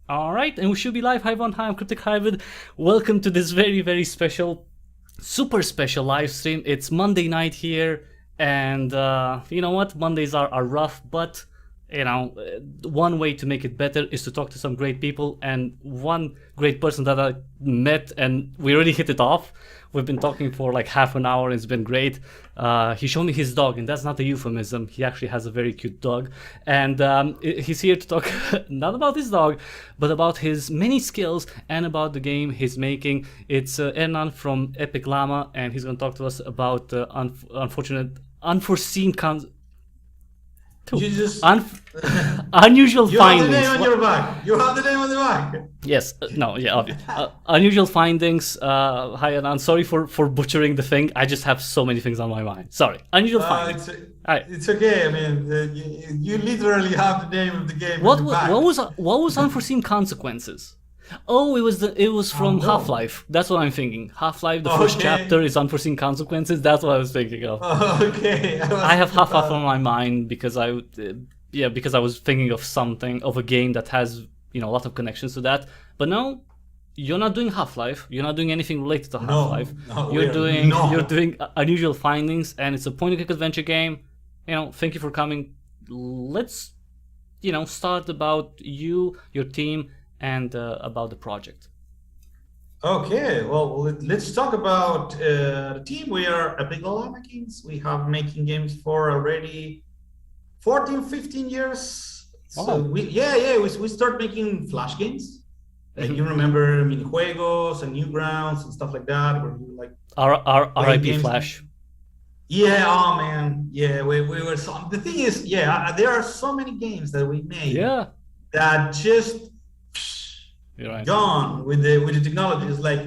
All right, and we should be live. Hi, everyone. Hi, I'm Cryptic Hybrid. Welcome to this very, very special, super special live stream. It's Monday night here, and you know what? Mondays are rough, but one way to make it better is to talk to some great people. And one great person that I met, and we already hit it off. We've been talking for like half an hour, and it's been great. He showed me his dog, and that's not a euphemism. He actually has a very cute dog, and he's here to talk not about his dog, but about his many skills and about the game he's making. It's Ernan from Epic Llama, and he's going to talk to us about unforeseen You just unusual you have the findings. name on your back. You have the name on the back. Yes, no, yeah, obvious. Unusual findings. Hi, and I'm sorry for butchering the thing. I just have so many things on my mind. Sorry. Unusual findings. It's okay. I mean, you literally have the name of the game. What on the back. what was unforeseen consequences? Oh, it was from no. Half-Life. That's what I'm thinking. Half-Life, the first Okay. chapter is unforeseen consequences. That's what I was thinking of. Okay. I have Half-Life on my mind because because I was thinking of a game that has a lot of connections to that. But no, you're not doing Half-Life. You're not doing anything related to Half-Life. No, you're doing unusual findings, and it's a point-and-click adventure game. Thank you for coming. Let's start about you, your team, and about the project. Okay. Well, let's talk about the team. We are Epic Llama Kings. We have making games for already 14, 15 years. So we start making Flash games. Like you remember minijuegos and Newgrounds and stuff like that, where you like RIP Flash. Yeah, oh man, yeah, we were so. The thing is, there are so many games that we made. Yeah, that just you're right. gone with the technology. It's like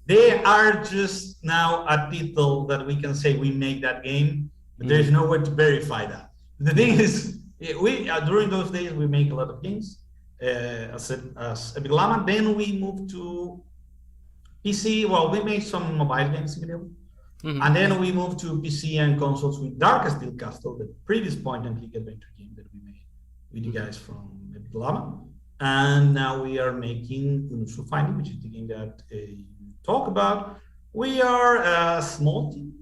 they are just now a title that we can say we make that game, but there's no way to verify that. The thing is, we during those days we make a lot of games as Epic Llama. Then we moved to PC. Well, we made some mobile games, and then we moved to PC and consoles with Dark Steel Castle, the previous point-and-click adventure game that we made with you guys from Epic Llama. And now we are making Unusual Finding, which is the game that you talk about. We are a small team.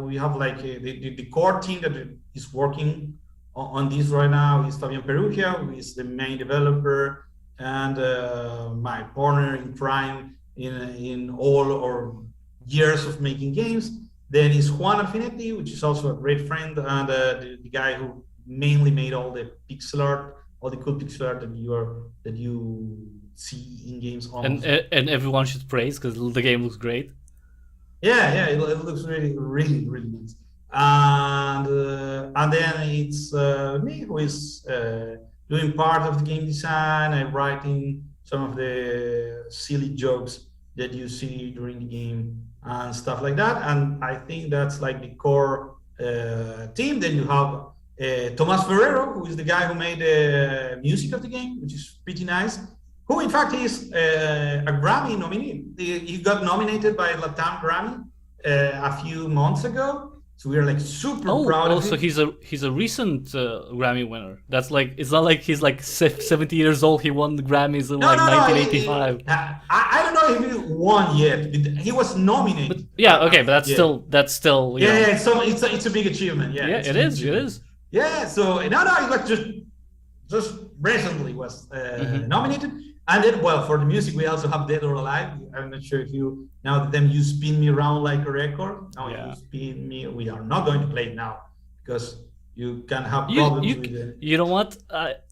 We have like the core team that is working on this right now is Fabian Perugia, who is the main developer and my partner in crime in all our years of making games. Then is Juan Alfinetti, which is also a great friend and the guy who mainly made all the pixel art, all the cool pixel art that you see in games. And everyone should praise because the game looks great. Yeah, it looks really, really, really nice. And then it's me who is doing part of the game design and writing some of the silly jokes that you see during the game and stuff like that. And I think that's like the core team. Then you have Tomas Ferrero, who is the guy who made the music of the game, which is pretty nice. Who, in fact, is a Grammy nominee. He got nominated by Latam Grammy a few months ago. So we are like super proud of him. So he's a recent Grammy winner. That's like, it's not like he's like 70 years old. He won the Grammys in 1985. I don't know if he won yet. He was nominated. But that's still. Yeah. So it's a big achievement. Yeah, it is. Yeah. So he like just recently was nominated. And then, for the music, we also have Dead or Alive. I'm not sure if you, now that you spin me around like a record. Now you spin me, we are not going to play it now because you can have problems with it. You know what?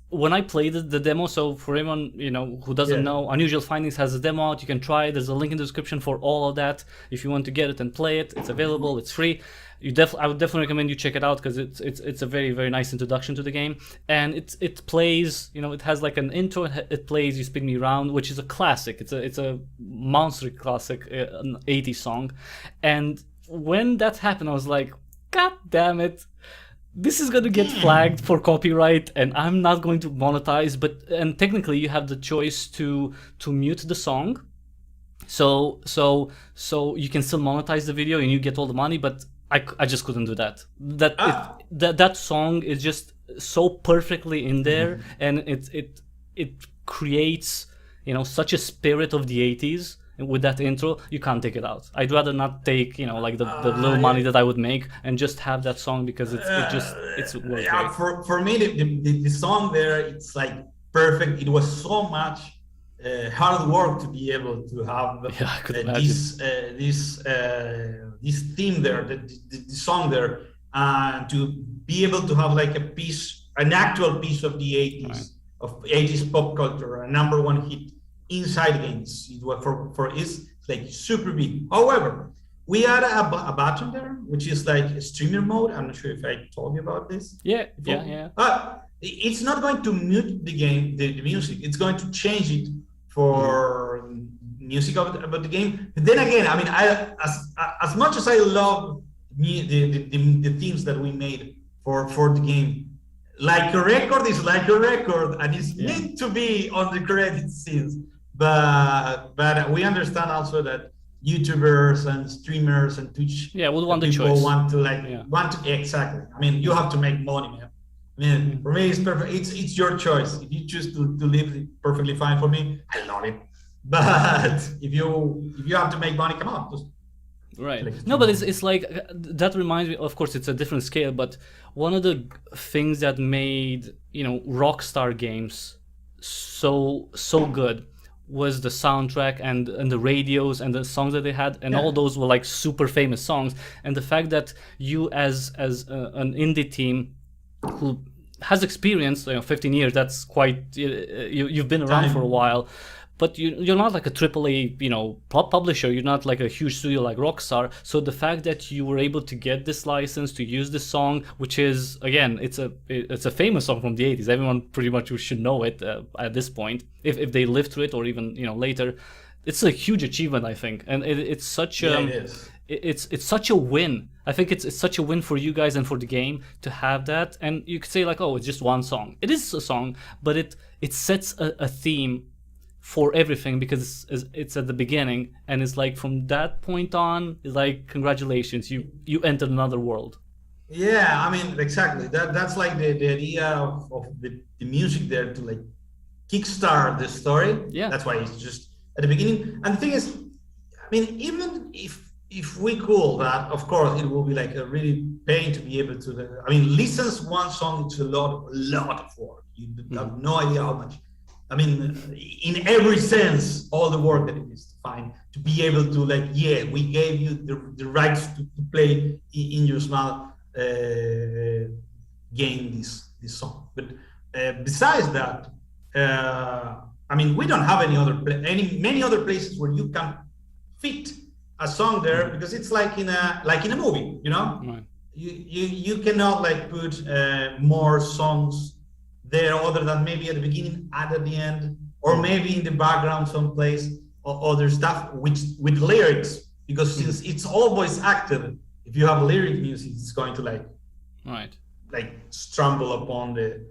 When I played the demo, so for anyone who doesn't know, Unusual Findings has a demo out. You can try it. There's a link in the description for all of that. If you want to get it and play it, it's available. It's free. I would definitely recommend you check it out because it's a very, very nice introduction to the game, and it plays. It has like an intro. It plays "You Spin Me Round," which is a classic. It's a monster classic, an 80s song, and when that happened, I was like, God damn it! This is gonna get flagged for copyright, and I'm not going to monetize. And technically, you have the choice to mute the song, so you can still monetize the video and you get all the money, but I just couldn't do that. That song is just so perfectly in there, and it creates such a spirit of the 80s with that intro, you can't take it out. I'd rather not take, like the little money that I would make and just have that song because it's worth yeah, great. for me, the song there, it's like perfect. It was so much hard work to be able to have I could imagine. This theme there, the song there, to be able to have like an actual piece of the 80s, Right. of 80s pop culture, a #1 hit inside games. It was for it's like super big. However, we add a button there, which is like a streamer mode. I'm not sure if I told you about this. Yeah, before. yeah. It's not going to mute the game, the music. It's going to change it for music about the game. But then again, I mean, as much as I love the themes that we made for the game, like a record is like a record, and it's meant to be on the credit scenes. But we understand also that YouTubers and streamers and Twitch would want the people choice. want to exactly. I mean, you have to make money, man. I mean, for me, it's perfect. It's your choice. If you choose to live, it perfectly fine for me. I love it. But if you have to make money, come on. Just Right. No, but it's like that reminds me. Of course, it's a different scale, but one of the things that made Rockstar games so good was the soundtrack and the radios and the songs that they had, and all those were like super famous songs. And the fact that you as an indie team who has experience, 15 years, that's quite you've been around for a while. But you're not like a AAA, publisher. You're not like a huge studio like Rockstar. So the fact that you were able to get this license to use this song, which is again, it's a famous song from the 80s. Everyone pretty much should know it at this point, if they lived through it or even later. It's a huge achievement, I think, and it's such it's such a win. I think it's such a win for you guys and for the game to have that. And you could say like, oh, it's just one song. It is a song, but it sets a theme for everything because it's at the beginning, and it's like from that point on, it's like congratulations, you entered another world. Yeah, I mean, exactly. That's like the idea of the music there to like kickstart the story. Yeah, that's why it's just at the beginning. And the thing is, I mean, even if we cool that, of course, it will be like a really pain to be able to. I mean, license one song, it's a lot of work. You have no idea how much. I mean, in every sense, all the work that it is to find, to be able to like, we gave you the rights to play in your small game this song. But besides that, I mean, we don't have many other places where you can fit a song there, because it's like in a movie, Right. You cannot like put more songs there other than maybe at the beginning, at the end, or maybe in the background someplace, or other stuff with lyrics, because since it's all voice acted, if you have lyric music, it's going to like stumble upon the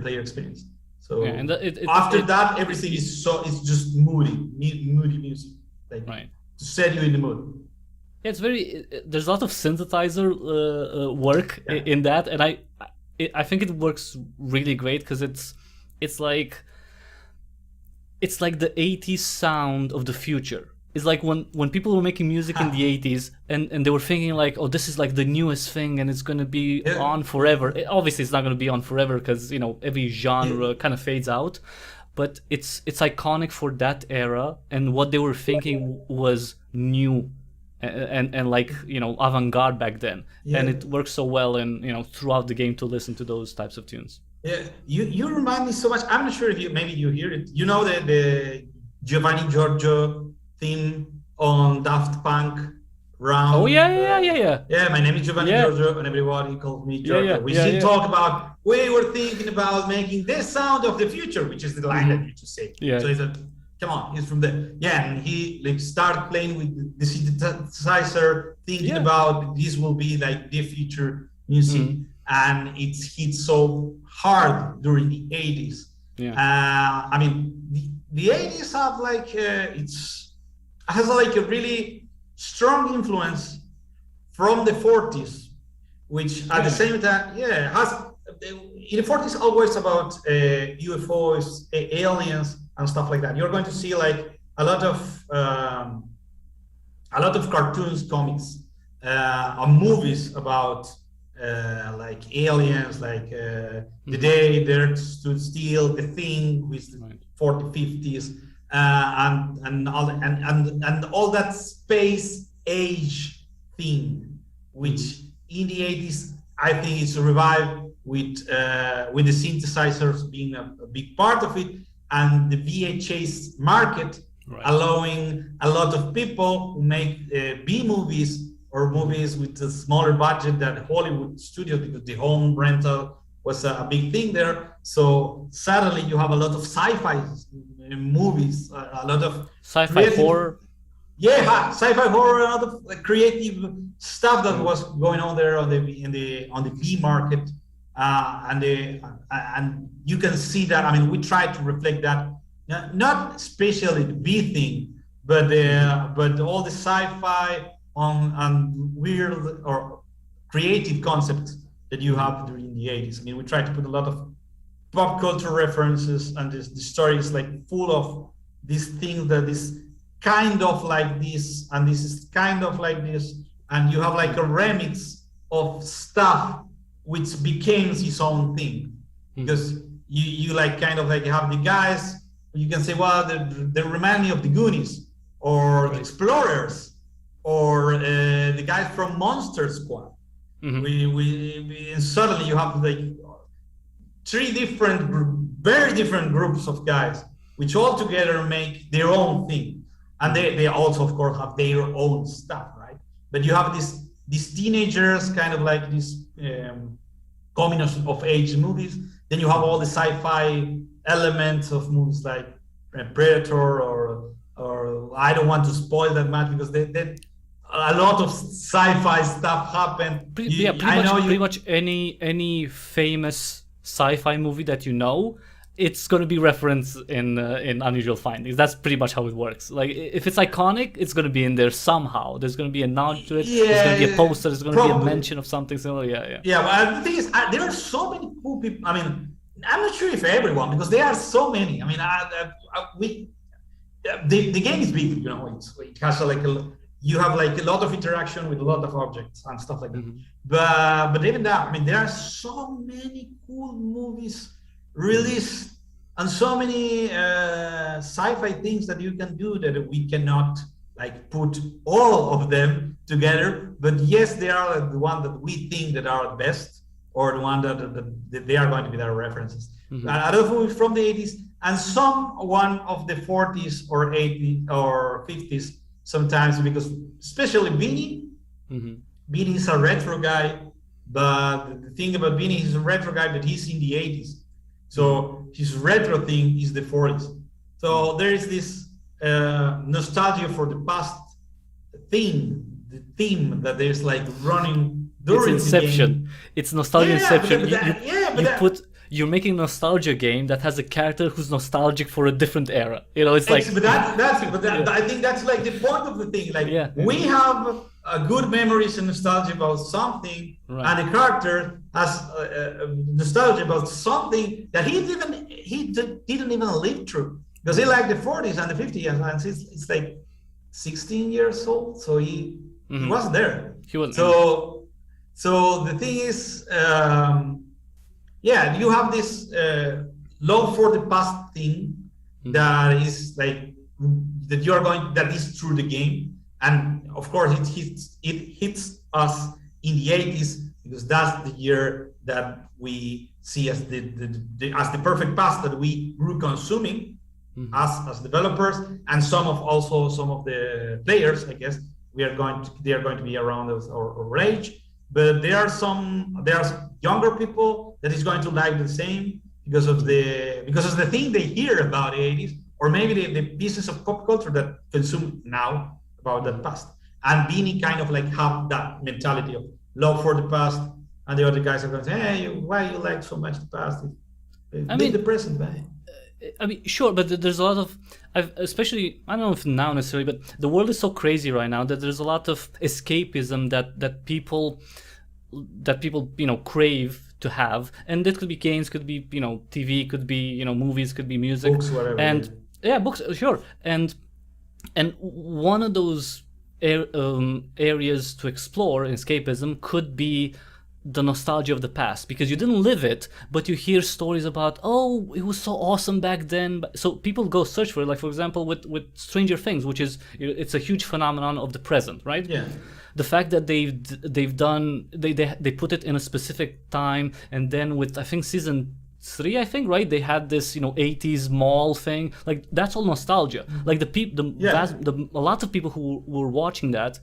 player experience. So and after that, everything is just moody music, like to set you in the mood. Yeah, it's there's a lot of synthesizer work in that, and I think it works really great because it's like the 80s sound of the future. It's like when people were making music in the 80s and they were thinking like, oh, this is like the newest thing and it's going to be on forever. Obviously, it's not going to be on forever because, every genre kind of fades out. But it's iconic for that era, and what they were thinking was new and like avant-garde back then, and it works so well and throughout the game to listen to those types of tunes. You remind me so much. I'm not sure if you hear it. The Giovanni Giorgio theme on Daft Punk round. Oh yeah, my name is Giovanni Giorgio and everybody calls me Giorgio. We talk about, we were thinking about making this sound of the future, which is the line that you just say. So it's come on, he's from there. And he like started playing with the synthesizer, thinking about this will be like the future music, and it's hit so hard during the 80s. I mean, the 80s have like has like a really strong influence from the 40s, which at the same time, has in the 40s always about UFOs, aliens. and stuff like that. You're going to see like a lot of cartoons, comics, or movies about like aliens, like the day the Earth stood still, the Thing with the 40s, 50s, and all that space age thing, which in the 80s I think it's revived with the synthesizers being a big part of it, and the VHS market allowing a lot of people who make B movies or movies with a smaller budget than Hollywood studios, because the home rental was a big thing there. So suddenly you have a lot of sci-fi movies, a lot of sci-fi horror. Yeah, sci-fi horror, a lot of creative stuff that was going on there on the B market, and you can see that. I mean, we try to reflect that, not especially the B thing, but all the sci-fi on weird or creative concepts that you have during the 80s. I mean, we try to put a lot of pop culture references, and the story is like full of these things that is kind of like this, and this is kind of like this, and you have like a remix of stuff which became its own thing, because you like kind of like have the guys, you can say, well, they remind me of the Goonies or the Explorers or the guys from Monster Squad. And suddenly you have like three very different groups of guys, which all together make their own thing. And they also, of course, have their own stuff, right? But you have these teenagers, kind of like this coming of age movies. Then you have all the sci-fi elements of movies like Predator, or I don't want to spoil that much, because they a lot of sci-fi stuff happened. Pretty much any famous sci-fi movie that you know, it's going to be referenced in Unusual Findings. That's pretty much how it works. Like, if it's iconic, it's going to be in there somehow. There's going to be a nod to it. There's going to be a poster. There's going to be a mention of something similar. Yeah, but the thing is, there are so many cool people. I mean, I'm not sure if everyone, because there are so many. I mean, the game is big. You know, it has you have like a lot of interaction with a lot of objects and stuff like that. But even that, I mean, there are so many cool movies released and so many sci-fi things that you can do that we cannot like put all of them together. But yes, they are the one that we think that are the best, or the one that they are going to be their references. Other movies from the 80s, and one of the 40s or 80s or 50s sometimes, because especially Vinnie. Vinnie is a retro guy, but the thing about Vinnie, he's a retro guy, but he's in the 80s. So his retro thing is the 40s. So there is this nostalgia for the past thing, the theme that there's like running during it's Inception. The game. It's nostalgia Inception. You're making a nostalgia game that has a character who's nostalgic for a different era. You know, it's like. But I think that's like the point of the thing. Like we have good memories and nostalgia about something, and the character has nostalgia about something that he didn't even live through, because he liked the 40s and the 50s, and it's like 16 years old, so he wasn't there. He wasn't. So the thing is, you have this love for the past thing that is like that is through the game, and of course it hits us in the 80s, because that's the year that we see as the perfect past that we grew consuming as developers, and some of the players, I guess, they are going to be around us our age. But there are younger people that is going to like the same because of the thing they hear about the 80s, or maybe the pieces of pop culture that consume now about the past. And Vinnie kind of like have that mentality of love for the past, and the other guys are going to say, hey, why you like so much the past? Live the present, man. I mean, sure, but there's a lot of, especially, I don't know if now necessarily, but the world is so crazy right now that there's a lot of escapism that people crave to have, and that could be games, could be TV, could be movies, could be music, books, whatever. And Yeah, books, sure. And one of those areas to explore in escapism could be the nostalgia of the past, because you didn't live it, but you hear stories about, oh, it was so awesome back then. So people go search for it. Like, for example, with Stranger Things, which is, it's a huge phenomenon of the present, right? Yeah. The fact that they've done, they put it in a specific time, and then with, I think, season 3, I think, right, they had this 80s mall thing. Like, that's all nostalgia. Like, a lot of people who were watching that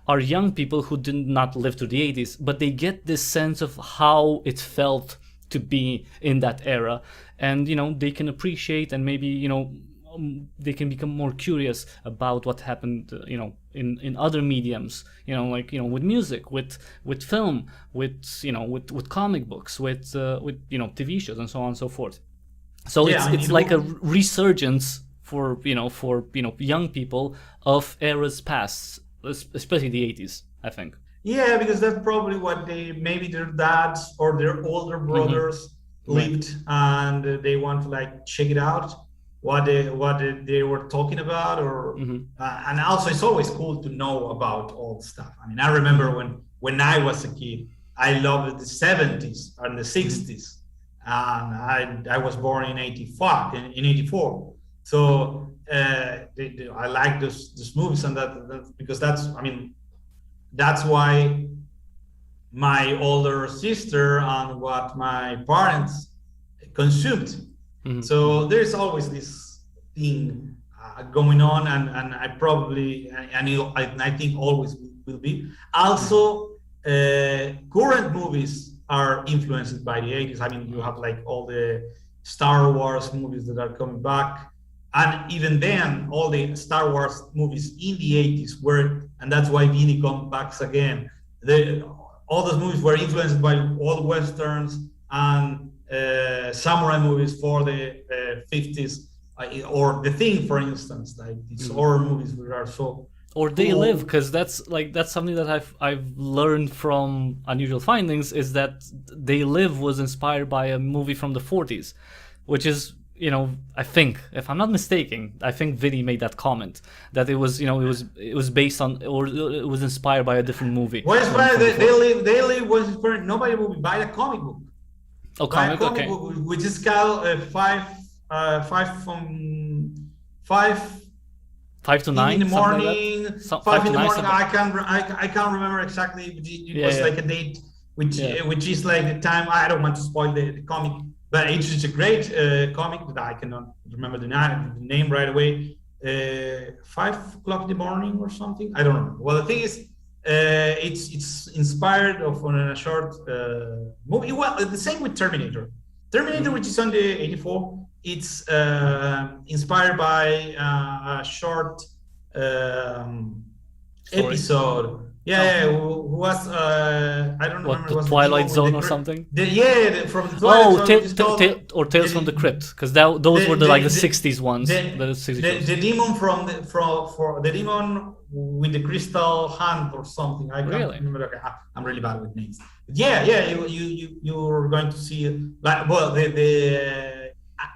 are young people who did not live through the 80s, but they get this sense of how it felt to be in that era, and they can appreciate, and maybe they can become more curious about what happened in other mediums, like with music, with film, with comic books, with TV shows, and so on and so forth. So it's like a resurgence for young people of eras past, especially the 80s, I think. Yeah, because that's probably what maybe their dads or their older brothers lived, and they want to like check it out, what they were talking about, or and also it's always cool to know about old stuff. I mean, I remember when I was a kid, I loved the 70s and the 60s, and I was born in 84. So I like those movies, and that because that's why my older sister and what my parents consumed. So there's always this thing going on, and I probably, and I think always will be. Also, current movies are influenced by the 80s. I mean, you have like all the Star Wars movies that are coming back. And even then, all the Star Wars movies in the 80s were, and that's why Vinnie comes back again. All those movies were influenced by old westerns and samurai movies for the 50s, or The Thing, for instance, like these horror movies which are so. Or They Live, because that's something that I've learned from Unusual Findings, is that They Live was inspired by a movie from the 40s, which is, I think, if I'm not mistaken, I think Vinnie made that comment that it was, it was based on, or it was inspired by a different movie. Well, inspired. They Live was inspired. Nobody will buy a comic book. Oh, comic book, which is called 5 to 9 in the morning. Like 5 in the morning. I can't remember exactly. It was like a date, which is like the time. I don't want to spoil the comic. But it's just a great comic that I cannot remember the name right away. 5 o'clock in the morning or something. I don't know. Well, the thing is, it's inspired on a short movie. Well, the same with Terminator. Terminator, which is on the 84. It's inspired by a short episode. Who was I don't remember. The Twilight Zone or something? From the Twilight Zone. Or Tales from the Crypt, because those were the 60s ones. The demon the demon with the crystal hand or something. I can't remember. Okay, I'm really bad with names. But you're going to see the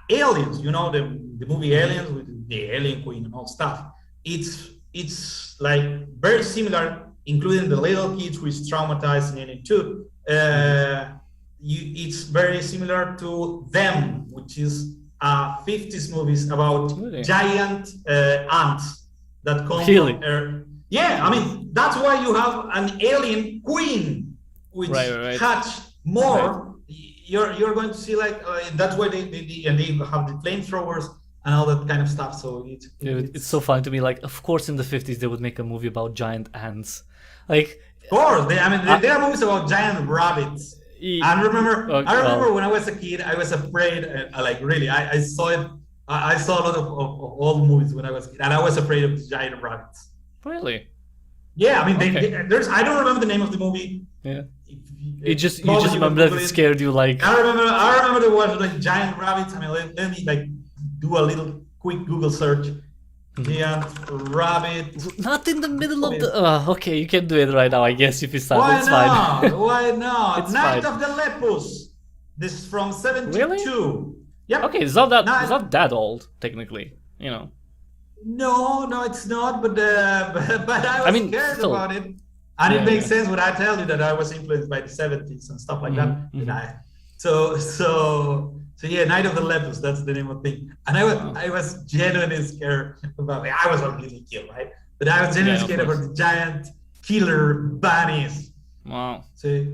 aliens. The movie Aliens with the alien queen and all stuff. It's like very similar, including the little kids who is traumatized in it too. It's very similar to Them, which is 50s movies about giant ants that come from Earth. Yeah, I mean, that's why you have an alien queen, which hatch more. Right. You're going to see that's why they have the flamethrowers and all that kind of stuff. So it's so fun to me. Like, of course, in the 50s they would make a movie about giant ants. Like, of course, there are movies about giant rabbits. I remember when I was a kid, I was afraid. I saw it. I saw a lot of old movies when I was a kid, and I was afraid of giant rabbits. Really? Yeah, I mean, there's. I don't remember the name of the movie. Yeah. You just remember that it scared you. Like, I remember there was giant rabbits. I mean, let me do a little quick Google search. Giant rabbit. Not in the middle of the. Okay, you can do it right now, I guess, if you start. It's fine. Why not? It's Night of the Lepus. This is from 72. Really? Yep. Okay, it's not that old, technically. you know. No, it's not. But I was scared still, about it, and it makes sense when I tell you that I was influenced by the '70s and stuff like that. So yeah, Night of the Lepus. That's the name of the thing. And I was genuinely scared about it. I was a little kid, right? But I was genuinely scared about the giant killer bunnies. Wow. So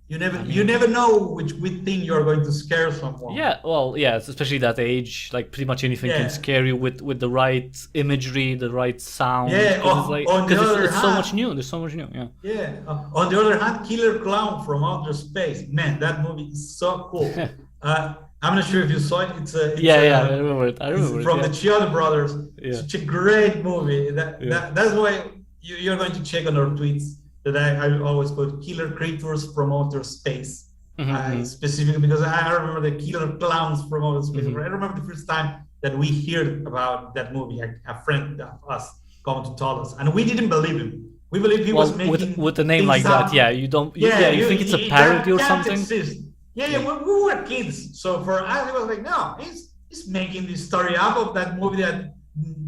you never know which thing you're going to scare someone. Yeah, well, yeah, especially that age. Like pretty much anything can scare you with the right imagery, the right sound. Yeah. It's so much new. There's so much new. Yeah. Yeah. On the other hand, Killer Clown from Outer Space. Man, that movie is so cool. I'm not sure if you saw it. I remember it. It's from the Chiodo brothers. Yeah. Such a great movie. That's why you're going to check on our tweets that I always put Killer Creatures from Outer Space. Specifically because I remember the Killer Clowns from Outer Space. I remember the first time that we heard about that movie. A friend of us come to tell us, and we didn't believe him. We believe he was making with a name like that. Yeah, you don't. You think it's a parody or something. Exist. Yeah. When we were kids, so for us it was like, no, he's making this story up of that movie that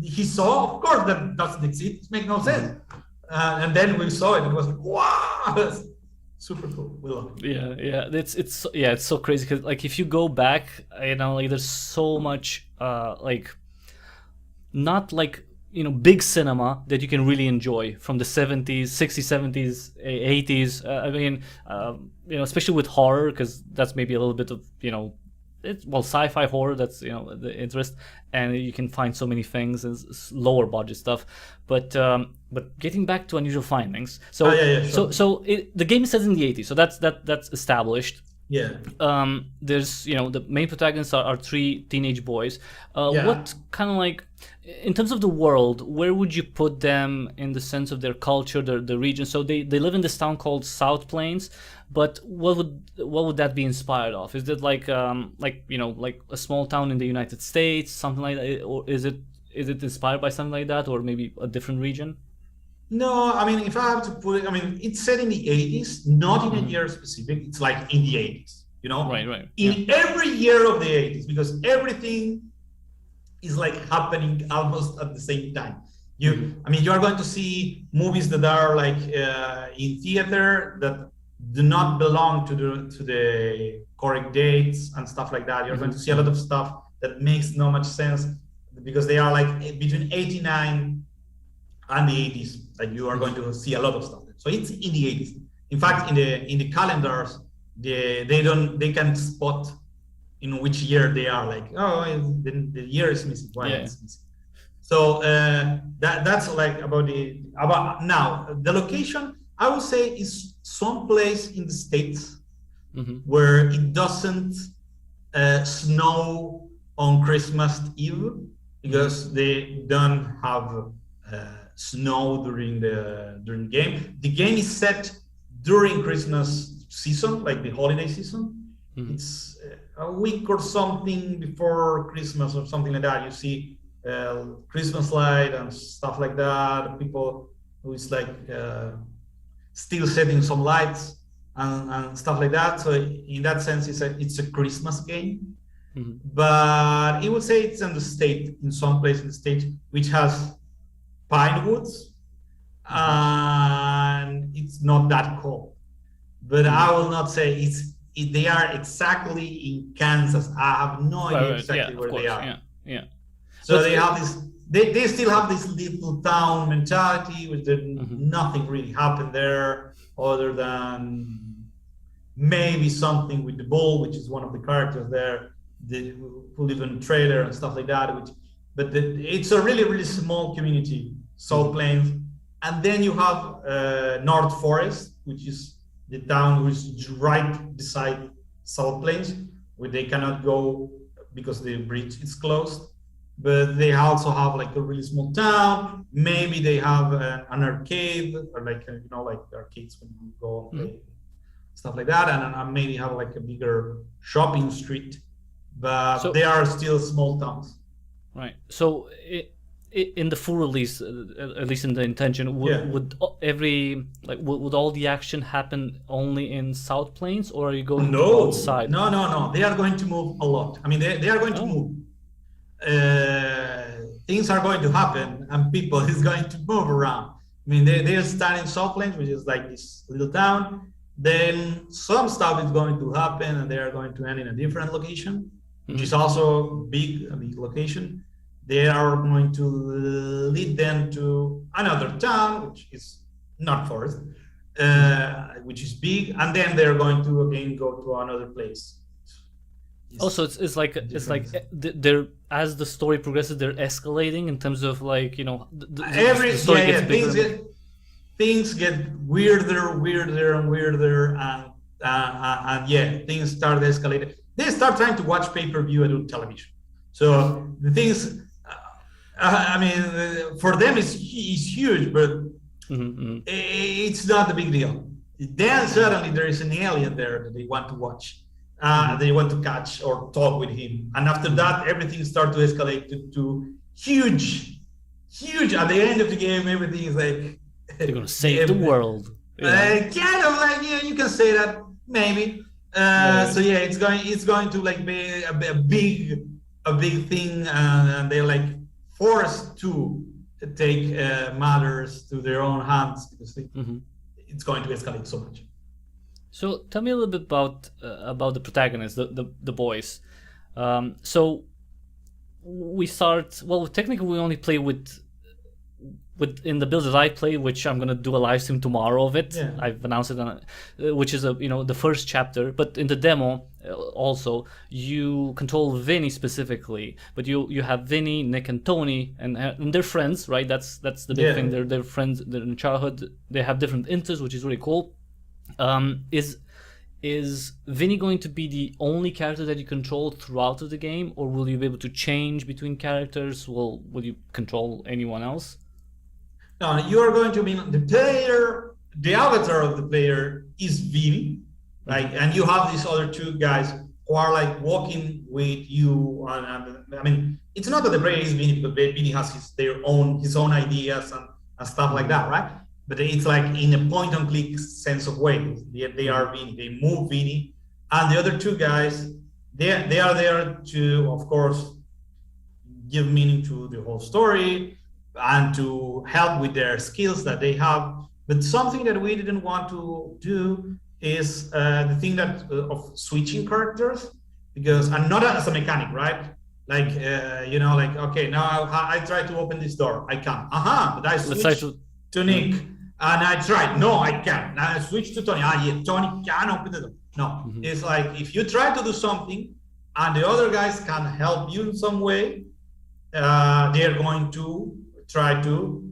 he saw. Of course, that doesn't exist. It makes no sense. And then we saw it. It was like, wow, that's super cool. We love it. Yeah. It's so crazy because like if you go back, like there's so much not like big cinema that you can really enjoy from the 70s, 60s, 70s, 80s. I mean, especially with horror, because that's maybe a little bit of, sci-fi horror, that's, the interest. And you can find so many things and lower budget stuff. But getting back to Unusual Findings. So, the game is set in the 80s. So that's established. Yeah. There's, the main protagonists are three teenage boys. What kind of like, in terms of the world, where would you put them in the sense of their culture, the region? So they live in this town called South Plains, but what would that be inspired of? Is it like a small town in the United States, something like that, or is it inspired by something like that, or maybe a different region? No, I mean, if I have to put it, it's set in the 80s, not in a year specific. It's like in the 80s, Right. In every year of the 80s, because everything is like happening almost at the same time. You are going to see movies that are like in theater that do not belong to the correct dates and stuff like that. You're going to see a lot of stuff that makes no much sense because they are like between 89 and the 80s. Like you are going to see a lot of stuff. So it's in the 80s. In fact, in the calendars, they can spot in which year they are. Like, the year is missing. Why it's missing? So that's like about now the location. I would say is someplace in the States where it doesn't snow on Christmas Eve because they don't have snow during the game. The game is set during Christmas season, like the holiday season. It's a week or something before Christmas or something like that. You see Christmas light and stuff like that. People who is like still setting some lights and stuff like that. So in that sense, it's a Christmas game. But I would say it's in the state, in some place in the state, which has pine woods, and it's not that cold. But I will not say they are exactly in Kansas. I have no idea exactly where they are. Yeah. So they have this. They still have this little town mentality, which nothing really happened there other than maybe something with the bull, which is one of the characters there, who live in a trailer and stuff like that. It's a really, really small community, South Plains. And then you have North Forest, which is the town which is right beside South Plains, where they cannot go because the bridge is closed. But they also have like a really small town. Maybe they have an arcade, or like like arcades when you go and play, stuff like that, and maybe have like a bigger shopping street. But they are still small towns. Right. So in the full release, at least in the intention, would all the action happen only in South Plains, or are you going outside? No. They are going to move a lot. I mean, they are going to move. things are going to happen and people is going to move around. I mean, they're starting Southlands, which is like this little town. Then some stuff is going to happen and they are going to end in a different location, which is also a big location. They are going to lead them to another town, which is not forest, which is big, and then they're going to again go to another place. Also, it's like they're, as the story progresses, they're escalating in terms of like, you know, the story gets bigger. Things get weirder and weirder, and yeah, things start escalating. They start trying to watch pay-per-view adult television. So the things, I mean, for them it's huge, but it's not a big deal. Then suddenly there is an alien there that they want to watch. They want to catch or talk with him. And after that, everything starts to escalate to huge. At the end of the game, everything is like... They're going to save the world. Kind of like, yeah, you can say that, maybe. So yeah, it's going to like be a big thing, and they're like forced to take matters to their own hands because it's going to escalate so much. So tell me a little bit about the protagonists, the boys. So we start. Well, technically, we only play with in the build that I play, which I'm gonna do a live stream tomorrow of it. Yeah. I've announced it, which is the first chapter. But in the demo, also you control Vinnie specifically. But you have Vinnie, Nick, and Tony, and they're friends, right? That's the big thing. They're friends. They're in childhood. They have different interests, which is really cool. Is Vinnie going to be the only character that you control throughout the game, or will you be able to change between characters? Will you control anyone else? No, you are going to be the player. The avatar of the player is Vinnie, right? And you have these other two guys who are like walking with you. I mean, it's not that the player is Vinnie, but Vinnie has his own ideas and stuff like that, right? But it's like in a point-and-click sense of way. They are Vinnie. They move Vinnie, and the other two guys, they are there to, of course, give meaning to the whole story and to help with their skills that they have. But something that we didn't want to do is the thing that of switching characters, because I'm not as a mechanic, right? Like like okay, now I try to open this door, I can't. But I switch to Nick, and I tried. No, I can't. Now I switch to Tony. Yeah, Tony can open the door. No, it's like if you try to do something, and the other guys can help you in some way, they're going to try to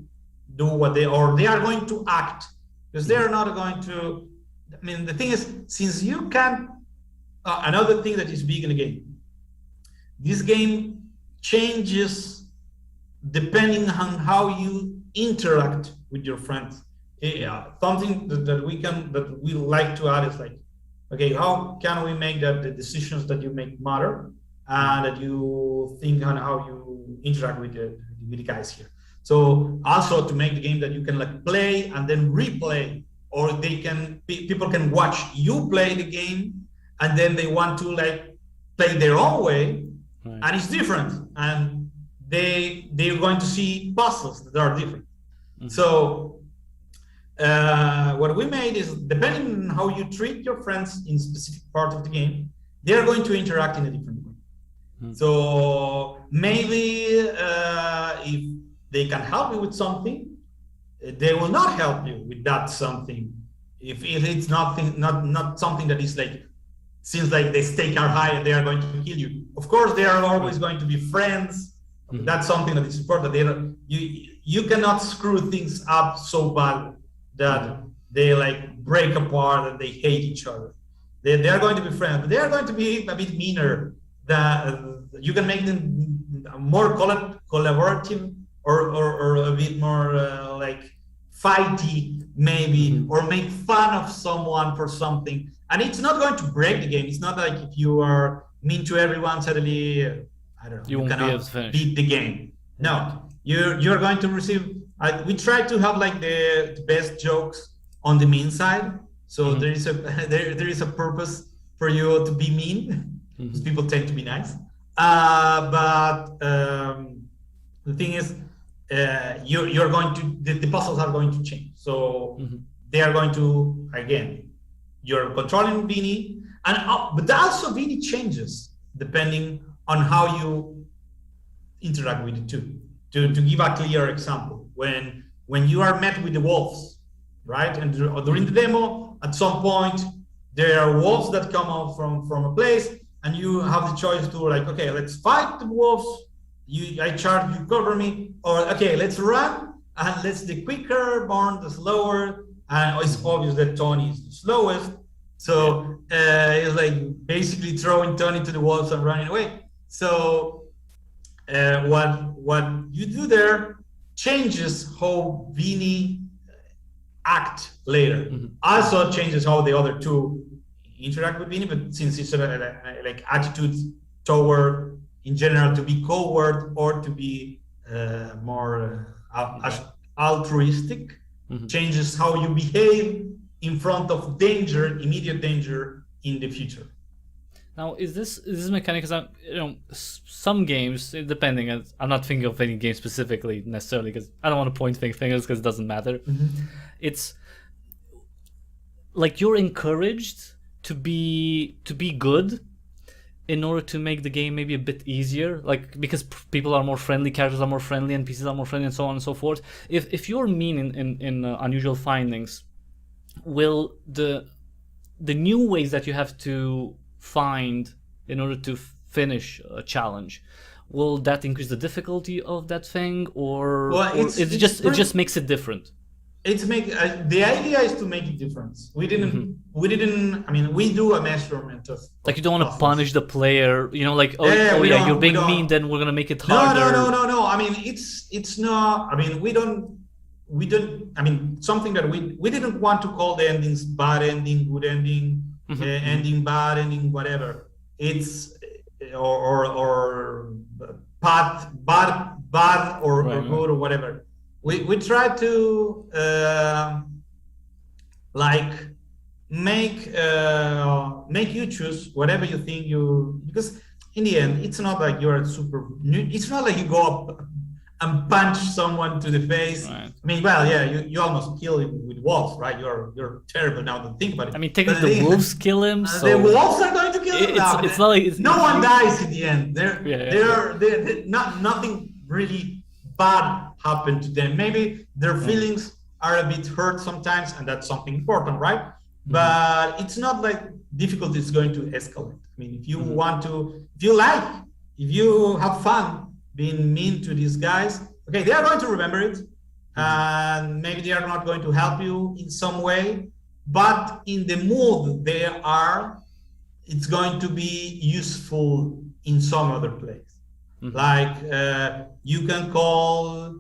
do they are going to act, because they're not going to. I mean, the thing is, since you can, another thing that is big in the game, this game changes depending on how you interact with your friends. Something that we like to add is like, okay, how can we make that the decisions that you make matter, and that you think on how you interact with the guys here. So also to make the game that you can like play and then replay, or people can watch you play the game, and then they want to like play their own way, right. And it's different, and they're going to see puzzles that are different. So what we made is, depending on how you treat your friends in specific part of the game, they're going to interact in a different way. So maybe if they can help you with something, they will not help you with that something. If it's not something that is like, seems like the stakes are high and they are going to kill you. Of course, they are always going to be friends. That's something that is important. You cannot screw things up so bad that they like break apart and they hate each other. They are going to be friends, but they are going to be a bit meaner. That you can make them more collaborative, or a bit more like fighty maybe, or make fun of someone for something. And it's not going to break the game. It's not like if you are mean to everyone, suddenly, I don't know, you cannot beat the game. No, you're going to receive. We try to have like the best jokes on the mean side. So there is a purpose for you to be mean, because people tend to be nice. But the thing is, you're going to the puzzles are going to change. So they are going to, again, you're controlling Vinnie, and but also Vinnie changes depending on how you interact with it too. To give a clear example, when you are met with the wolves, right, and during the demo, at some point there are wolves that come out from a place, and you have the choice to, like, okay, let's fight the wolves. I charge, you cover me, or okay, let's run, and let's the quicker born, the slower, and it's obvious that Tony is the slowest. So it's like basically throwing Tony to the wolves and running away. So what you do there changes how Vinnie act later. Also changes how the other two interact with Vinnie, but since it's like attitudes toward, in general, to be coward or to be more altruistic, changes how you behave in front of danger, immediate danger in the future. Now, is this mechanic? Because some games, depending, I'm not thinking of any game specifically necessarily, because I don't want to point fingers because it doesn't matter. It's like you're encouraged to be good in order to make the game maybe a bit easier, like because people are more friendly, characters are more friendly, and pieces are more friendly, and so on and so forth. If you're mean in Unusual Findings, will the new ways that you have to find in order to finish a challenge, will that increase the difficulty of that thing, or it just makes it different? The idea is to make it different. We didn't. I mean, we do a measurement of. Like, you don't want to punish the player, like, you're being mean, then we're gonna make it harder. No. I mean, it's not. I mean, we don't. I mean, something that we didn't want to call the endings bad ending, good ending, ending bad ending, whatever. It's or bad or good or whatever. We try to make you choose whatever you think because in the end it's not like you're it's not like you go up and punch someone to the face. Right. I mean, well, yeah, you almost kill him with wolves, right? You're terrible now to think about it. I mean, technically the wolves kill him. So the wolves are going to kill him now. It's not like no one dies in the end. They're nothing really bad happened to them. Maybe their feelings are a bit hurt sometimes, and that's something important, right? But it's not like difficulty is going to escalate. I mean, if you want to, if you have fun being mean to these guys, okay, they are going to remember it, and maybe they are not going to help you in some way, but in the mood they are, it's going to be useful in some other place. Like you can call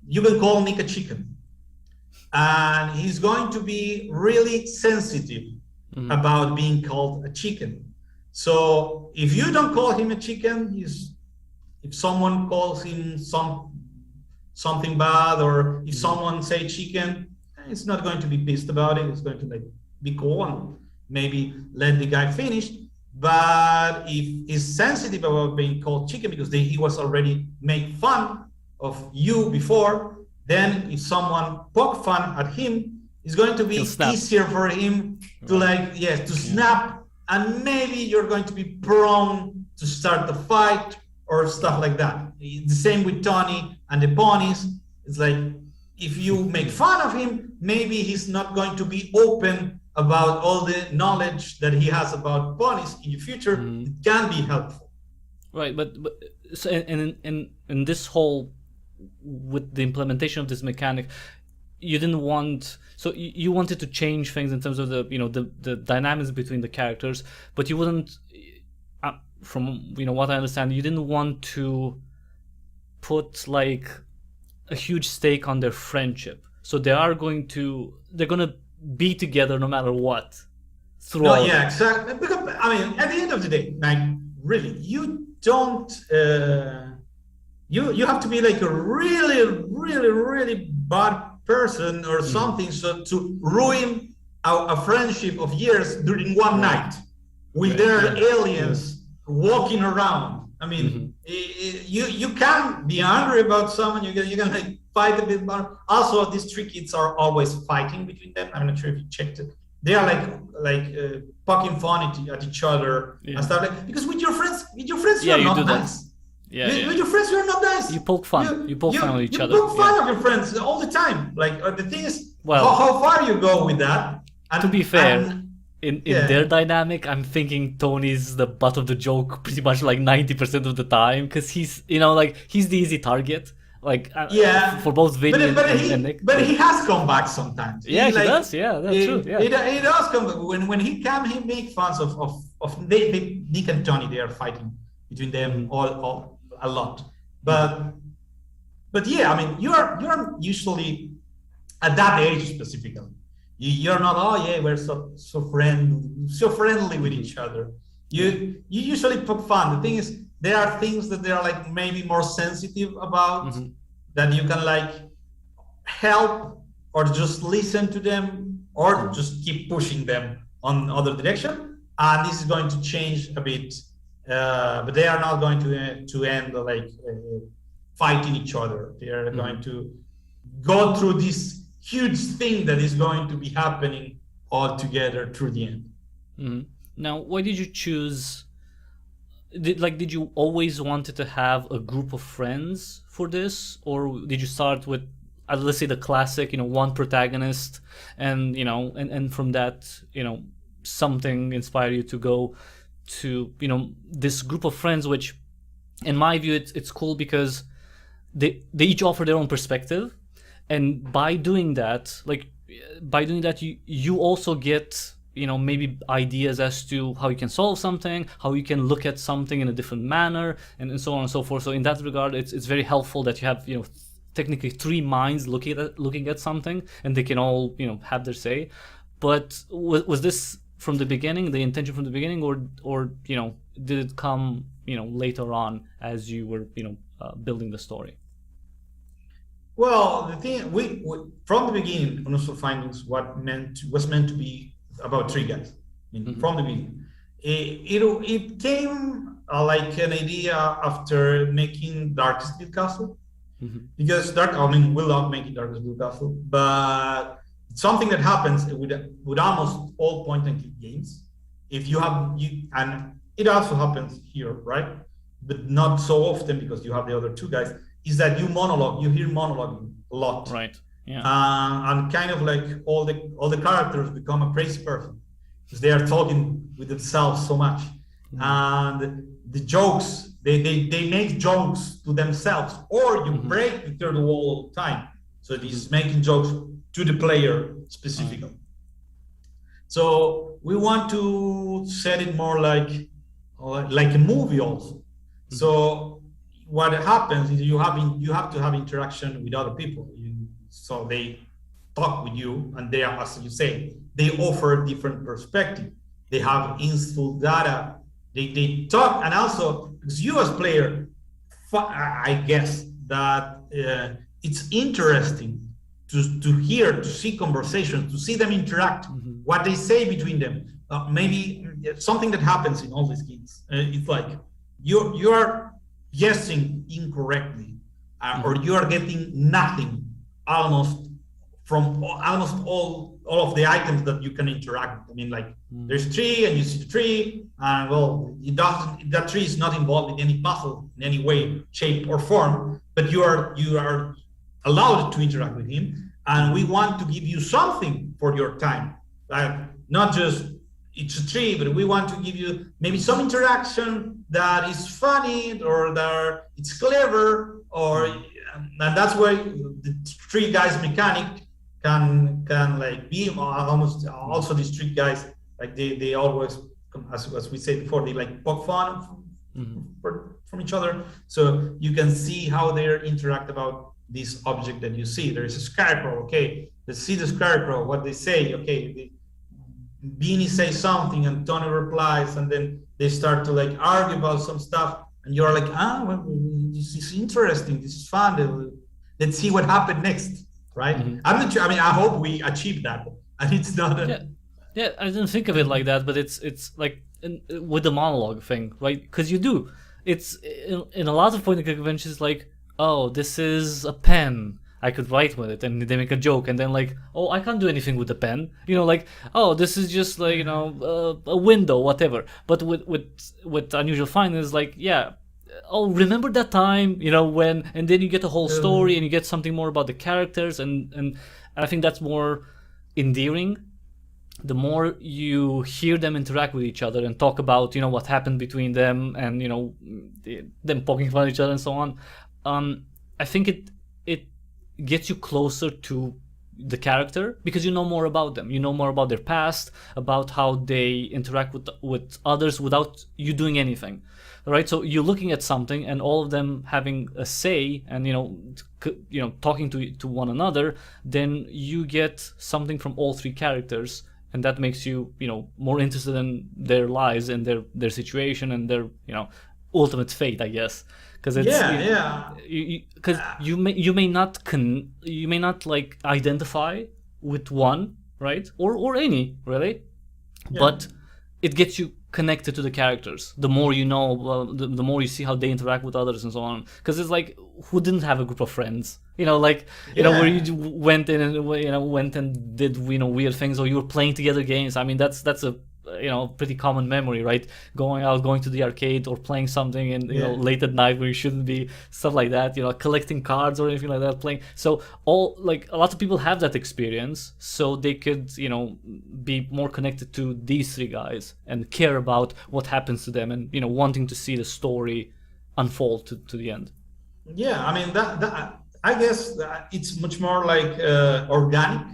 Nick a chicken, and he's going to be really sensitive about being called a chicken. So if you don't call him a chicken, if someone calls him something bad, or if someone say chicken, it's not going to be pissed about it. It's going to be cool and maybe let the guy finish. But if he's sensitive about being called chicken because he was already made fun of you before, then if someone poke fun at him, it's going to be easier for him to snap, and maybe you're going to be prone to start the fight or stuff like that. The same with Tony and the ponies. It's like, if you make fun of him, maybe he's not going to be open about all the knowledge that he has about ponies in the future. It can be helpful. Right, but so in this whole, with the implementation of this mechanic, you didn't want, so you wanted to change things in terms of the dynamics between the characters, but you wouldn't, from what I understand, you didn't want to put like a huge stake on their friendship. So they're gonna be together no matter what. No, yeah, exactly. Because, I mean, at the end of the day, like, really, you don't. You have to be like a really, really, really bad person or something, so to ruin a friendship of years during one night with their aliens walking around. I mean, you can be angry about someone. You can like fight a bit more. Also, these three kids are always fighting between them. I'm not sure if you checked it. They are like poking fun at each other and stuff like. Because with your friends, you're not nice. With your friends, you're not nice. You poke fun. You poke fun at each other. You poke fun of your friends all the time. Like the thing is, how far you go with that. And, to be fair. In their dynamic, I'm thinking Tony's the butt of the joke pretty much like 90% of the time, because he's, like, he's the easy target. Like, for both Vinnie and Nick. But he has come back sometimes. He does. Yeah, that's true. Yeah. He does come back. When he comes, he makes fun of Nick and Tony. They are fighting between them all a lot. But yeah, I mean, you're usually at that age specifically. You're not, we're so friendly with each other. You usually poke fun. The thing is, there are things that they are like maybe more sensitive about that you can like help or just listen to them or just keep pushing them on other direction. And this is going to change a bit, but they are not going to end like fighting each other. They are going to go through this huge thing that is going to be happening all together through the end. Now, why did you choose? Did you always wanted to have a group of friends for this, or did you start with, let's say, the classic, one protagonist, and and from that, something inspired you to go to, this group of friends, which, in my view, it's cool because they each offer their own perspective. And by doing that, you also get, maybe ideas as to how you can solve something, how you can look at something in a different manner, and so on and so forth. So in that regard, it's very helpful that you have, technically three minds looking at something, and they can all, have their say. But was this from the beginning, the intention from the beginning, or did it come, later on as you were, building the story? Well, the thing we from the beginning, Untitled Findings was meant to be about three guys. From the beginning, it came like an idea after making Darkest Build Castle, because we love making Darkest Build Castle, but it's something that happens with almost all point-and-click games. If you have and it also happens here, right? But not so often because you have the other two guys. Is that you hear monologuing a lot, right? Yeah, and kind of like all the characters become a crazy person because they are talking with themselves so much, and the jokes they make jokes to themselves, or you break the third wall all the time. So this is making jokes to the player specifically. So we want to set it more like a movie also. So what happens is you have to have interaction with other people. So they talk with you, and they are, as you say, they offer different perspective. They have instful data. They talk, and also because you as player, I guess that it's interesting to hear, to see conversations, to see them interact, what they say between them. Maybe something that happens in all these games. It's like you are guessing incorrectly, or you are getting nothing almost from almost all of the items that you can interact with. I mean, like there's a tree and you see the tree, and that tree is not involved in any puzzle in any way, shape, or form, but you are allowed to interact with him, and we want to give you something for your time, like not just it's a tree, but we want to give you maybe some interaction that is funny or that it's clever, and that's why the three guys mechanic can like be almost also these three guys, like they always, as we said before, they like poke fun from each other. So you can see how they interact about this object that you see. There is a scarecrow. Okay, let's see the scarecrow. What they say. Okay. Vinnie says something and Tony replies, and then they start to like argue about some stuff, and you're like, well, this is interesting, this is fun, let's see what happened next, right? I'm not sure. I mean, I hope we achieve that, and it's not I didn't think of it like that, but it's like with the monologue thing, right? Because you do. It's in a lot of point and click adventures, like, oh, this is a pen. I could write with it, and they make a joke, and then like, oh, I can't do anything with the pen, like, oh, this is just like a window, whatever. But with Unusual Findings, like, yeah, oh, remember that time, when, and then you get a whole story, and you get something more about the characters, and I think that's more endearing. The more you hear them interact with each other and talk about what happened between them, and them poking fun at each other and so on, I think it gets you closer to the character, because you know more about them, you know more about their past, about how they interact with others without you doing anything, right? So you're looking at something and all of them having a say, and talking to one another, then you get something from all three characters, and that makes you more interested in their lives and their situation and their ultimate fate, I guess. Because it's because you may not like identify with one, right, or any, really, but it gets you connected to the characters. The more you know, the more you see how they interact with others and so on. Because it's like, who didn't have a group of friends? Where you went in and went and did weird things, or you were playing together games. I mean, that's a pretty common memory, right? Going to the arcade or playing something in late at night where you shouldn't be, stuff like that. Collecting cards or anything like that, playing. So a lot of people have that experience, so they could be more connected to these three guys and care about what happens to them, and wanting to see the story unfold to the end. Yeah, I mean that I guess that it's much more like organic.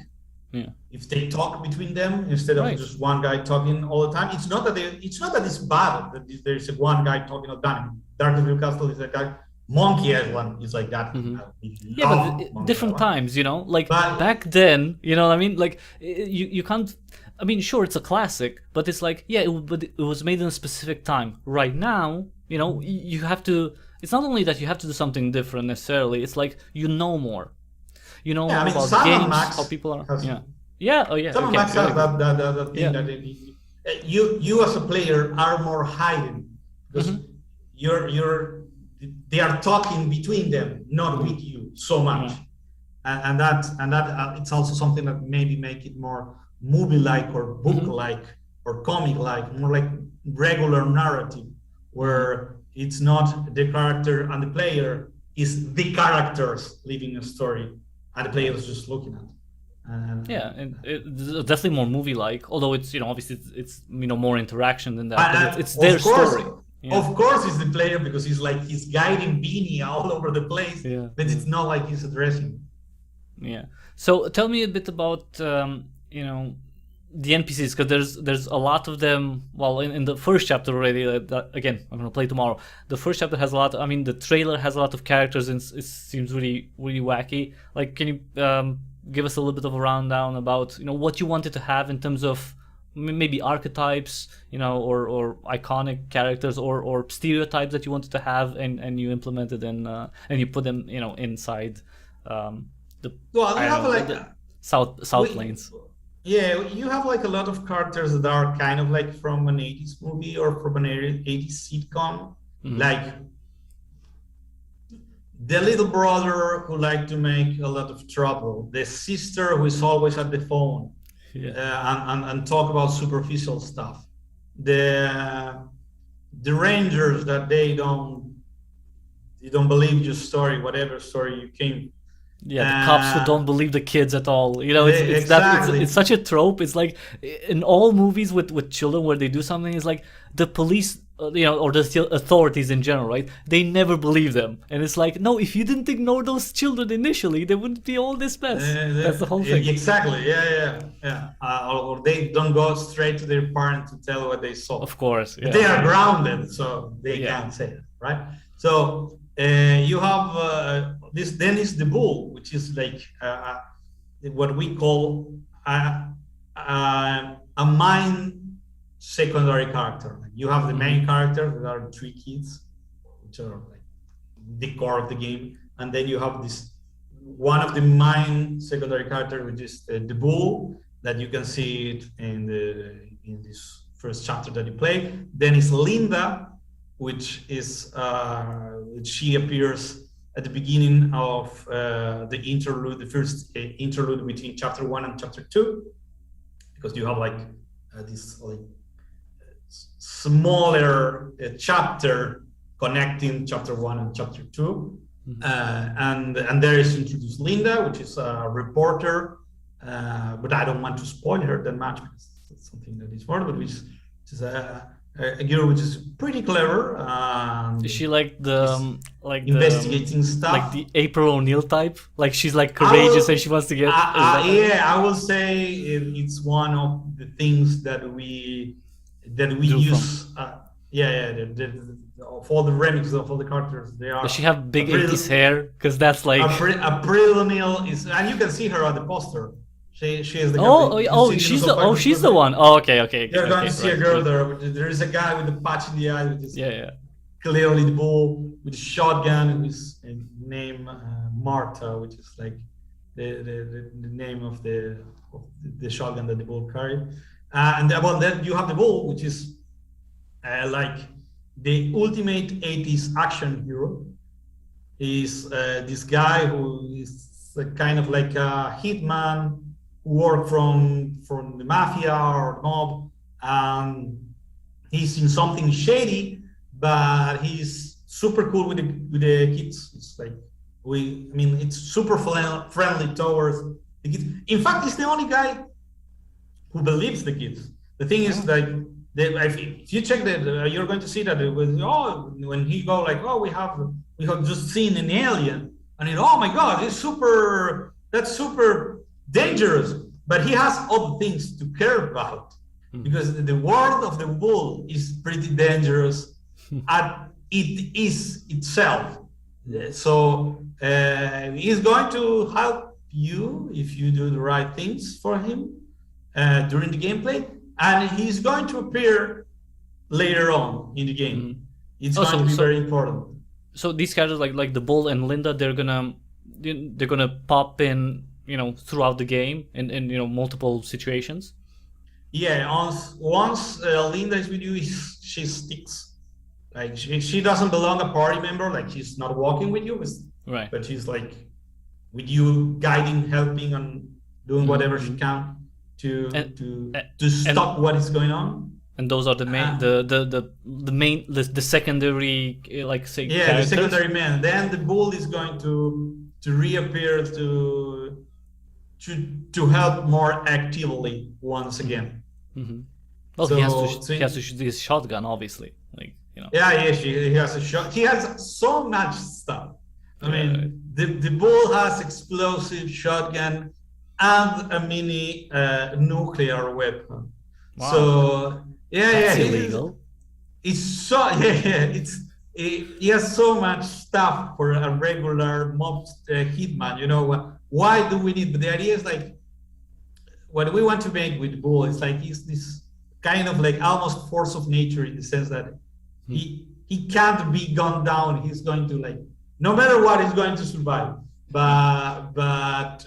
Yeah. If they talk between them instead of just one guy talking all the time, it's not that it's bad that there's one guy talking all the time. Darkness Castle is like that. Monkey has one. It's like that. But different times, like back then, what I mean? Like you can't. I mean, sure, it's a classic, but it's like, but it was made in a specific time. Right now, you have to. It's not only that you have to do something different necessarily. It's like more. More about games, how people are. Some Max has that thing that you as a player are more hidden, because they are talking between them, not with you so much, and that it's also something that maybe make it more movie-like or book-like or comic-like, more like regular narrative, where it's not the character and the player, is the characters living a story, and the player is just looking at it. And it's definitely more movie-like, although it's obviously it's more interaction than that. But it's their story. Of course, it's the player, because he's guiding Vinnie all over the place. But it's not like he's addressing. Yeah. So tell me a bit about the NPCs, because there's a lot of them. Well, in the first chapter already. Again, I'm gonna play tomorrow. The first chapter has a lot. I mean, the trailer has a lot of characters, and it seems really really wacky. Like, can you give us a little bit of a rundown about what you wanted to have in terms of maybe archetypes, or iconic characters, or stereotypes that you wanted to have, and you implemented and you put them inside the South Plains. Yeah, you have like a lot of characters that are kind of like from an 80s movie or from an 80s sitcom, like the little brother who liked to make a lot of trouble, the sister who is always at the phone and talk about superficial stuff, the rangers that they don't believe your story, whatever story you came. The cops who don't believe the kids at all. It's such a trope. It's like in all movies with children where they do something, it's like the police, or the authorities in general, right? They never believe them, and it's like, no, if you didn't ignore those children initially, there wouldn't be all this mess. That's the whole thing. Exactly. Or they don't go straight to their parents to tell what they saw. Of course, they are grounded, so they can't say it, right? So you have this. Then is the bull, which is like what we call a mind secondary character. Like, you have the main character, that are three kids, which are like the core of the game, and then you have this one of the main secondary character, which is the bull, that you can see it in this first chapter that you play. Then is Linda, which is she appears at the beginning of the interlude, the first interlude between chapter 1 and chapter 2, because you have like this like smaller chapter connecting chapter 1 and chapter 2. And there is introduced Linda, which is a reporter, but I don't want to spoil her that much because it's something that is more, but which is a girl which is pretty clever. Is she like the investigating stuff, like the April O'Neil type? Like she's like courageous and she wants to get. Yeah, I will say it's one of the things that we use. Of all the remixes of all the characters, they are. Does she have big 80s hair? Because that's like. April O'Neil is, and you can see her on the poster. She is the. She's the one. Oh, okay. You're going to see a girl there. There is a guy with a patch in the eye, which is clearly the bull with a shotgun, with his name Marta, which is like the name of the shotgun that the bull carried. And then you have the bull, which is like the ultimate 80s action hero. Is this guy who is kind of like a hitman who worked from the mafia or the mob. He's in something shady, but he's super cool with the kids. It's like it's super friendly towards the kids. In fact, he's the only guy who believes the kids. The thing is, like, if you check that, you're going to see that it was when he go like, we have just seen an alien, and oh my god, that's super dangerous. But he has other things to care about because the world of the bull is pretty dangerous at it is itself. So he's going to help you if you do the right things for him during the gameplay, and he's going to appear later on in the game. It's going to be very important. So these characters like the bull and Linda, they're gonna pop in, throughout the game in multiple situations. Yeah, once Linda is with you, she sticks. Like she doesn't belong a party member. Like she's not walking with you, right? But she's like with you, guiding, helping, and doing whatever she can to stop what is going on. And those are the main, the secondary, characters. The secondary man. Then the bull is going to reappear to help more actively once again. Well, so he has to shoot his shotgun, obviously. He has a shot. He has so much stuff. I mean, the bull has explosive shotgun and a mini nuclear weapon. Wow. So that's illegal. He has so much stuff for a regular mob hitman. Why do we need? But the idea is like what we want to make with the bull is like he's this kind of like almost force of nature in the sense that he can't be gunned down. He's going to no matter what, he's going to survive. But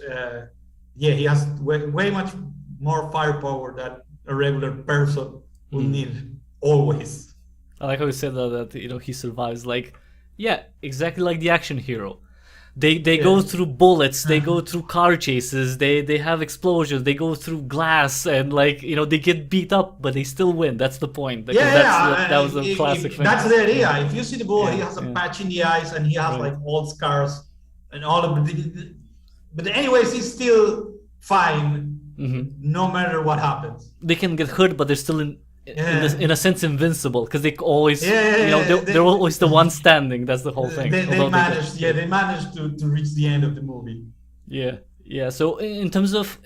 he has way much more firepower that a regular person will need always. I like how you said that he survives. Exactly like the action hero. They go through bullets, they go through car chases, they have explosions, they go through glass, and they get beat up, but they still win. That's the point. That was a classic thing. That's the idea. If you see the bull, he has a patch in the eyes, and he has old scars and all of the. But anyways, he's still fine, no matter what happens. They can get hurt, but they're still in a sense invincible because they always they're always the one standing. That's the whole thing. They managed to reach the end of the movie. So in terms of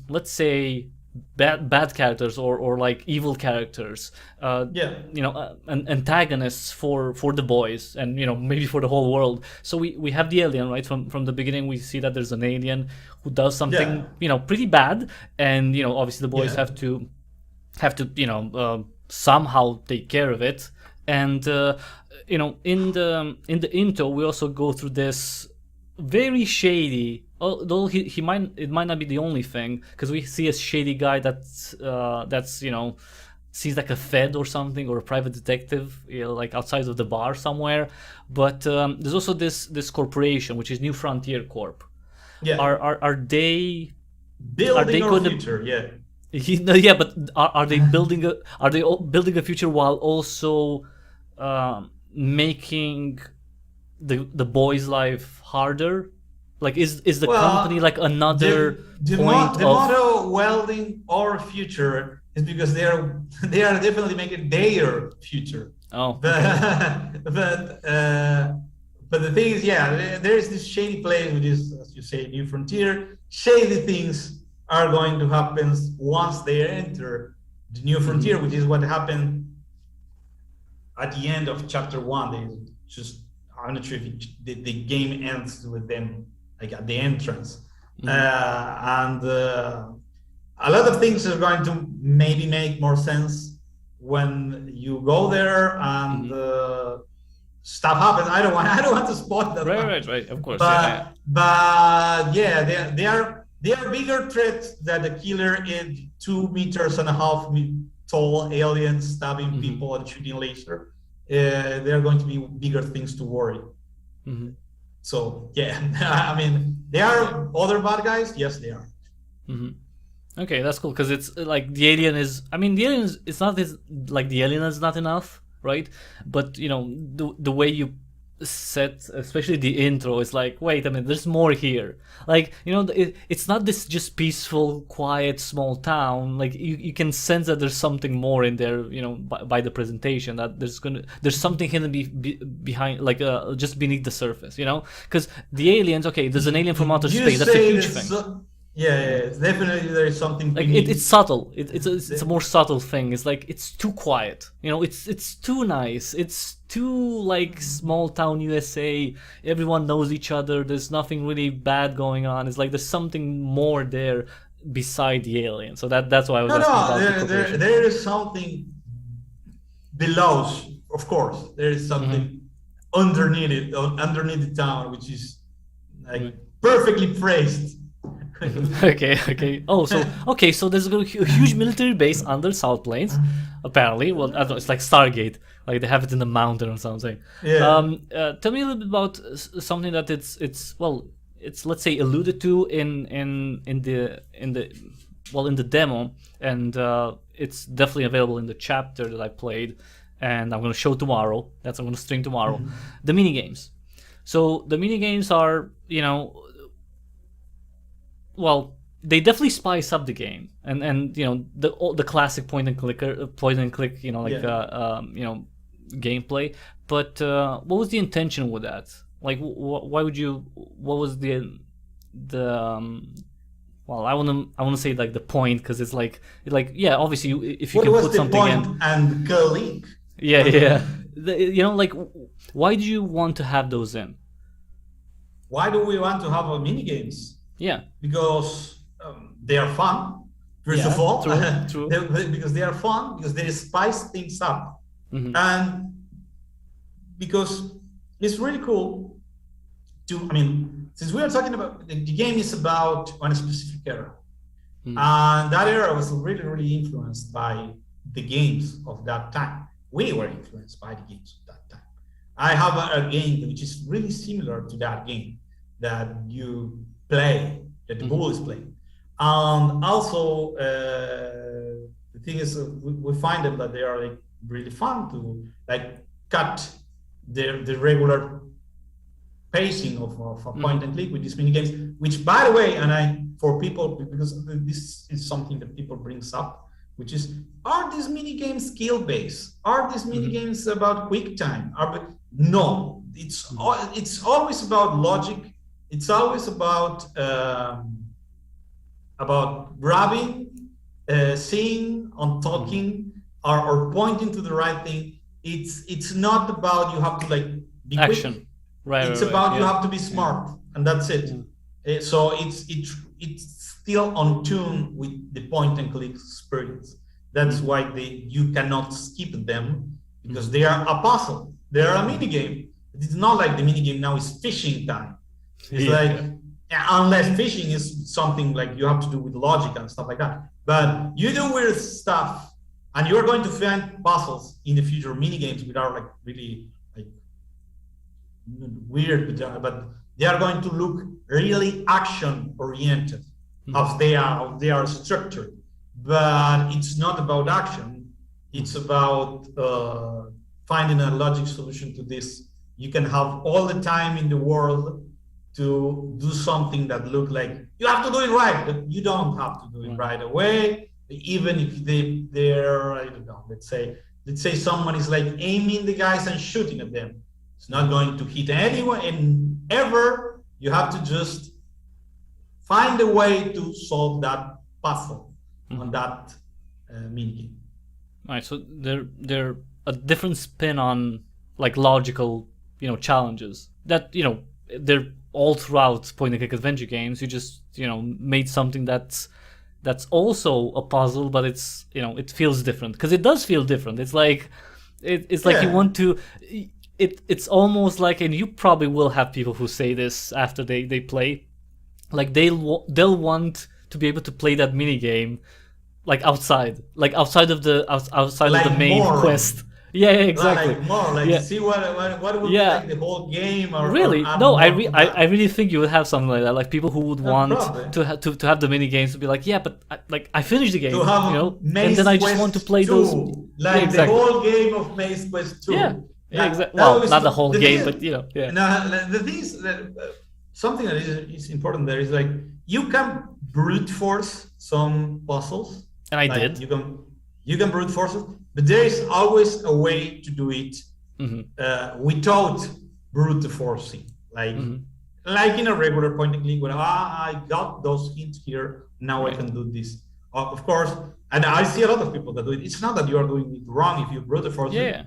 let's say bad characters or like evil characters, antagonists for the boys and maybe for the whole world. So we have the alien, right? From the beginning we see that there's an alien who does something pretty bad, and obviously the boys have to somehow take care of it. And in the intro we also go through this very shady Although he might, it might not be the only thing, because we see a shady guy that's seems like a Fed or something, or a private detective, like outside of the bar somewhere. But there's also this corporation, which is New Frontier Corp. Yeah. Are they building our gonna, future? Yeah. Yeah, but are they building a future while also making the boy's life harder? Like, is the company like another the motto welding our future is because they are definitely making their future. Oh, but the thing is, yeah, there is this shady place, which is, as you say, New Frontier. Shady things are going to happen once they enter the New Frontier, which is what happened at the end of chapter 1. They just, I'm not sure if the game ends with them like at the entrance. And a lot of things are going to maybe make more sense when you go there and stuff happens. I don't want to spoil that. Right. Of course. But yeah, they are bigger threats than the killer in 2.5 meters tall aliens stabbing people and shooting laser. They are going to be bigger things to worry. So yeah, I mean, there are other bad guys. Yes, they are. Okay, that's cool, because it's like the alien is. I mean, the alien is. It's not this, like the alien is not enough, right? But the way you set, especially the intro, is like, wait a minute, there's more here. Like, it's not this just peaceful, quiet, small town. Like, you can sense that there's something more in there. By the presentation, that there's something hidden behind, like just beneath the surface. Because the aliens, okay, there's an alien from outer space. That's a huge thing. Yeah, definitely there is something. Like it's subtle. It's a more subtle thing. It's like it's too quiet. It's too nice. It's too like small town USA. Everyone knows each other. There's nothing really bad going on. It's like there's something more there beside the alien. So that's why I was asking about there is something below. Of course, there is something underneath it, underneath the town, which is like perfectly phrased. Okay. Oh, so there's a huge military base under South Plains, apparently. Well, I don't know, it's like Stargate, like they have it in the mountain or something. Yeah. Tell me a little bit about something that it's let's say alluded to in the demo, and it's definitely available in the chapter that I played, and I'm gonna show tomorrow. I'm gonna stream tomorrow. The mini games. So the mini games are, well, they definitely spice up the game, and the classic point and click, gameplay. But what was the intention with that? Like, why would you? What was the well, I want to say like the point, because it's like yeah, obviously if you can put something in. What was the point and click? Yeah. Like, why do you want to have those in? Why do we want to have mini games? Yeah, because they are fun. First of all, true. Because they are fun, because they spice things up, and because it's really cool to. I mean, since we are talking about the game is about one specific era, and that era was really, really influenced by the games of that time. We were influenced by the games of that time. I have a game which is really similar to that game that you play, that the bull is playing. And also, the thing is, we find them that they are like really fun to like cut the regular pacing of a point and click with these mini games. Which, by the way, for people, because this is something that people brings up, which is, are these mini games skill based? Are these mini games about quick time? No, it's always about logic. It's always about grabbing, seeing, on talking, or pointing to the right thing. It's not about you have to like be action. Quick. Right. It's about you have to be smart, and that's it. So it's still on tune with the point and click experience. That's why you cannot skip them, because they are a puzzle. They are a mini game. It's not like the mini game now is fishing time. It's like Yeah, unless fishing is something like you have to do with logic and stuff like that. But you do weird stuff, and you're going to find puzzles in the future, mini games, which are like really like weird, but they are going to look really action oriented, as they are structured. But it's not about action; it's about finding a logic solution to this. You can have all the time in the world to do something that look like you have to do it right, but you don't have to do it right away. Even if they're I don't know, let's say someone is like aiming the guys and shooting at them. It's not going to hit anyone and ever. You have to just find a way to solve that puzzle on that mini game. All right, so they're a different spin on like logical, challenges that they're all throughout point-and-click adventure games. You just made something that's also a puzzle, but it's it feels different because it does feel different. It's like it's like you want to. It's almost like, and you probably will have people who say this after they play, like they'll want to be able to play that mini game like outside of the main quest. Yeah, exactly. See what would be like the whole game or really or no. I really think you would have something like that, like people who would want probably. to have the mini games to be like, yeah, but I finished the game, to have and then I just want to play 2, those, like exactly. the whole game of Maze Quest 2. Yeah, exactly. Well, not the whole game, but yeah. No, the thing is that something that is important there is like you can brute force some puzzles, and I like did. You can brute force it, but there is always a way to do it without brute forcing, like in a regular point and click where I got those hints here, now I can do this. Of course, and I see a lot of people that do it. It's not that you are doing it wrong if you brute force it.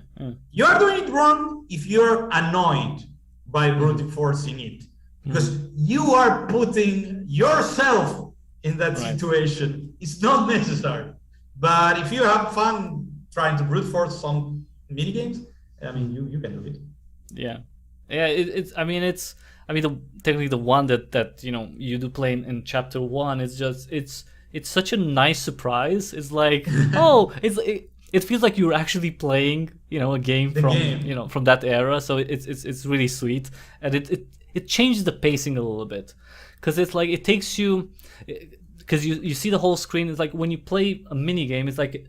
You are doing it wrong if you're annoyed by brute forcing it, because you are putting yourself in that situation. It's not necessary. But if you have fun trying to brute force some mini games, I mean, you can do it. Yeah. Technically the one that you do play in chapter 1 is just it's such a nice surprise. It's like it feels like you're actually playing a game from that era. So it's really sweet, and it changes the pacing a little bit, because it's like it takes you. Because you see the whole screen. It's like when you play a mini game, it's like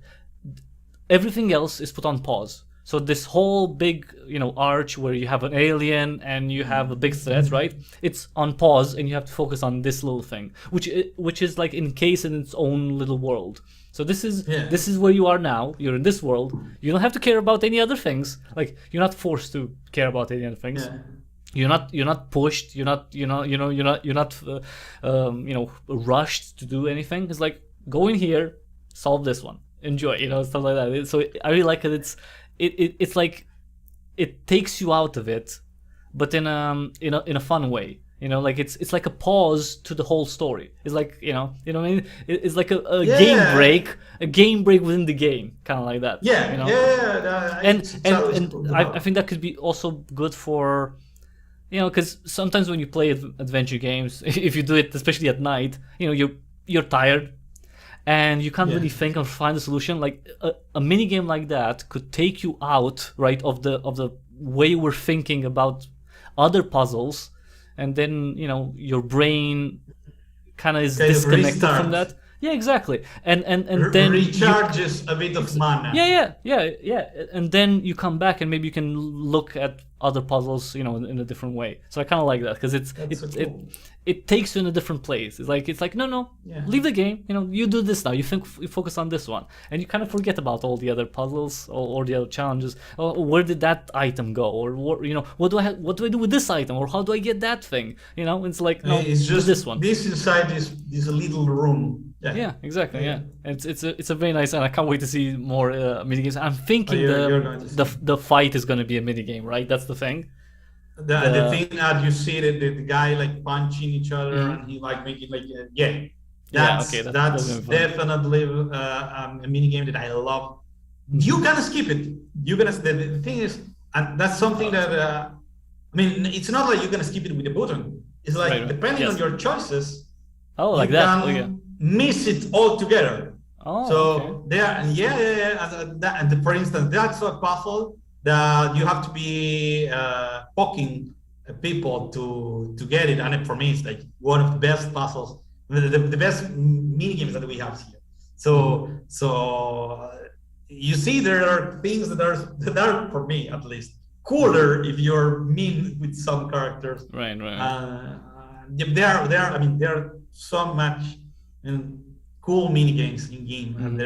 everything else is put on pause. So this whole big arch where you have an alien and you have a big threat, right? It's on pause, and you have to focus on this little thing, which is like encased in its own little world. So this is where you are now. You're in this world. You don't have to care about any other things. Like you're not forced to care about any other things. Yeah. You're not pushed. You're not rushed to do anything. It's like go in here, solve this one, enjoy, stuff like that. So I really like it. It's like it takes you out of it, but in a fun way. Like it's like a pause to the whole story. It's like what I mean. It's like a game break within the game, kind of like that. I think that could be also good for. Because sometimes when you play adventure games, if you do it, especially at night, you're tired, and you can't really think or find a solution. Like a mini game like that could take you out, right, of the way you were thinking about other puzzles, and then your brain kind of is disconnected from that. Yeah, exactly. And then recharges a bit of mana. Yeah. And then you come back and maybe you can look at other puzzles, in a different way. So I kind of like that because it takes you in a different place. It's like no, leave the game. You do this now. You focus on this one, and you kind of forget about all the other puzzles or the other challenges. Or where did that item go? Or what do I do with this item? Or how do I get that thing? It's like no, it's just this one. This inside this little room. Yeah, exactly. Yeah, it's a very nice, and I can't wait to see more mini games. I'm thinking the fight is going to be a mini game, right? That's the thing. The thing that you see the guy like punching each other and he like making like that's definitely a mini game that I love. You can skip it. The thing is, and that's something that it's not like you're gonna skip it with a button. It's like Right. depending on Yes. your choices, Oh, you like that. can Oh, yeah. miss it altogether. Oh, So okay. there, and for instance, that's a puzzle that you have to be poking people to get it. And for me, it's like one of the best puzzles, the best mini games that we have here. So you see, there are things that are for me at least cooler if you're mean with some characters. Right. There are so much cool mini games in game, and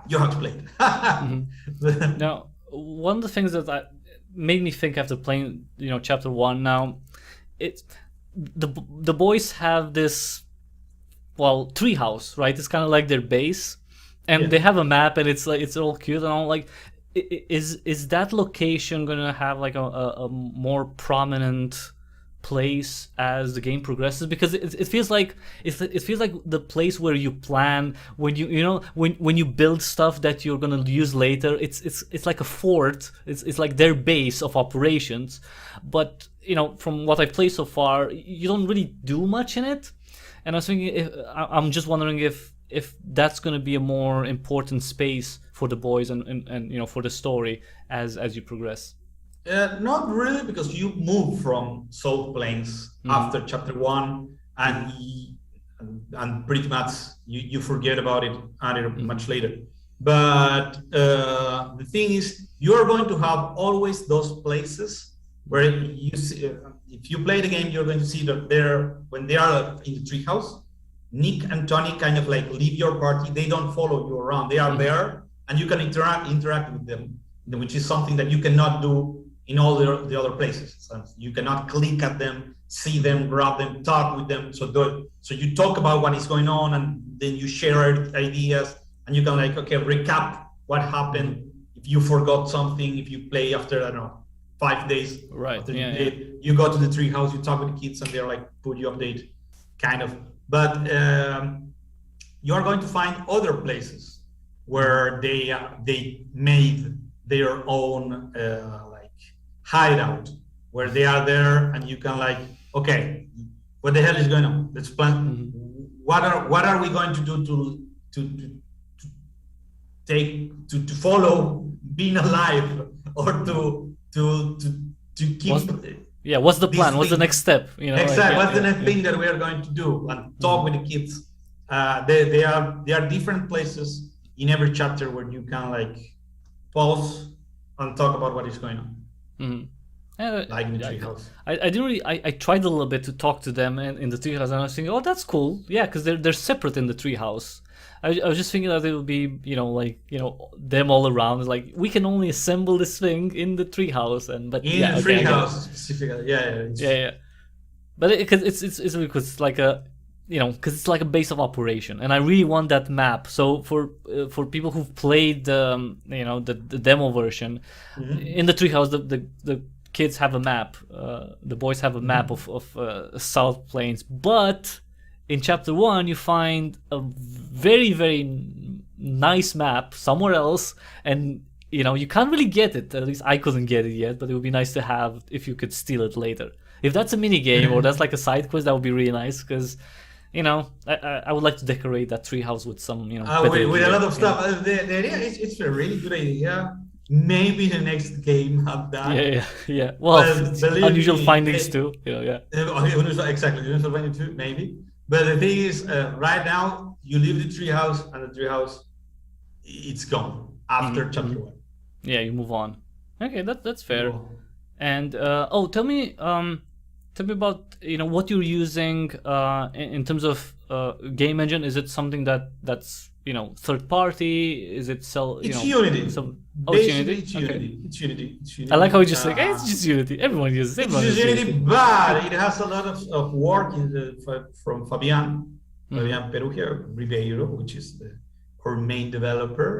you have to play it. Now, one of the things that made me think after playing, chapter 1 now, it's the boys have this, treehouse, right? It's kind of like their base, and they have a map, and it's like, it's all cute, and I'm like, is that location gonna have like a more prominent place as the game progresses? Because it feels like the place where you plan, when when you build stuff that you're gonna use later. It's like a fort. It's like their base of operations. But from what I've played so far, you don't really do much in it. And I was thinking, I'm just wondering if that's gonna be a more important space for the boys and for the story as you progress. Not really, because you move from South Plains after chapter 1, and pretty much you forget about it much later. But the thing is, you are going to have always those places where you see, if you play the game, you're going to see that when they are in the treehouse, Nick and Tony kind of like leave your party. They don't follow you around. They are there, and you can interact with them, which is something that you cannot do in all the other places. So you cannot click at them, see them, grab them, talk with them. So you talk about what is going on, and then you share ideas, and you can recap what happened. If you forgot something, if you play after, I don't know, 5 days, right? You go to the treehouse, you talk with the kids, and they're like, put you update, kind of. But you are going to find other places where they made their own hideout, where they are there, and you can okay, what the hell is going on? Let's plan. What are we going to do to follow being alive, or to keep? What's the plan? What's the next step? Exactly. What's the next thing that we are going to do? And talk with the kids. There are different places in every chapter where you can pause and talk about what is going on. Like in the treehouse. I didn't really. I tried a little bit to talk to them in the treehouse, and I was thinking, oh, that's cool. Yeah, because they're separate in the treehouse. I was just thinking that it would be, them all around. It's like, we can only assemble this thing in the treehouse, but in the treehouse specifically, yeah. But it's because it's like a, because it's like a base of operation, and I really want that map. So for people who've played the demo version, in the treehouse, the kids have a map. The boys have a map of South Plains, but in chapter 1 you find a very, very nice map somewhere else, and you can't really get it. At least I couldn't get it yet, but it would be nice to have if you could steal it later. If that's a mini game or that's like a side quest, that would be really nice, because I would like to decorate that treehouse with some with a lot of stuff. The idea it's a really good idea. Maybe the next game have that. Yeah. Well, unusual findings too. Exactly, unusual findings too, maybe. But the thing is, right now you leave the treehouse, and the treehouse, it's gone after chapter 1. Yeah, you move on. Okay, that's fair. And tell me about what you're using in terms of game engine. Is it something that's third party? Is it It's Unity. Basically, it's Unity. It's Unity. I like how you just it's just Unity. Everyone uses it. It's Unity, but it has a lot of work from Fabian Perugia Ribeiro, which is our main developer.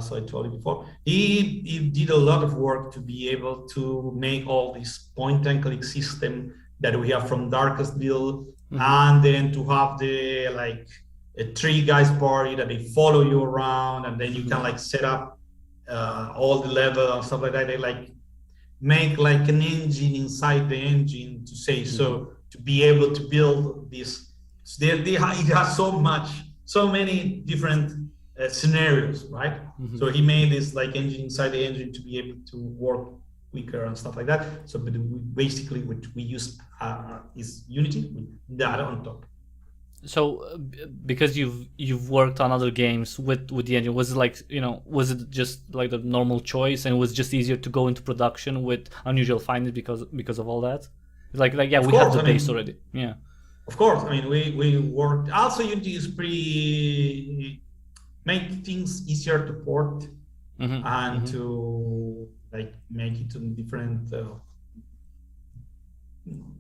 So I told you before, he did a lot of work to be able to make all this point and click system that we have from Darkest Build, and then to have the a 3 guys party that they follow you around, and then you can set up all the level and stuff like that. make like an engine inside the engine to say so, to be able to build this. It has so many different scenarios, right? So he made this like engine inside the engine to be able to work quicker and stuff like that. So, but basically, what we use is Unity with that on top. So, because you've worked on other games with the engine, was it like, was it just like the normal choice, and it was just easier to go into production with Unusual Findings because of all that? Like yeah, we have the base already. Yeah. Of course, I mean we worked. Also, Unity is pretty make things easier to port and to like make it in different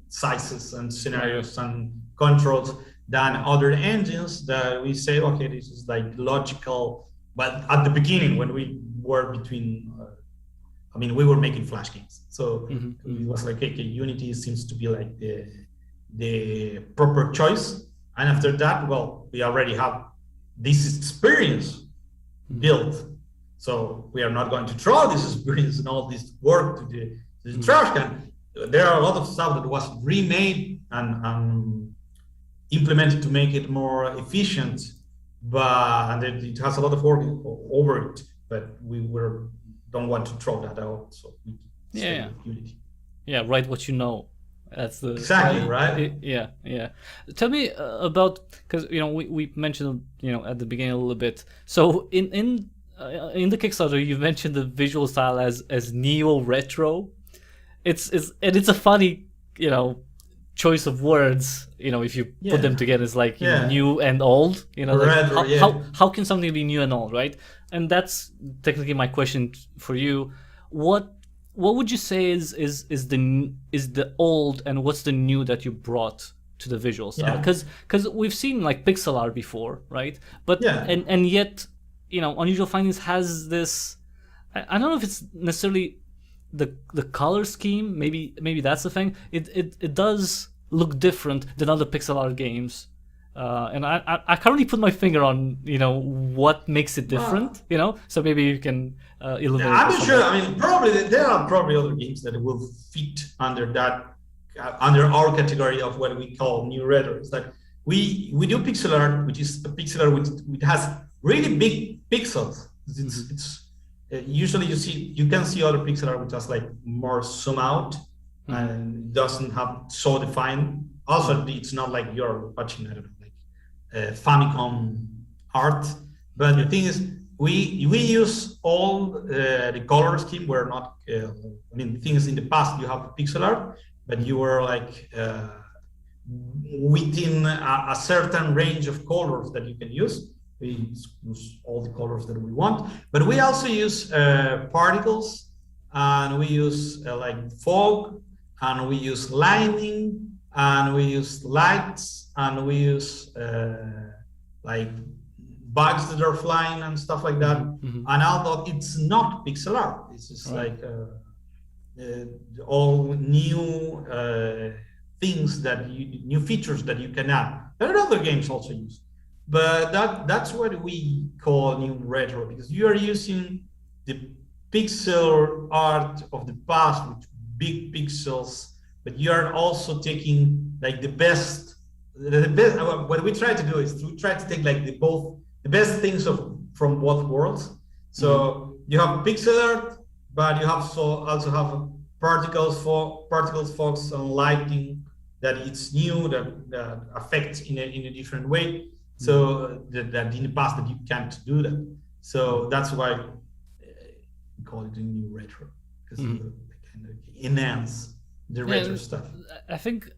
sizes and scenarios and controls than other engines that we say, okay, this is like logical. But at the beginning, when we were between, we were making Flash games, so it was like, okay, Unity seems to be like the proper choice. And after that, well, we already have this experience built, so we are not going to throw this experience and all this work to the trash can. There are a lot of stuff that was remade and implemented to make it more efficient, and it has a lot of work over it, but we don't want to throw that out, so we stay with Unity. Yeah, write what you know. That's the exactly right. Yeah. Tell me about, because we mentioned at the beginning a little bit. So in the Kickstarter, you mentioned the visual style as neo retro. It's a funny choice of words. If you put them together, it's like new and old. Retro, how can something be new and old, right? And that's technically my question for you. What would you say is the old, and what's the new that you brought to the visual style? Because we've seen like pixel art before, right? But and yet Unusual Findings has this. I don't know if it's necessarily the color scheme. Maybe that's the thing. It does look different than other pixel art games. And I can't really put my finger on what makes it different. So maybe you can elaborate. I'm not sure. Probably there are other games that will fit under that under our category of what we call new retro. It's like we do pixel art, which is a pixel art which has really big pixels. It's usually you can see other pixel art which has like more zoom out and doesn't have so defined. Also, it's not like you're watching, I don't know, like Famicom art. But the thing is, we use all the color scheme. We're not. The thing is, in the past you have pixel art, but you were like within a certain range of colors that you can use. We use all the colors that we want, but we also use particles, and we use like fog, and we use lighting, and we use lights, and we use like bugs that are flying and stuff like that. And although it's not pixel art, it's just like all new things new features that you can add. There are other games also use, but that's what we call new retro, because you are using the pixel art of the past with big pixels, but you are also taking like the best. What we try to do is to try to take like the best things from both worlds. So you have pixel art, but you also have particles, fogs, and lighting that it's new, that affects in a different way. So that in the past that you can't do that. So that's why we call it a new retro, because they kind of enhance the retro stuff. I think.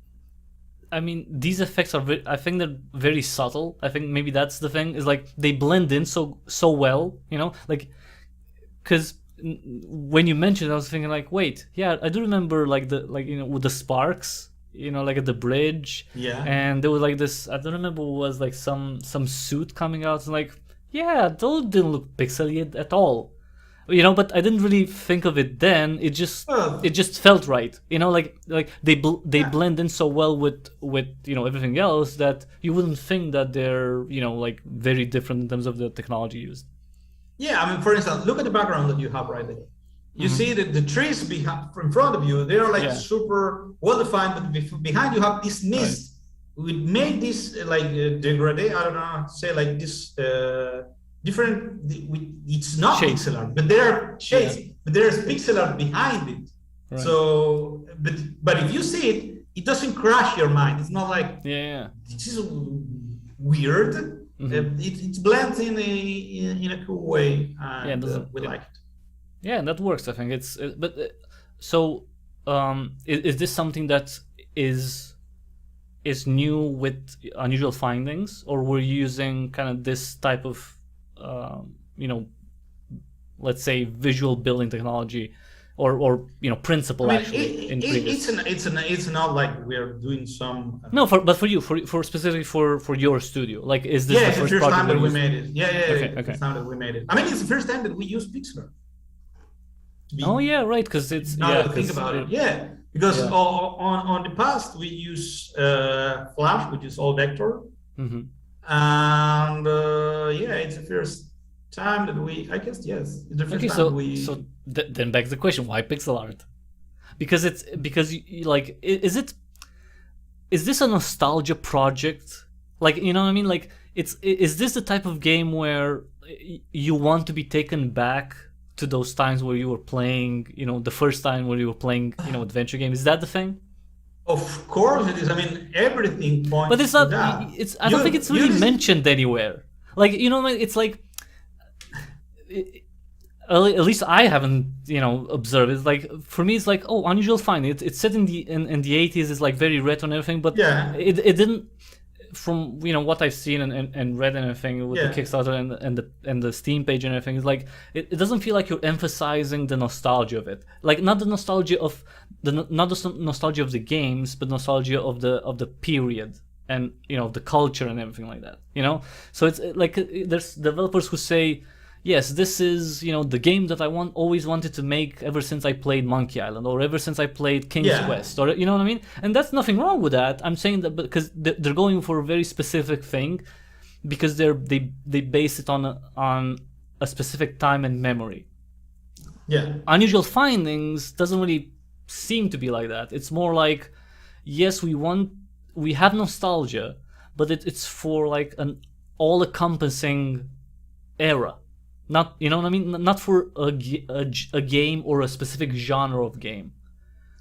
These effects are. I think they're very subtle. I think maybe that's the thing. Is like they blend in so well. Like because when you mentioned it, I was thinking like, wait, yeah, I do remember like with the sparks. Like at the bridge. Yeah. And there was like this. I don't remember what was like some suit coming out. And like, yeah, those didn't look pixely at all. But I didn't really think of it then. It just felt right. Like they blend in so well with everything else that you wouldn't think that they're like very different in terms of the technology used. Yeah, for instance, look at the background that you have right there. You see that the trees in front of you, they are like super well defined, but behind you have this mist. We made this degrade. I don't know how to say, like this different. It's not shades. pixel art, but there are shades. But there's pixel art behind it. Right. So, but if you see it, it doesn't crash your mind. It's not like this is weird. It blends in a cool way. And, we like it. Yeah, that works. I think it's. So, is this something that is new with Unusual Findings, or were you using kind of this type of, let's say visual building technology, or principle actually in previous? It's not like we're doing some. No, but for you, for specifically for your studio, like is this the first time that we made it? Okay. The first time that we made it. I mean, it's the first time that we use pixel art. Oh yeah, right. Because it's think about it. Yeah, because on the past we use Flash, which is all vector, and it's the first time that we. I guess yes, it's the first time we. So then begs the question: why pixel art? Because is this a nostalgia project? Like, you know what I mean? Like, is this the type of game where you want to be taken back to those times where you were playing, the first time where you were playing, adventure game? Is that the thing? Of course it is. I mean, everything points. But it's not. To that. I don't think it's really mentioned anywhere. Like, it's like. At least I haven't, observed. It's like, for me, it's like, oh, Unusual Finding. It's set in the 80s. It's like very retro and everything. But it didn't. From what I've seen and read and everything with the Kickstarter and the Steam page and everything, is like it doesn't feel like you're emphasizing the nostalgia of it, like not the nostalgia of the nostalgia of the games, but nostalgia of the period and the culture and everything like that. So it's like there's developers who say, yes, this is the game that I always wanted to make ever since I played Monkey Island or ever since I played King's Quest, or you know what I mean. And that's nothing wrong with that. I'm saying that because they're going for a very specific thing, because they base it on a specific time and memory. Yeah. Unusual Findings doesn't really seem to be like that. It's more like, yes, we have nostalgia, but it's for like an all-encompassing era. Not, you know what I mean? Not for a game or a specific genre of game.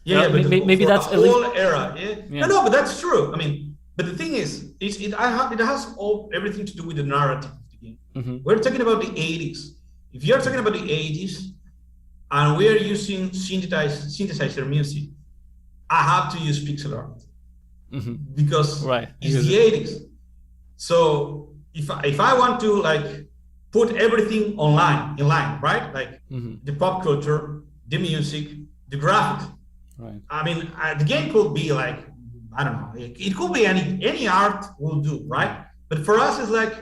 Yeah, but maybe that's a whole era. Yeah. No, but that's true. I mean, but the thing is, it has everything to do with the narrative of the game. We're talking about the 80s. If you're talking about the 80s, and we're using synthesizer music, I have to use pixel art because it's the 80s. So if I want to like put everything in line, right? Like the pop culture, the music, the graphics. Right. I mean, the game could be like, I don't know, it could be any art will do, right? But for us, it's like,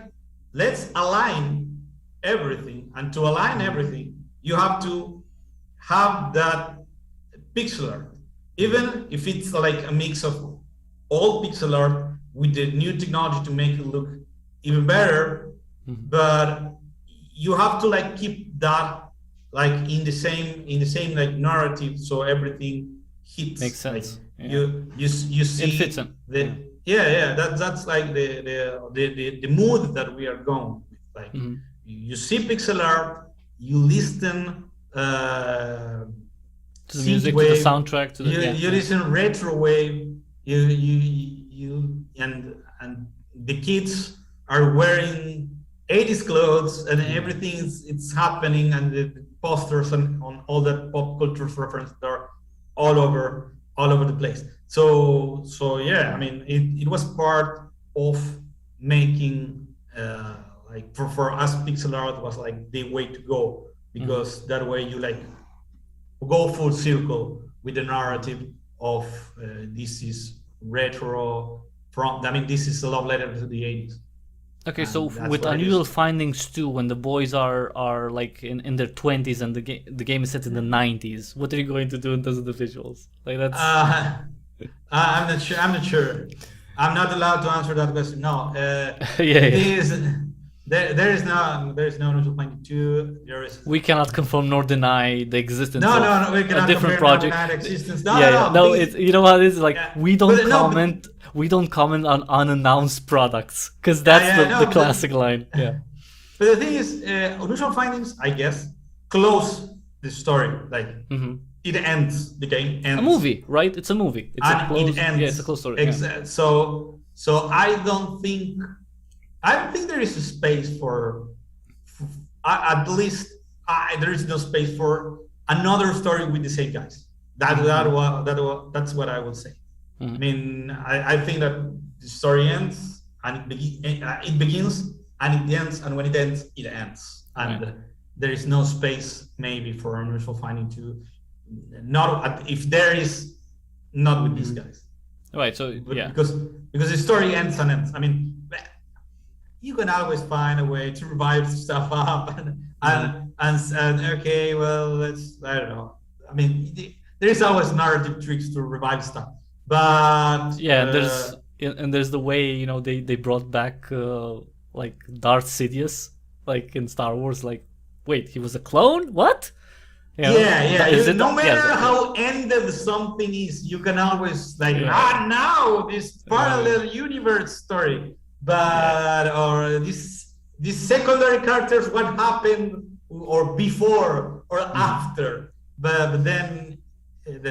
let's align everything. And to align everything, you have to have that pixel art. Even if it's like a mix of old pixel art with the new technology to make it look even better, but you have to like keep that like in the same like narrative, so everything hits. Makes sense. Like, you see it fits in. That's like the mood that we are going with. Like you see pixel art, you listen to the music, wave, to the soundtrack, to the you listen retro wave, you and the kids are wearing 80s clothes and everything it's happening, and the posters and on all that pop culture references are all over the place. So yeah, I mean it was part of making like for us pixel art was like the way to go, because that way you like go full circle with the narrative of this is retro this is a love letter to the 80s. Okay, so with Unusual Findings 2, when the boys are like in their 20s and the game is set in the 90s, what are you going to do in terms of the visuals? Like that's. I'm not sure. I'm not allowed to answer that question. No. There is no Unusual Finding 2. There is We cannot confirm nor deny the existence no, of no, no. We a cannot different compare project. now existence. No, Yeah, no, yeah. no. No, it's you know what it is like. Yeah. We don't But no, but- comment. We don't comment on unannounced products because that's yeah, no, the but- classic line. Yeah. But the thing is, Unusual Findings, I guess, close the story. Like it ends. The game ends. A movie, right? It's a movie. It's And a close. it ends. Yeah, it's a close story. Yeah. So I don't think there is a space for at least there is no space for another story with the same guys. That's what I will say. I mean, I think that the story ends and it begins and it ends, and when it ends, it ends, and there is no space maybe for Unusual Finding to not if there is not with these guys. Right. So yeah. Because the story ends and ends. I mean, you can always find a way to revive stuff up and okay, well, I don't know. I mean, there is always narrative tricks to revive stuff, but yeah, there's the way they brought back like Darth Sidious, like in Star Wars. Like, wait, he was a clone? What? No matter how ended something is, you can always now this parallel universe story. But or this secondary characters, what happened or before or after. But then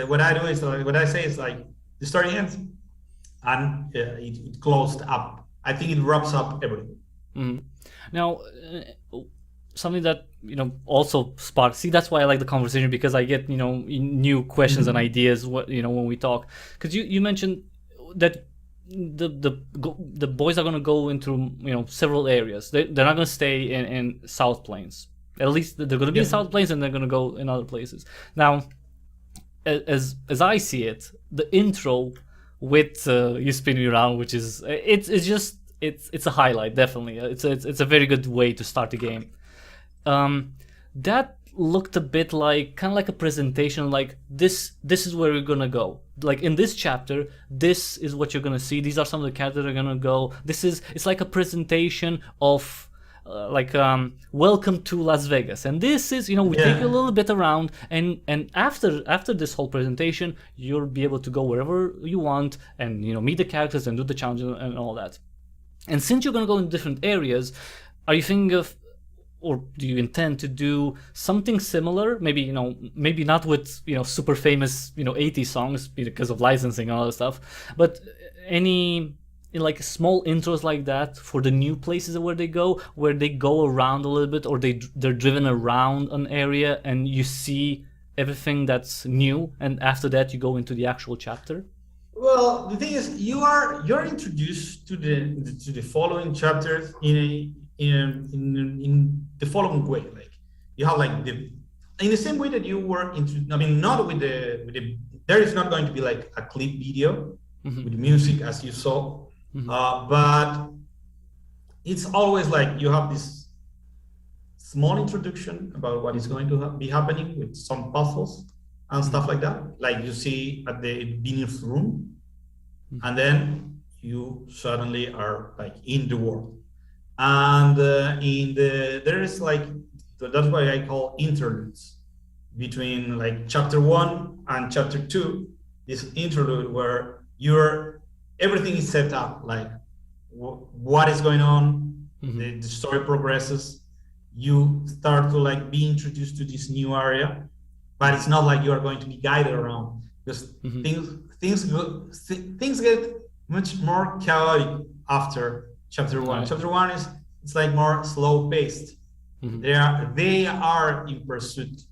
what I say is like the story ends and it closed up. I think it wraps up everything. Now, something that also sparks. See, that's why I like the conversation, because I get new questions and ideas. When we talk, because you mentioned that the boys are gonna go into several areas. They're not gonna stay in South Plains. At least they're gonna be in South Plains, and they're gonna go in other places. Now, as I see it, the intro with you spin me around, which is it's a highlight, definitely. It's a very good way to start the game. That looked a bit like kind of like a presentation, like this is where we're gonna go. Like in this chapter, this is what you're gonna see. These are some of the characters that are gonna go. It's like a presentation of welcome to Las Vegas, and this is we take you a little bit around, and after this whole presentation, you'll be able to go wherever you want and meet the characters and do the challenges and all that. And since you're gonna go in different areas, are you thinking of, or do you intend to do something similar? Maybe maybe not with super famous 80s songs because of licensing and all that stuff, but any like small intros like that for the new places where they go around a little bit, or they're driven around an area and you see everything that's new, and after that you go into the actual chapter. Well, the thing is, you're introduced to the following chapters in the following way. Like you have in the same way that you were I mean, not with the there is not going to be like a clip video with music as you saw, but it's always like you have this small introduction about what is going to be happening with some puzzles and stuff like that, like you see at the beginning of the room, and then you suddenly are like in the world. And there is that's why I call interludes between like chapter 1 and chapter 2. This interlude where everything is set up, like what is going on, the story progresses, you start to be introduced to this new area, but it's not like you are going to be guided around, because things get much more chaotic after chapter 1. Chapter 1 it's like more slow paced. They are in pursuit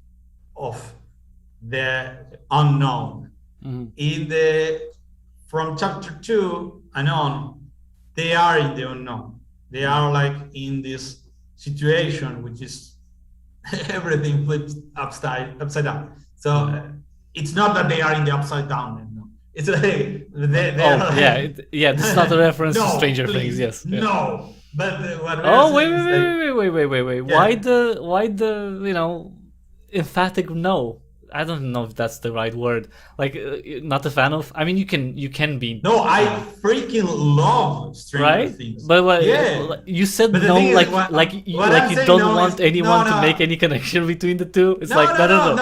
of the unknown. From chapter 2 and on, they are in the unknown. They are like in this situation which is everything flipped upside down. So it's not that they are in the upside down. No. It's like this is not a reference to Stranger please, Things. Yes. No. But what? Oh wait! Why the emphatic no? I don't know if that's the right word. Like, not a fan of. I mean, you can be. No, I freaking love Stranger Right? Things. But Yeah. you said But the no, thing is, like what you I'm saying don't no want is- anyone no, to no. make any connection between the two. It's No, like no.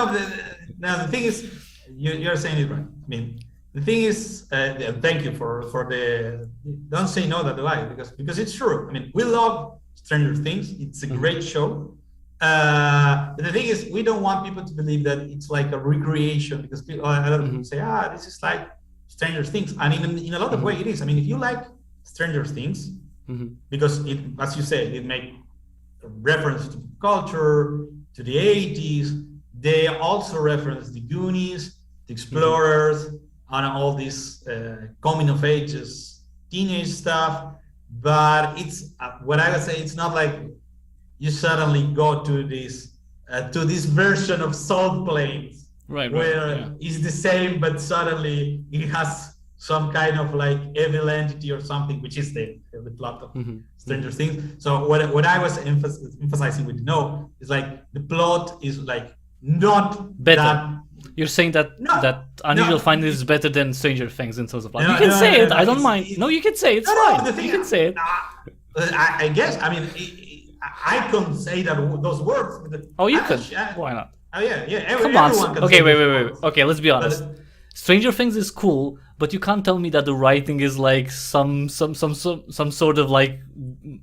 Now the thing is, you're saying it right. I mean, the thing is, thank you for the. Don't say no that way because it's true. I mean, we love Stranger Things. It's a great show. But the thing is, we don't want people to believe that it's like a recreation because people, a lot of people say, this is like Stranger Things, and in a lot of way it is. I mean, if you like Stranger Things, because it, as you said, it makes reference to culture, to the 80s. They also reference the Goonies, the Explorers, and all this coming of ages, teenage stuff. But it's what I would say. It's not like you suddenly go to this version of Salt Plains, where it's the same, but suddenly it has some kind of like evil entity or something, which is the plot of Stranger Things. So what I was emphasizing with no is like the plot is like not better. That, you're saying that Unusual Findings is better than Stranger Things in terms of plot. You can say it. I don't mind. No, you can say it. It's fine. You can say it. I guess. I mean, I can't say those words. Oh, you can. Why not? Oh yeah. Come on. Okay, wait. Okay, let's be honest. Stranger Things is cool, but you can't tell me that the writing is like some sort of like,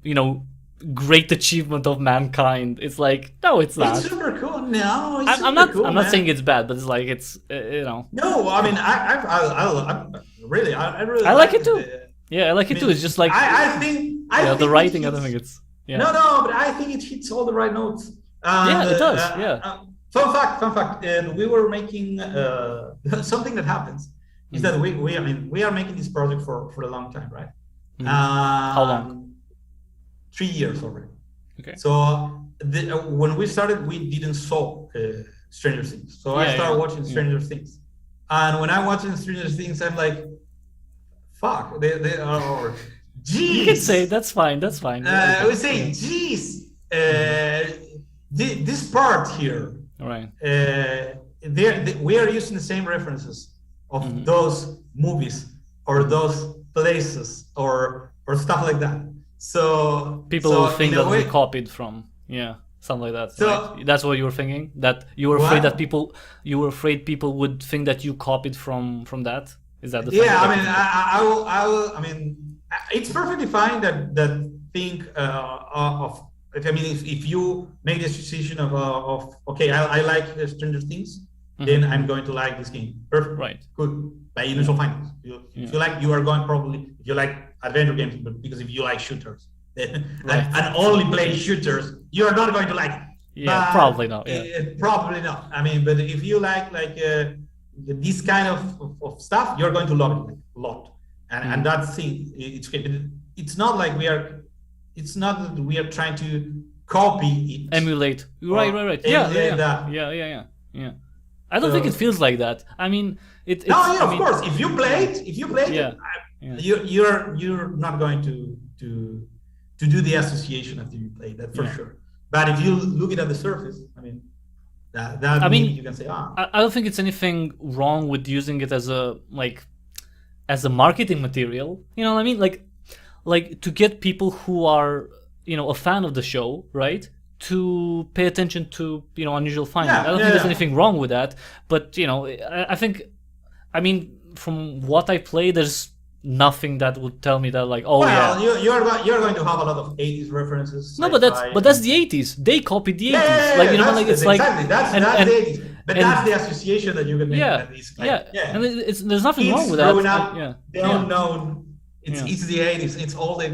you know, great achievement of mankind. It's like, no, it's not. It's super cool. No, it's I'm not saying it's bad, but it's like it's you know. No, I mean, I really like it too. Yeah, I like it too. It's just like I think the writing. I don't think it's no, but I think it hits all the right notes. Yeah, it does. Yeah. Fun fact. We were making something that happens is that we are making this project for a long time, right? How long? 3 years already. Okay. So when we started, we didn't saw Stranger Things. So I started watching Stranger Things, and when I'm watching Stranger Things, I'm like, "Fuck!" They are. Geez. You can say that's fine. That's fine. We say, "Geez, this part here." Right. We are using the same references of those movies or those places or stuff like that. So people will think that we copied from something like that. So right? That's what you were thinking. That you were afraid that people would think that you copied from that. Is that the thing? I mean, I will. I mean, it's perfectly fine that think of. I mean, if you make this decision of okay, I like Stranger Things, then I'm going to like this game. Perfect. Right. Good. By initial findings. If you like, you are going probably. If you like adventure games, but because if you like shooters, and only play shooters, you are not going to like it. Yeah, but probably not. Yeah. Probably not. I mean, but if you like this kind of stuff, you're going to love it a lot. And that thing, it's not like we are. It's not that we are trying to copy it. Emulate. Right. Yeah. I don't think it feels like that. I mean, of course. If you play it, you're not going to do the association after you play that for sure. But if you look at the surface, I mean, you can say, I don't think it's anything wrong with using it as a marketing material. You know what I mean? Like to get people who are, you know, a fan of the show, right, to pay attention to, you know, Unusual Findings. I don't think there's anything wrong with that. But, you know, I think, I mean, from what I play, there's nothing that would tell me that, like, you're going to have a lot of 80s references. No, but that's the 80s. They copied the 80s. Like, you know, like it's exactly. like that's the 80s. But that's the association that you can make. And there's nothing wrong with that. The unknown. It's the 80s. It's all the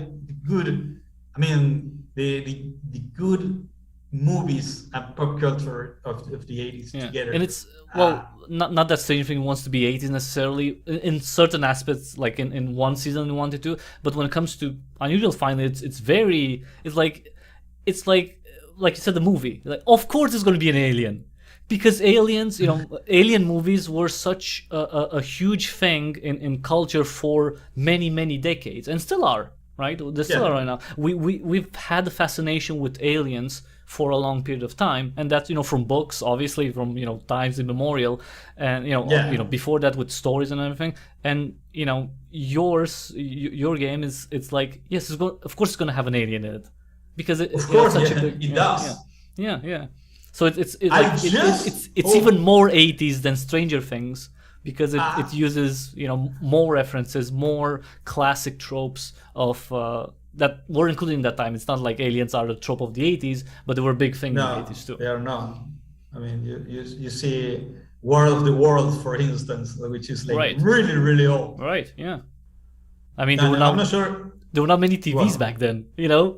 good. I mean, the good movies and pop culture of the 80s together. And it's not that Stranger Things wants to be 80s necessarily in certain aspects, like in one season we wanted to, but when it comes to Unusual Findings, it's like you said, the movie. Like, of course there's going to be an alien. Because aliens, you know, alien movies were such a huge thing in culture for many, many decades, and still are. right? They still are right now. We've had the fascination with aliens for a long period of time, and that's from books, obviously, from times immemorial, and before that with stories and everything. And your game it's like, yes, of course it's going to have an alien in it, because it does. Yeah. So it's even more 80s than Stranger Things, because it uses more references, more classic tropes of that were included in that time. It's not like aliens are the trope of the 80s, but they were a big thing in the 80s too. They are not. I mean, you see War of the Worlds, for instance, which is like really, really old. Right, yeah. I mean, I'm not sure. There were not many TVs back then,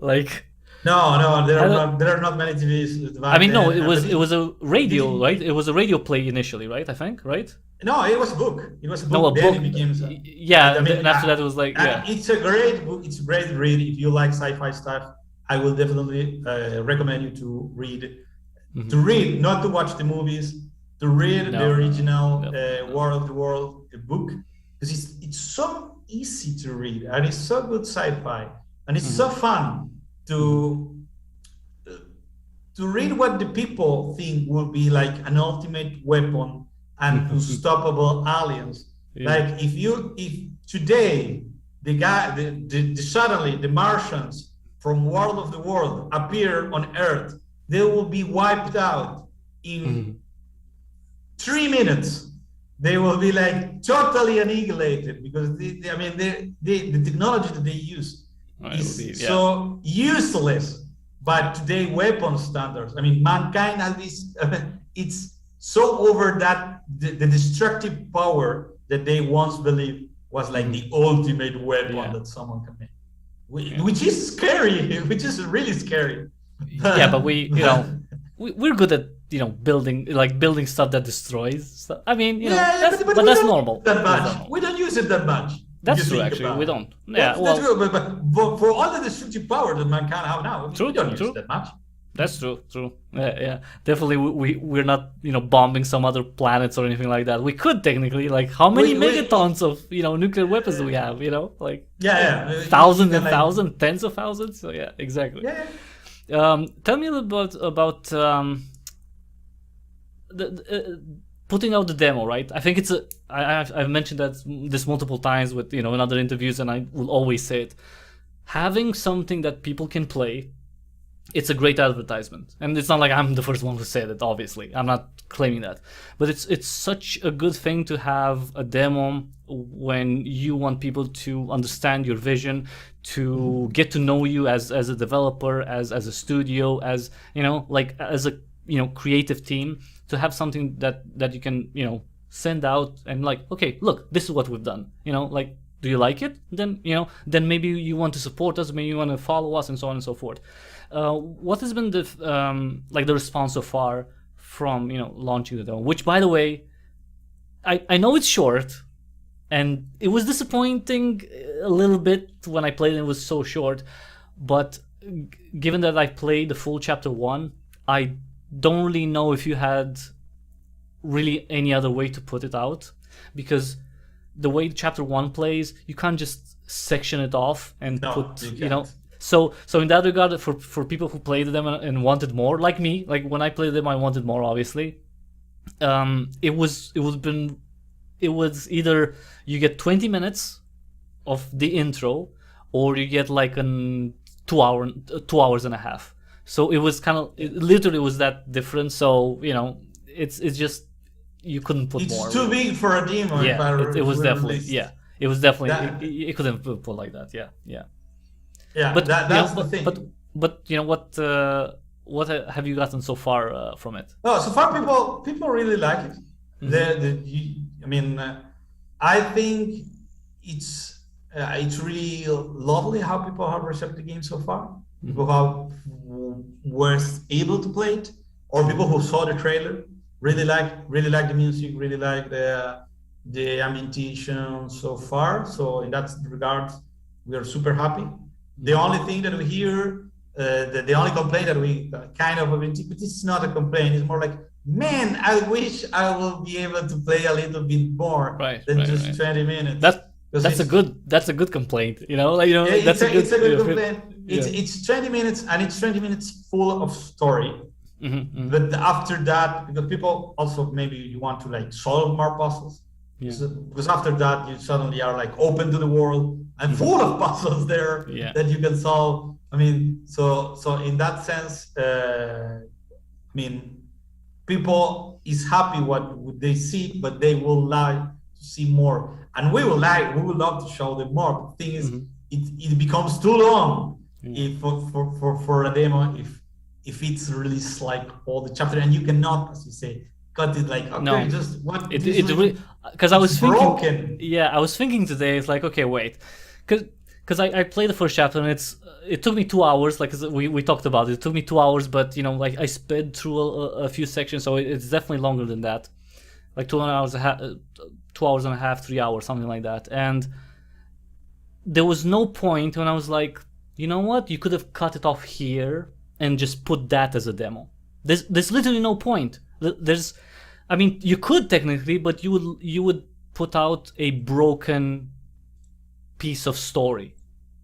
like... No, there are not many TVs back then. No, it was a radio, right? It was a radio play initially, right? I think, right? No, it was a book. It was a book. No, a then book. It became. And after that, it was like, It's a great book. It's a great read. If you like sci-fi stuff, I will definitely recommend you to read. To read, not to watch the movies. To read the original War of the World book, because it's so easy to read, and it's so good sci-fi, and it's so fun to read what the people think will be like an ultimate weapon and unstoppable aliens. Like if today suddenly the Martians from War of the World appear on Earth, they will be wiped out in 3 minutes. They will be like totally annihilated, because the technology that they use is so useless by today weapon standards. I mean, mankind has this. It's so over that the destructive power that they once believed was like the ultimate weapon that someone can make, which is scary, which is really scary. But we're good at building stuff that destroys stuff. I mean, but that's normal. We don't use it that much. That's true, actually. We don't. Yeah, that's true, but for all the destructive power that mankind have now, we don't use it that much. That's true. Yeah. Definitely, we're not bombing some other planets or anything like that. We could technically, like, how many megatons of nuclear weapons do we have? Thousands and thousands, tens of thousands. So yeah, exactly. Yeah. Tell me a little bit about putting out the demo, right? I think I've mentioned this multiple times with in other interviews, and I will always say it. Having something that people can play, it's a great advertisement. And it's not like I'm the first one who said it, obviously. I'm not claiming that. But it's such a good thing to have a demo when you want people to understand your vision, to get to know you as a developer, as a studio, as as a creative team, to have something that you can send out and like, okay, look, this is what we've done. Do you like it? Then then maybe you want to support us, maybe you want to follow us, and so on and so forth. What has been the the response so far from launching the demo? Which, by the way, I know it's short, and it was disappointing a little bit when I played it. It was so short, but given that I played the full chapter 1, I don't really know if you had really any other way to put it out, because the way chapter 1 plays, you can't just section it off and put so in that regard, for people who played them and wanted more, like me, like when I played them I wanted more, obviously. It was either you get 20 minutes of the intro, or you get like 2 hours and a half. So it was literally was that different. So it's just, you couldn't put more. It's too big for a demo. Yeah, it was definitely. Yeah, it was definitely. It couldn't put like that. Yeah. But that's the thing. But what have you gotten so far from it? Oh, so far people really like it. I think it's really lovely how people have received the game so far. People who were able to play it, or people who saw the trailer really like the music, really like the ambientation so far. So in that regard, we are super happy. The only thing that we hear, the only complaint that we kind of, but it's not a complaint, it's more like, man, I wish I will be able to play a little bit more than just 20 minutes. That's a good complaint. Like that's it's a good complaint. Yeah. It's 20 minutes, and it's 20 minutes full of story. But after that, because people also maybe you want to like solve more puzzles. Yeah. Because after that you suddenly are like open to the world and full of puzzles there that you can solve. I mean, so in that sense, I mean, people is happy what they see, but they will like to see more, and we would love to show them more. The thing is, it becomes too long if for a demo if it's released like all the chapter, and you cannot, as you say, cut it like just what it really, because I was thinking broken. I was thinking today, it's like, okay, wait, because I played the first chapter, and it took me 2 hours, like we talked about it took me 2 hours, but like I sped through a few sections, so it's definitely longer than that, like 2 hours and a half, 3 hours, something like that. And there was no point when I was like, you know what, you could have cut it off here and just put that as a demo. There's literally no point. I mean, you could technically, but you would put out a broken piece of story,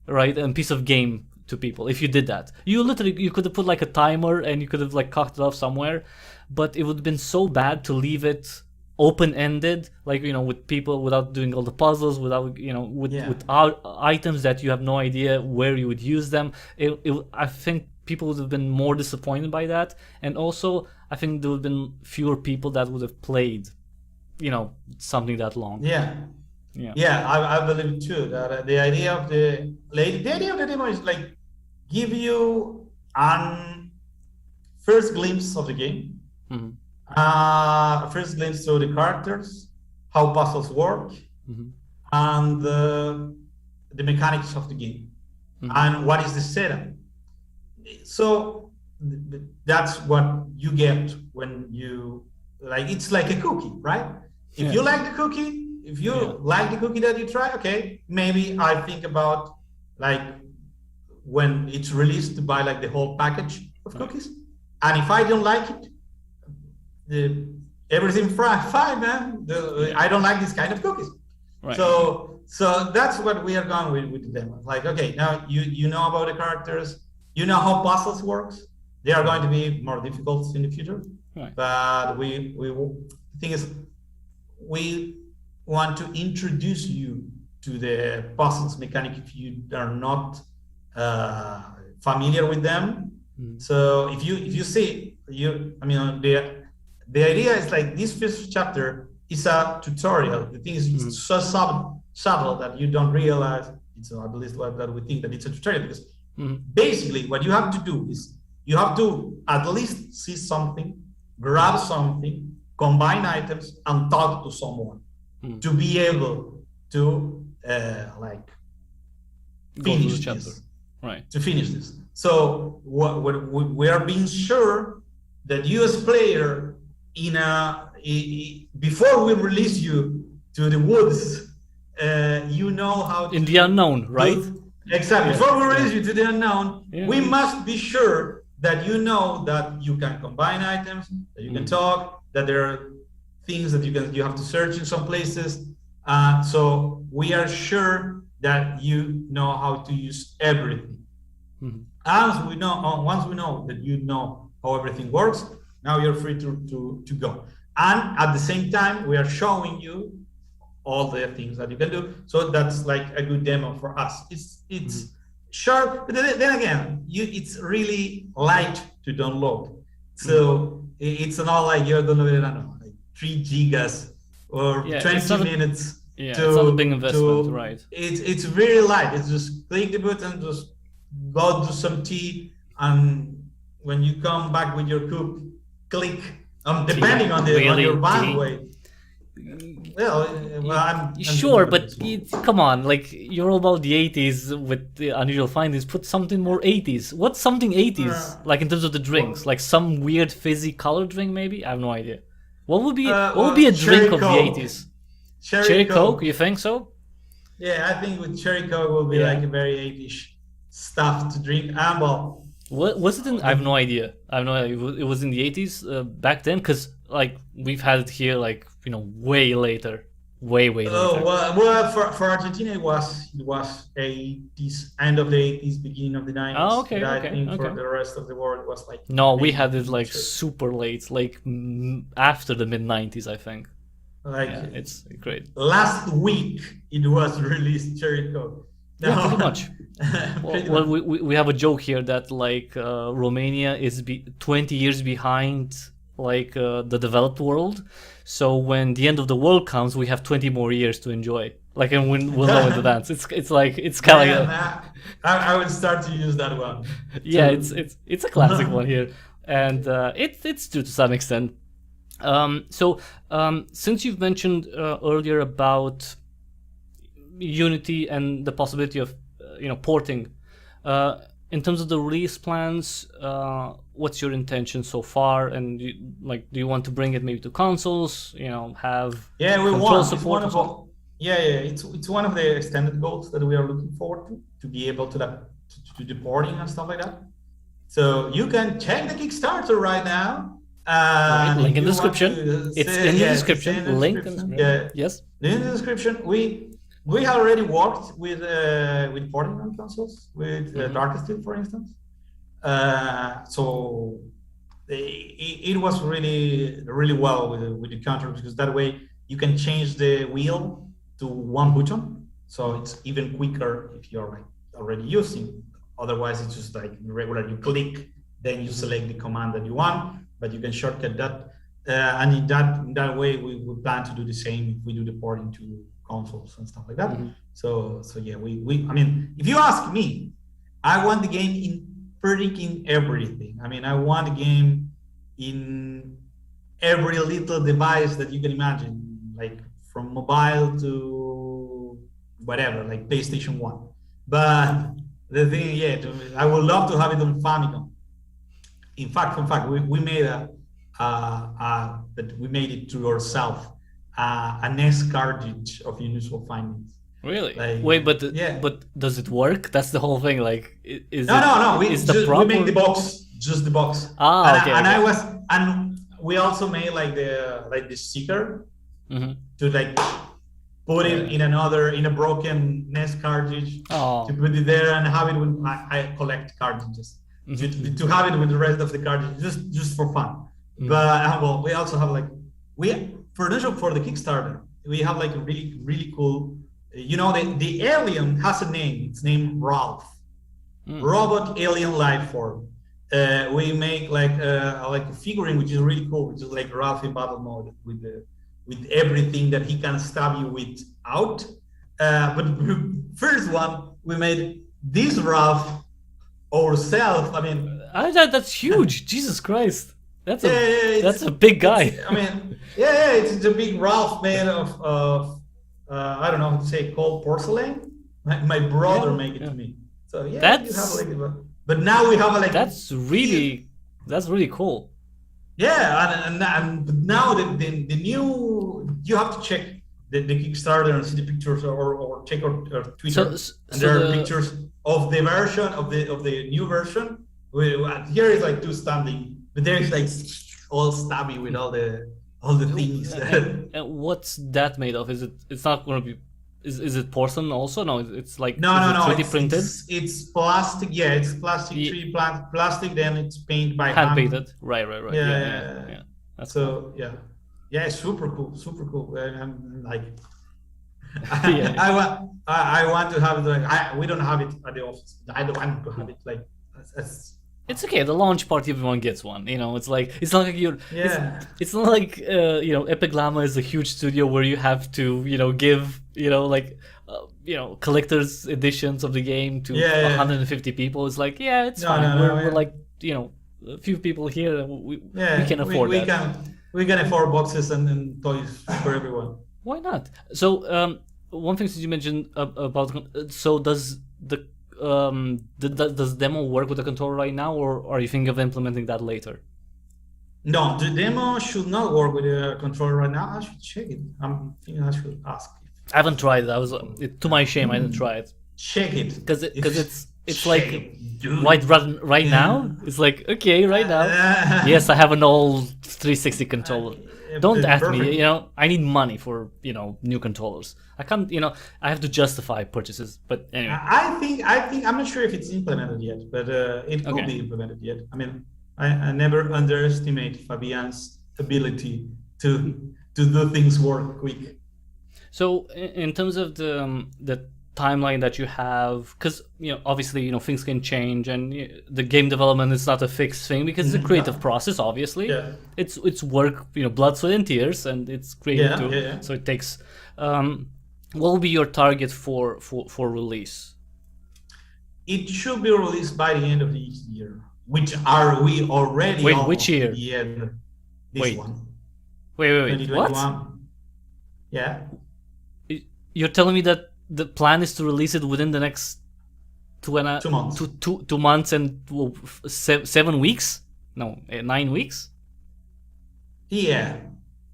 right, and piece of game to people if you did that. You could have put like a timer, and you could have like cut it off somewhere, but it would have been so bad to leave it open-ended, like with people, without doing all the puzzles, without with items that you have no idea where you would use them. I think people would have been more disappointed by that, and also I think there would have been fewer people that would have played something that long. I believe too that the idea of the demo is like give you an first glimpse of the game, first glimpse to the characters, how puzzles work, and the mechanics of the game, and what is the setup. So that's what you get when you like. It's like a cookie, right? If you like the cookie, if you like the cookie that you try, okay, maybe I think about like when it's released to buy like the whole package of cookies. And if I don't like it, everything fine, man. I don't like this kind of cookies. Right. So that's what we are going with the demo. Like, okay, now you know about the characters. You know how puzzles works. They are going to be more difficult in the future, but the thing is, we want to introduce you to the puzzles mechanic if you are not familiar with them. So if you see the idea is like this first chapter is a tutorial. The thing is, it's so subtle that you don't realize it's at least that we think that it's a tutorial, because basically what you have to do is you have to at least see something, grab something, combine items, and talk to someone to be able to finish this. Right. To finish this. So what we are being sure that you as player before we release you to the woods, you know how to in the unknown, right? Exactly. Before we release you to the unknown, we must be sure that you know that you can combine items, that you can talk, that there are things that you have to search in some places. So we are sure that you know how to use everything. Once we know that you know how everything works, now you're free to go. And at the same time, we are showing you all the things that you can do. So that's like a good demo for us. It's sharp, but then again, it's really light to download. So it's not like you're downloading, I don't know, like 3 gigas or 20 minutes. It's not a big investment, right? It's very light. It's just click the button, just go do some tea, and when you come back with your cup, click. Depending on your bandwidth. Well, I'm sure, but come on, like you're all about the 80s with the unusual findings. Put something more 80s. What's something 80s? Like in terms of the drinks, like some weird fizzy color drink, maybe? I have no idea. What would be a drink of Coke. the 80s? Cherry Coke. You think so? Yeah, I think with cherry Coke will be like a very 80s stuff to drink. What was it in? I have no idea. It was in the 80s back then, because like we've had it here like way later, way later. Well, for Argentina it was 80s, end of the 80s, beginning of the 90s. Oh, okay, but I okay, think okay. for the rest of the world it was like No, we maybe had it like sure. super late, like after the mid 90s, I think. Like Yeah, it's great. last week it was released, Cherry Code. Yeah, pretty much. Pretty Well, much. we have a joke here that like Romania is 20 years behind like the developed world. So when the end of the world comes, we have 20 more years to enjoy. Like, and we'll know in advance. It's like it's kind of I would start to use that one. yeah, it's a classic one here, and it's true to some extent. Since you've mentioned earlier about Unity and the possibility of porting, in terms of the release plans, what's your intention so far? And do you want to bring it maybe to consoles? Have we control want support? it's one of the extended goals that we are looking forward to be able to do porting and stuff like that. So you can check the Kickstarter right now. Link in the description. It's in the description. Link in the yes. In the description, we have already worked with porting on consoles with Dark Steel, for instance. So it was really well with the counter, because that way you can change the wheel to one button, so it's even quicker if you're like already using. Otherwise, it's just like regular. You click, then you select the command that you want, but you can shortcut that. And in that way, we plan to do the same if we do the porting to consoles and stuff like that. So yeah, I mean, if you ask me, I want the game in freaking everything. I mean, I want the game in every little device that you can imagine, like from mobile to whatever, like PlayStation 1. But the thing, I would love to have it on Famicom. In fact, we made we made it to ourselves. An S cartridge of Unusual Findings. Really? Like, wait, but does it work? That's the whole thing. Like, no. We make the box, just the box. And we also made like the sticker to like put it in a broken NES cartridge to put it there and have it when I collect cartridges to have it with the rest of the cartridges just for fun. But we also have like for the Kickstarter, we have like a really cool, the alien has a name. It's named Ralph, robot alien life form. We make like a figurine, which is really cool, which is like Ralph in battle mode with everything that he can stab you with out. But first one, we made this Ralph ourselves. I mean, that's huge. Jesus Christ. That's a big guy. I mean, it's a big Ralph made of I don't know how to say, cold porcelain. My brother made it to me. So that's, you have like, but now we have like that's really cool. Yeah, and now the new, you have to check the Kickstarter and see the pictures, or check our Twitter, and there are pictures of the version of the new version. Here is like two standing, but there is like all stabby with all the things. And what's that made of? It's not going to be. Is it porcelain also? No, it's like no. 3D printed. It's plastic. Yeah, it's plastic. 3D plastic. Then it's painted by hand painted. Right. Yeah. That's so cool. Yeah, super cool. I'm like, I want to have it. Like, we don't have it at the office. I don't want to have it like. It's okay. The launch party, everyone gets one. It's like, it's not like you're. Yeah. It's not like Epic Llama is a huge studio where you have to give collector's editions of the game to 150 people. It's like it's fine. We're like a few people here. We can afford that. We can afford boxes and toys for everyone. Why not? So one thing since you mentioned about, so does does demo work with the controller right now, or are you thinking of implementing that later? No, the demo should not work with the controller right now. I should check it. I'm thinking I should ask. I haven't tried it. To my shame, I didn't try it. Check it. Because it's like right now. It's like, okay, right now. Yes, I have an old 360 controller. Don't at perfect. me. I need money for new controllers. I can't. I have to justify purchases. But anyway, I think I'm not sure if it's implemented yet, but it will be implemented yet. I mean, I never underestimate Fabian's ability to do things work quick. So in terms of the timeline that you have, because obviously things can change, and the game development is not a fixed thing because it's a creative process. Obviously, it's work, blood, sweat, and tears, and it's creative too. So it takes. What will be your target for release? It should be released by the end of this year. Which are we already? Wait, which year? The end. This one. Wait. What? Yeah. You're telling me that the plan is to release it within the next 2 months. 2 months and 7 weeks? No, 9 weeks? Yeah.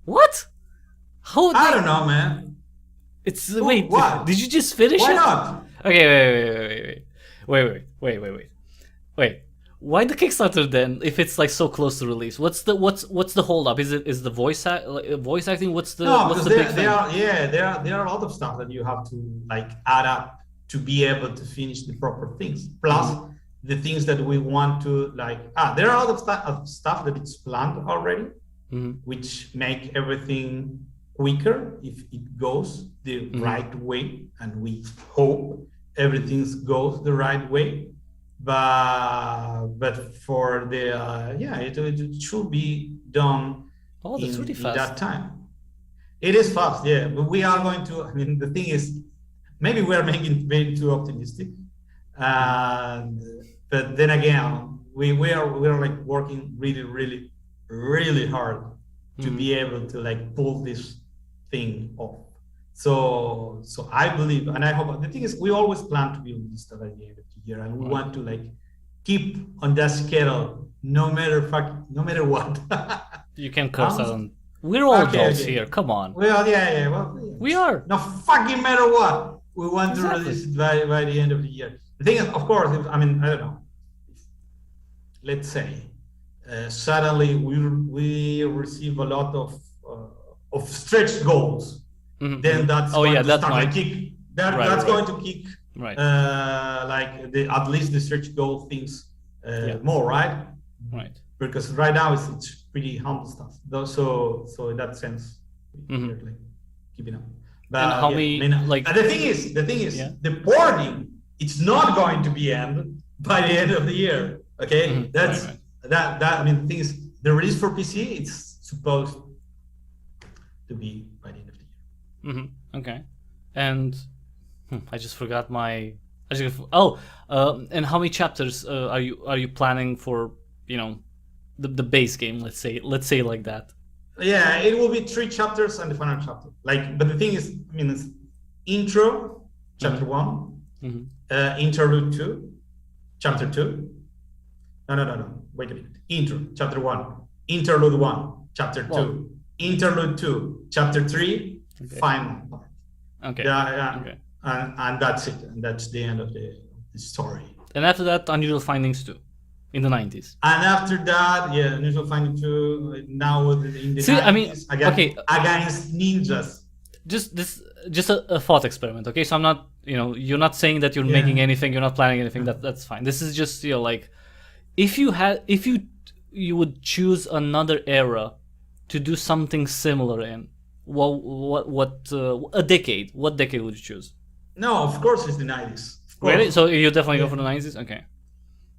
What? How? I don't know, man. It's wait. What? Did you just finish it? Why not? Okay, wait. Why the Kickstarter then? If it's like so close to release, what's the hold up? Is the voice acting? What's the big thing? There are a lot of stuff that you have to like add up to be able to finish the proper things. Plus the things that we want to like. There are a lot of stuff that it's planned already, which make everything quicker if it goes the right way, and we hope everything goes the right way. But for the it should be done that's really fast. in that time. It is fast, yeah. But we are going to. I mean, the thing is, maybe we are making it way too optimistic. But then again, we are like working really hard to be able to like pull this thing off. So I believe, and I hope. The thing is, we always plan to be released at the end of the year, and we want to like keep on that schedule, no matter what. You can curse on. We're all adults here. Come on. Well, yeah. Well, we are. No fucking matter what, we want to release it by the end of the year. The thing is, of course, I don't know. Let's say suddenly we receive a lot of stretch goals. Then that's going to start kick. That's going to kick at least the stretch goal things more, right? Right. Because right now it's pretty humble stuff. So in that sense, we're like keeping up. But and how many the thing is the porting, it's not going to be end by the end of the year. Okay, that. I mean, the thing is, the release for PC, it's supposed to be by the end of the year. Okay, and I just forgot my. And how many chapters are you planning for? The base game. Let's say like that. Yeah, it will be 3 chapters and the final chapter. But the thing is, I mean, it's intro, chapter 1, interlude 2, chapter 2. No. Wait a minute. Intro, chapter 1, interlude 1, chapter 2, interlude 2, chapter 3, final part. Okay. Okay. And that's it. And that's the end of the story. And after that, Unusual Findings 2 in the 90s. And after that, Unusual Findings 2 now in the 90s. I mean, against ninjas. Just a thought experiment. Okay, so I'm not, you're not saying that you're making anything, you're not planning anything. That's fine. This is just like, if you would choose another era to do something similar in, what a decade? What decade would you choose? No, of course it's the 90s. Really? So you definitely go for the 90s? Okay.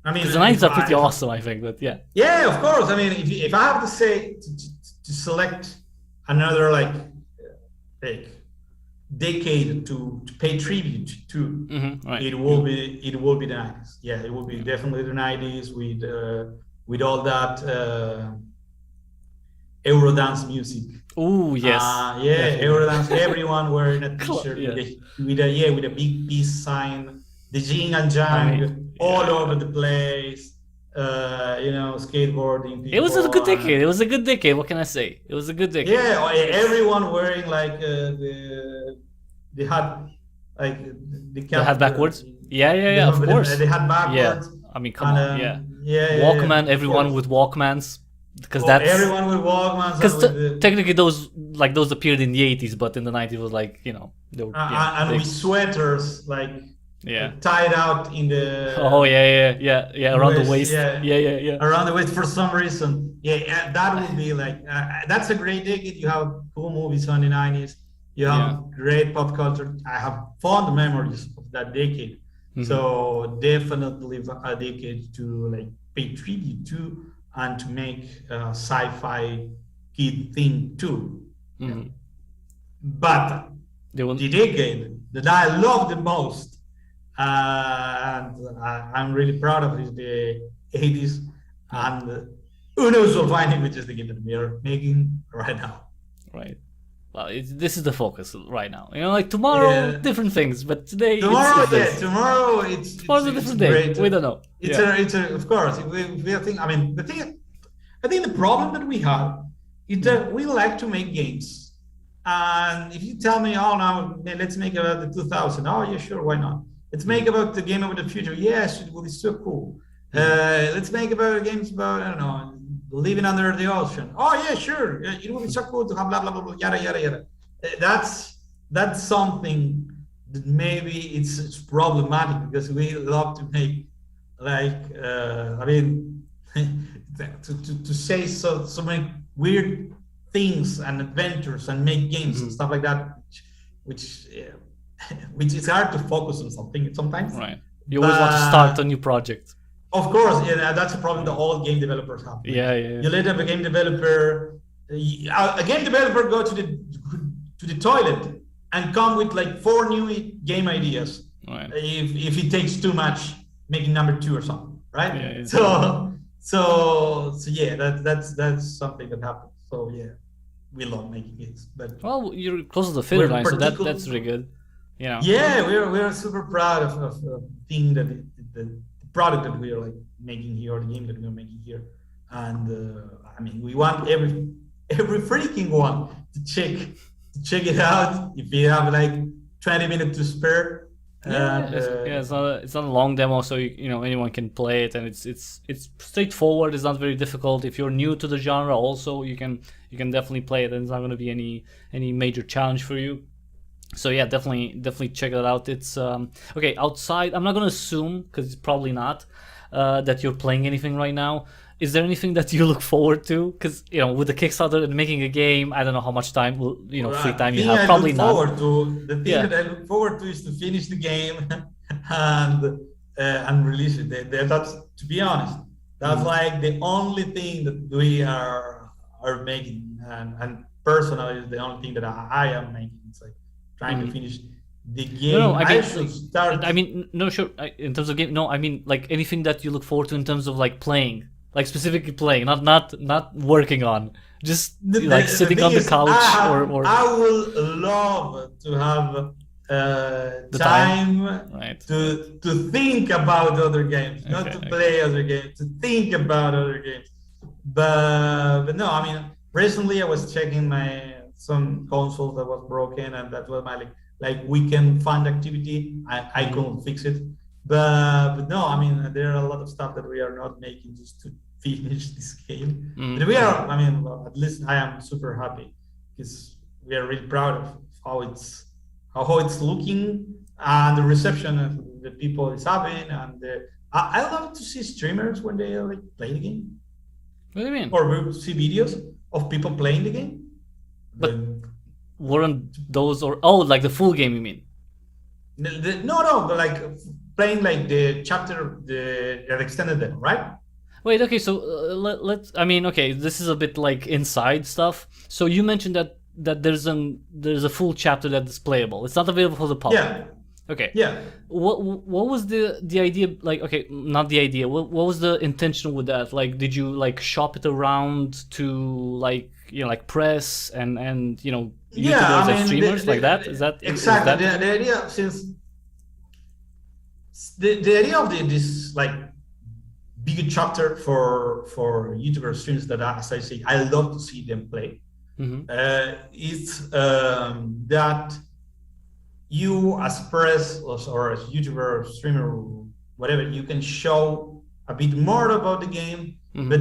I mean, the 90s are pretty awesome, I think. But yeah. Yeah, of course. I mean, if I have to say to select another decade to pay tribute to, it will be the 90s. Yeah, it will be definitely the 90s with all that Eurodance music. Oh yes. Eurodance. Everyone wearing a t-shirt with a big peace sign, the yin and yang all over the place. Skateboarding. It was a good decade. What can I say? It was a good decade. Yeah, everyone wearing the hat, the cap. The hat backwards. Yeah. Of course. The hat backwards. Yeah. I mean, come on. Yeah. Walkman. Everyone with Walkmans. because that's everyone with Walkmans. because technically those appeared in the 80s, but in the 90s was like, they were and big. with sweaters like Yeah. tied out in the. Oh yeah, around the waist. Yeah. Around the waist for some reason. Yeah, that would be like that's a great decade. You have cool movies on the 90s. You have great pop culture. I have fond memories of that decade. Mm-hmm. So definitely a decade to like pay tribute to and to make a sci-fi kid thing too. Mm-hmm. But the decade that I love the most, and I'm really proud of, is the 80s, and who knows will find it, which is the game that we are making right now. Right. Well, this is the focus right now. Like tomorrow, different things, but today. Tomorrow it's a different day. We don't know. It's of course. We think. I mean, I think the problem that we have is that we like to make games, and if you tell me, oh, now let's make about the 2000. Oh, yeah, sure, why not? Let's make about the game of the future. Yes, it will be so cool. Let's make about games about, I don't know, living under the ocean. Oh yeah, sure. It will be so cool to have blah blah blah, blah yada yada yada. That's something that maybe it's problematic because we love to make like I mean to say so many weird things and adventures and make games and stuff like that, which is hard to focus on something sometimes. Right. You always want to start a new project. Of course, yeah, that's a problem that all game developers have. Yeah. You let a game developer, go to the toilet and come with like 4 new game ideas. Right. If it takes too much, making number 2 or something, right? Yeah, so yeah, that's something that happens. So yeah, we love making games, but well, you're close to the finish line, so that's really good. Yeah, we're super proud of the thing that the product that we are like making here, or the game that we are making here, and I mean, we want every freaking one to check it out if you have like 20 minutes to spare. It's not a long demo, so anyone can play it, and it's straightforward. It's not very difficult. If you're new to the genre, also you can definitely play it, and it's not going to be any major challenge for you. So yeah, definitely check that out. It's okay. Outside, I'm not gonna assume, because it's probably not, that you're playing anything right now. Is there anything that you look forward to? Because with the Kickstarter and making a game, I don't know how much time free time you have. Probably not. The thing that I look forward to is to finish the game and release it. That's, to be honest, that's like the only thing that we are making, and personally, is the only thing that I am making. It's like trying to finish the game. No, I mean, no, sure. In terms of game, no, I mean like anything that you look forward to in terms of like playing, like specifically playing, not working on, just like sitting on the couch or. I would love to have time right. to think about other games, not to play other games, to think about other games. But no, I mean, recently I was checking some console that was broken, and that was my like weekend fun activity. I couldn't fix it, but no, I mean, there are a lot of stuff that we are not making just to finish this game. But we are, I mean, well, at least I am super happy because we are really proud of how it's looking and the reception of the people is having. And I love to see streamers when they like play the game. What do you mean? Or see videos of people playing the game. But weren't those like the full game? You mean? No, but like playing like the chapter, the extended demo, right? Wait, okay, so let's. I mean, okay, this is a bit like inside stuff. So you mentioned that there's a full chapter that's playable. It's not available for the public. Yeah. Okay. Yeah. What was the idea? Like, okay, not the idea. What was the intention with that? Like, did you like shop it around to like press and YouTubers and streamers like that? Is that exactly is that... the idea? Since the idea of this like big chapter for YouTuber streamers that, as I say, I love to see them play. It's that you as press or as YouTuber or streamer or whatever, you can show a bit more about the game, but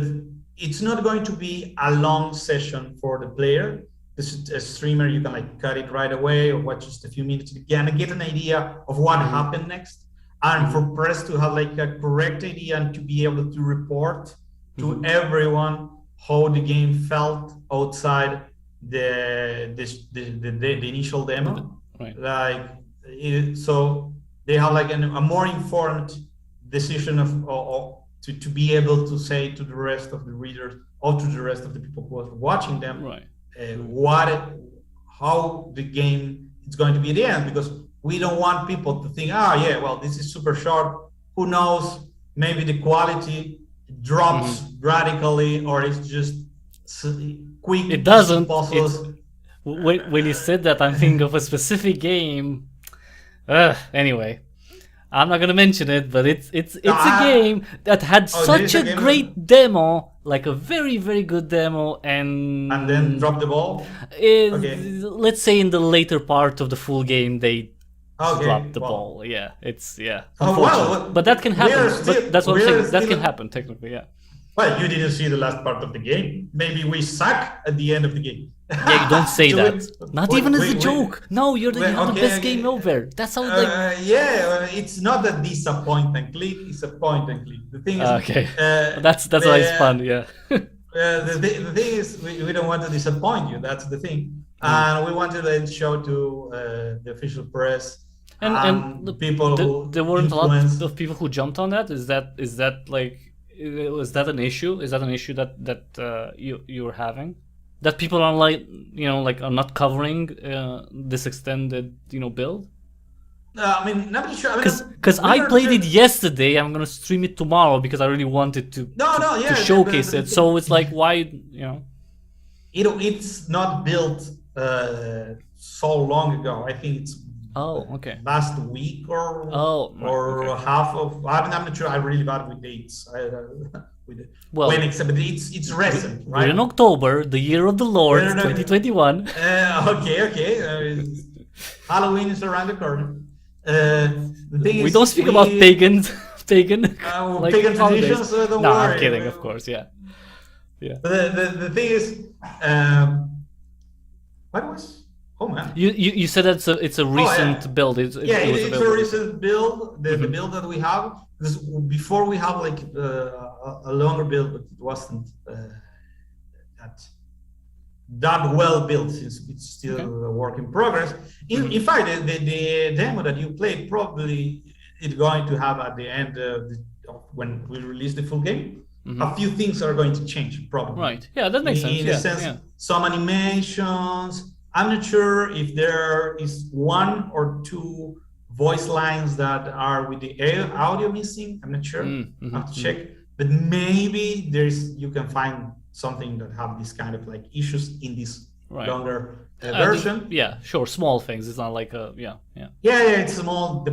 it's not going to be a long session for the player. This is a streamer, you can like cut it right away or watch just a few minutes again and get an idea of what happened next. And for press to have like a correct idea and to be able to report to everyone how the game felt outside the initial demo. Right. Like so they have like a more informed decision to be able to say to the rest of the readers or to the rest of the people who are watching them how the game is going to be at the end, because we don't want people to think, this is super short. Who knows? Maybe the quality drops radically, or it's just quick. It doesn't. When you said that, I'm thinking of a specific game. Anyway, I'm not gonna mention it, but it's a game that had such a great demo, like a very, very good demo, and then drop the ball. Let's say in the later part of the full game they dropped the ball. Yeah, unfortunate. But that can happen. But that's what I'm saying. That can happen technically. Yeah. Well, you didn't see the last part of the game. Maybe we suck at the end of the game. Yeah, you don't say that. Not even as a joke. No, you have the best game ever. That's how it's not a disappoint and click, it's a point and click. The thing is that's why it's fun, yeah. The thing is we don't want to disappoint you, that's the thing. And we wanted to show to the official press and the people there weren't a lot of people who jumped on that. Is that like, was that an issue? Is that an issue that you're having? That people are like, are not covering this extended, build? I mean, not really sure. Because I played it yesterday. I'm gonna stream it tomorrow because I really wanted to showcase it. So it's like, why, It's not built so long ago. I think it's last week or half of. I'm not sure. I'm really bad with dates. But it's recent, right? We're in October, the year of the Lord, 2021. Halloween is around the corner. The thing we don't speak about pagan pagan traditions. Don't worry. I'm kidding, of course. Yeah. The thing is, what was? Oh man! You said that it's a recent build. It's a recent build. The build that we have. Because before we have like a longer build, but it wasn't that well built, since it's still a work in progress. In fact, the demo that you played probably is going to have at the end when we release the full game, a few things are going to change probably. Right. Yeah, that makes sense. In a sense, some animations. I'm not sure if there is one or two voice lines that are with the audio missing. I'm not sure. I have to check. But maybe you can find something that have this kind of like issues in this longer version. Sure. Small things. It's not like it's small.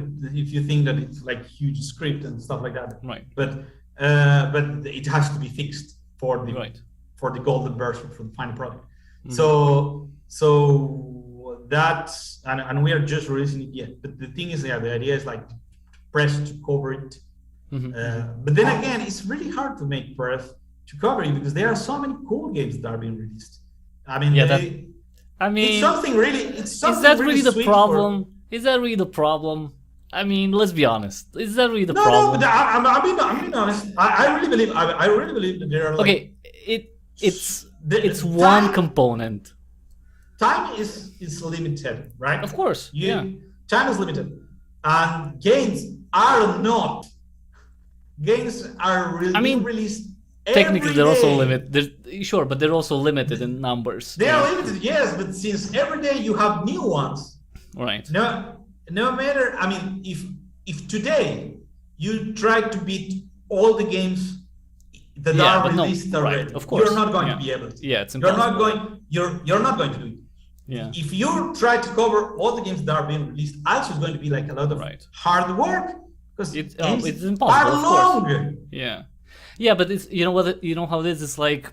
If you think that it's like huge script and stuff like that. Right. But it has to be fixed for the golden version, for the final product. So that's and we are just releasing it yet. But the thing is, the idea is like press to cover it. But then again, it's really hard to make press to cover it because there are so many cool games that are being released. I mean, it's something really. Is that really the problem? Is that really the problem? I mean, let's be honest. Is that really the problem? No, but I'm being honest. I really believe. I really believe that there are. Like, it's one component. Time is limited, right? Of course. Time is limited, and games are not. Games are released. Technically, they're also limited. Sure, but they're also limited in numbers. They are limited, yes, but since every day you have new ones, right? No matter. I mean, if today you try to beat all the games that are released already, of course, you're not going to be able to. Yeah, it's impossible. You're not going to do it. Yeah. If you try to cover all the games that are being released, also it's going to be like a lot of hard work because it's impossible. Are long. Yeah, but it's how it is. It's like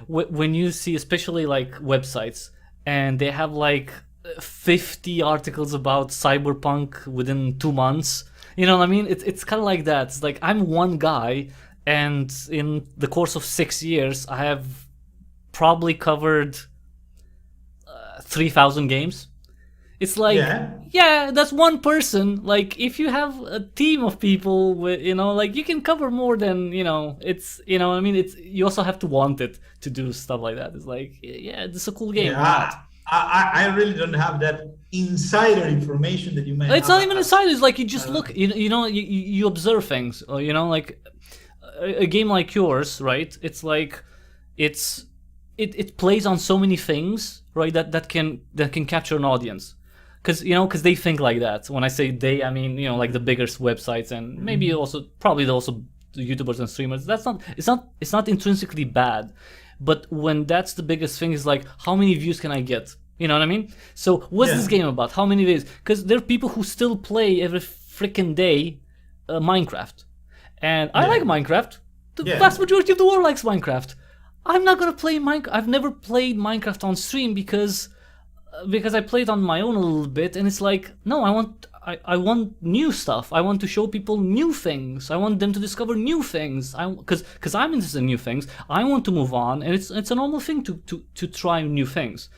when you see, especially like websites, and they have like 50 articles about Cyberpunk within 2 months. You know what I mean? It's kind of like that. It's like I'm one guy, and in the course of 6 years, I have probably covered 3,000 games. It's like, yeah, that's one person. Like, if you have a team of people with, like, you can cover more than, it's, I mean, it's, you also have to want it to do stuff like that. It's like, yeah, this is a cool game. Yeah, I really don't have that insider information that you may have. It's not even insider. It's like, you just look, you observe things, or, like a game like yours, right? It's like, it plays on so many things, right? That can capture an audience. Because they think like that. When I say they, I mean, like the biggest websites, and maybe probably also the YouTubers and streamers. It's not intrinsically bad, but when that's the biggest thing, is like, how many views can I get? You know what I mean? So what's this game about? How many views? Because there are people who still play every freaking day Minecraft, and I like Minecraft. The vast majority of the world likes Minecraft. I'm not gonna play Minecraft. I've never played Minecraft on stream because I played on my own a little bit, and it's like, no, I want new stuff. I want to show people new things. I want them to discover new things. Because I'm interested in new things. I want to move on, and it's a normal thing to try new things,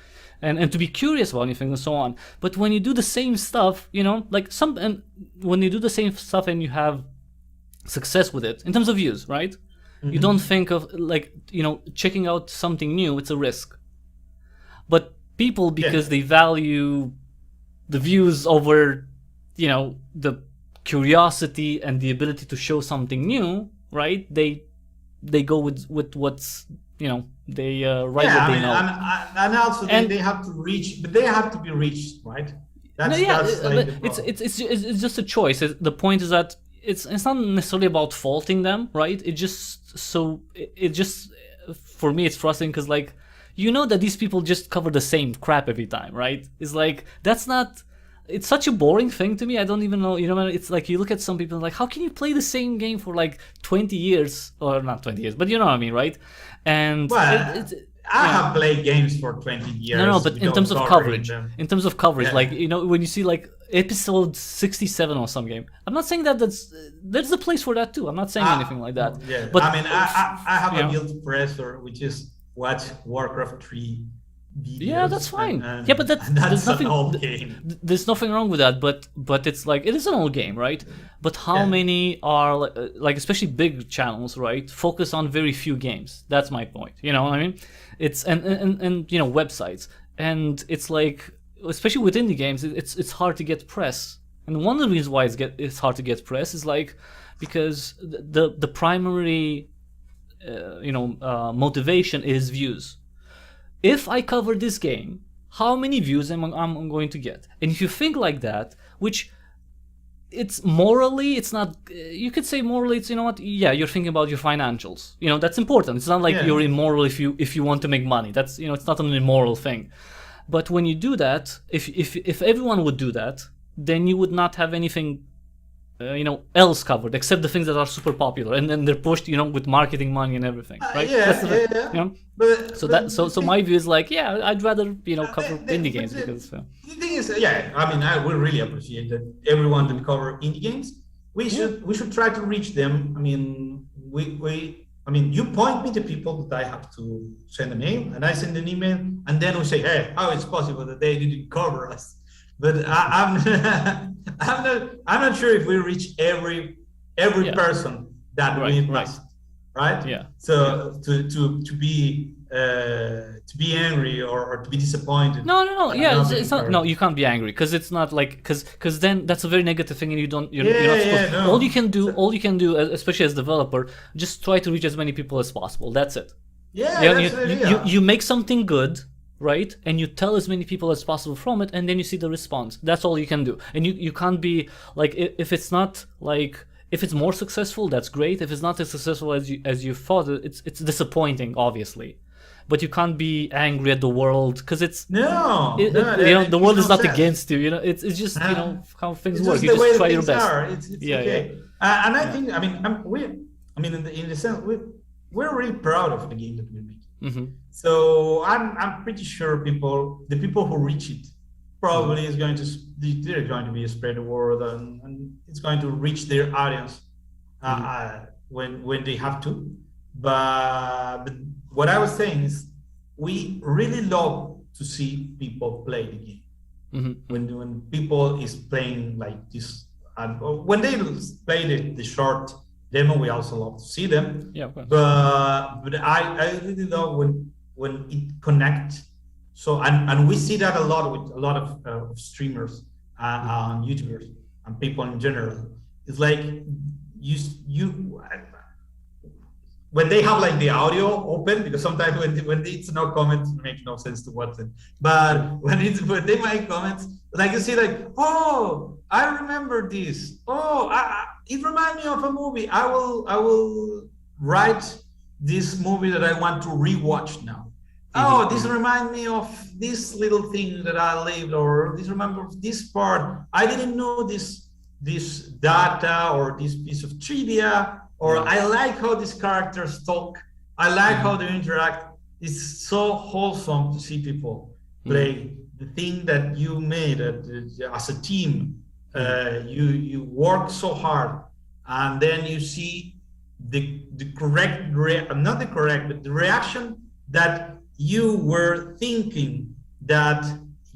and to be curious about new things and so on. But when you do the same stuff, and when you do the same stuff and you have success with it in terms of views, right? Mm-hmm. You don't think of checking out something new. It's a risk, but people, because they value the views over, the curiosity and the ability to show something new, right? They go with what's, they write what they know. And also they have to reach, but they have to be reached, right? It's just a choice. The point is that it's not necessarily about faulting them, right? It just for me it's frustrating because that these people just cover the same crap every time, right? It's like, it's such a boring thing to me. I don't even know, it's like, you look at some people like, how can you play the same game for 20 years, or not 20 years, but you know what I mean, right? And I have played games for 20 years. No, but in terms of coverage, when you see episode 67 or some game, I'm not saying there's a place for that too. I'm not saying anything like that. Yeah, but I mean, I have a guilty pleasure, which is watch Warcraft 3 videos. Yeah, that's fine. But that's an old game. There's nothing wrong with that, but it's like, it is an old game, right? But how many are especially big channels, right, focus on very few games? That's my point. You know what I mean? It's and websites, and it's like, especially with indie games, it's hard to get press. And one of the reasons why it's hard to get press is because the primary motivation is views. If I cover this game, how many views am I going to get? And if you think like that, which it's morally, it's not, you could say morally, it's, you're thinking about your financials. That's important. It's not like you're immoral if you want to make money. That's, it's not an immoral thing. But when you do that, if everyone would do that, then you would not have anything else covered except the things that are super popular, and then they're pushed, with marketing money and everything, right? So my view is I'd rather cover indie games because the thing is, I would really appreciate that everyone that cover indie games, we should try to reach them. I mean, you point me to people that I have to send a mail, and I send an email, and then we say, hey, how is it possible that they didn't cover us? But I'm not sure if we reach every person that we must, right? Yeah. So to be angry or to be disappointed. No. Yeah, it's not. No, you can't be angry because it's not because then that's a very negative thing, and you're not supposed. No. All you can do, especially as a developer, just try to reach as many people as possible. That's it. Yeah. You make something good, right? And you tell as many people as possible from it, and then you see the response. That's all you can do. And you can't be if it's not if it's more successful, that's great. If it's not as successful as you thought, it's disappointing, obviously. But you can't be angry at the world because it's the world is not against you. It's just how things work. You just try your best. Okay. And I think in the sense we're really proud of the game that we make. Mm-hmm. So I'm pretty sure the people who reach it probably is going to spread the word, and it's going to reach their audience when they have to. But what I was saying is, we really love to see people play the game. When people is playing like this, and when they play the short demo, we also love to see them. Yeah, of course. But I really love when it connects. So and we see that a lot with a lot of streamers and YouTubers and people in general. It's like you when they have like the audio open, because sometimes when it's no comments, it makes no sense to watch it. But when they make comments, like you see, like, oh, I remember this. Oh, it reminds me of a movie. I will write this movie that I want to rewatch now. Oh, this reminds me of this little thing that I lived, or this remember this part. I didn't know this data or this piece of trivia, or I like how these characters talk. I like how they interact. It's so wholesome to see people play the thing that you made as a team. You work so hard, and then you see the correct, not the correct, but the reaction that you were thinking, that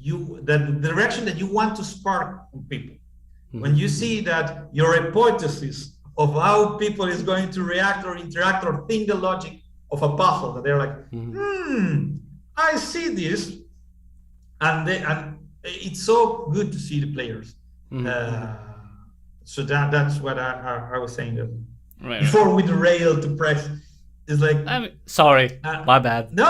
the direction that you want to spark on people. When you see that your hypothesis of how people is going to react or interact or think the logic of a puzzle, that they're like, I see this, and it's so good to see the players. So that's what I was saying. That before we derail to press. It's like, I mean, sorry, my bad. No,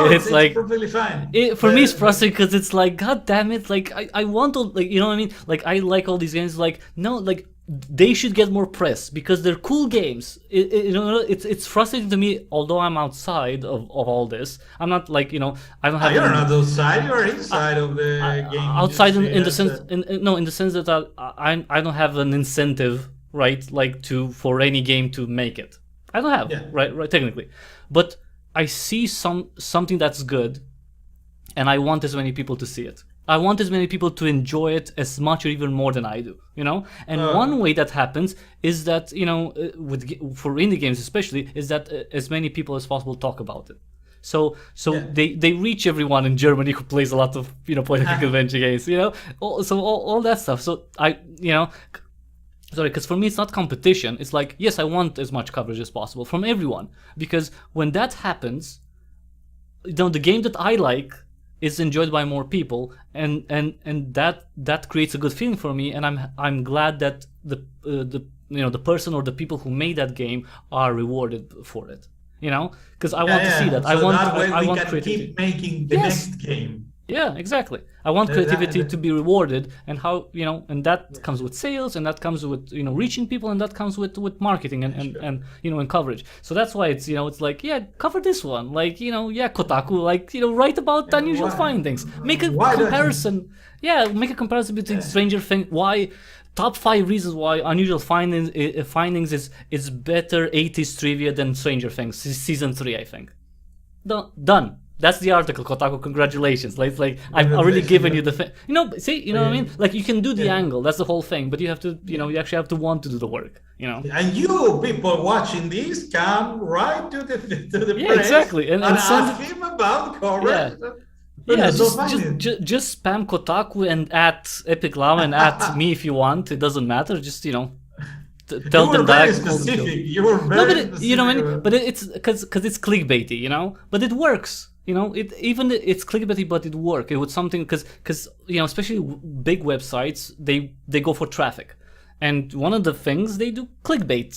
it's like perfectly fine. For me, it's frustrating because it's like, god damn it, like I want to, like, you know what I mean? Like, I like all these games. Like, no, like they should get more press because they're cool games. It's frustrating to me. Although I'm outside of all this, I'm not like, you know, I don't have. You're not outside. You're inside of the game. Outside in the sense, in the sense that I don't have an incentive, right? Like for any game to make it. I don't have, right, technically. But I see something that's good, and I want as many people to see it. I want as many people to enjoy it as much or even more than I do, you know? And one way that happens is that, you know, for indie games especially, is that as many people as possible talk about it. So they reach everyone in Germany who plays a lot of, you know, point-and-click adventure games, you know? All that stuff. So sorry, because for me it's not competition. It's like, yes, I want as much coverage as possible from everyone, because when that happens, you know, the game that I like is enjoyed by more people, and that creates a good feeling for me, and I'm glad that the person or the people who made that game are rewarded for it. You know, because I want to see that. So I want creativity. Keep making the next game. Yeah, exactly. I want creativity to be rewarded, and how, you know, and that comes with sales, and that comes with, you know, reaching people, and that comes with marketing and you know, and coverage. So that's why it's, you know, it's like, yeah, cover this one, like, you know, yeah, Kotaku, like, you know, write about unusual findings, make a comparison. Yeah, make a comparison between Stranger Things. Why top 5 reasons why Unusual Findings is better 80s trivia than Stranger Things season 3, I think. Done. That's the article, Kotaku. Congratulations! Like I've already given you the you know. See, you know what I mean? Like, you can do the angle. That's the whole thing. But you have to, you know, you actually have to want to do the work. You know. And you people watching this come right to the press exactly, and ask him about coverage. Yeah, just spam Kotaku and at Epic Llama and at me if you want. It doesn't matter. Just, you know. Tell them that. You were very specific. You know what I mean? But it's because it's clickbaity, you know. But it works. You know, it's clickbaity, but it works. It was something because you know, especially big websites, they go for traffic, and one of the things they do clickbait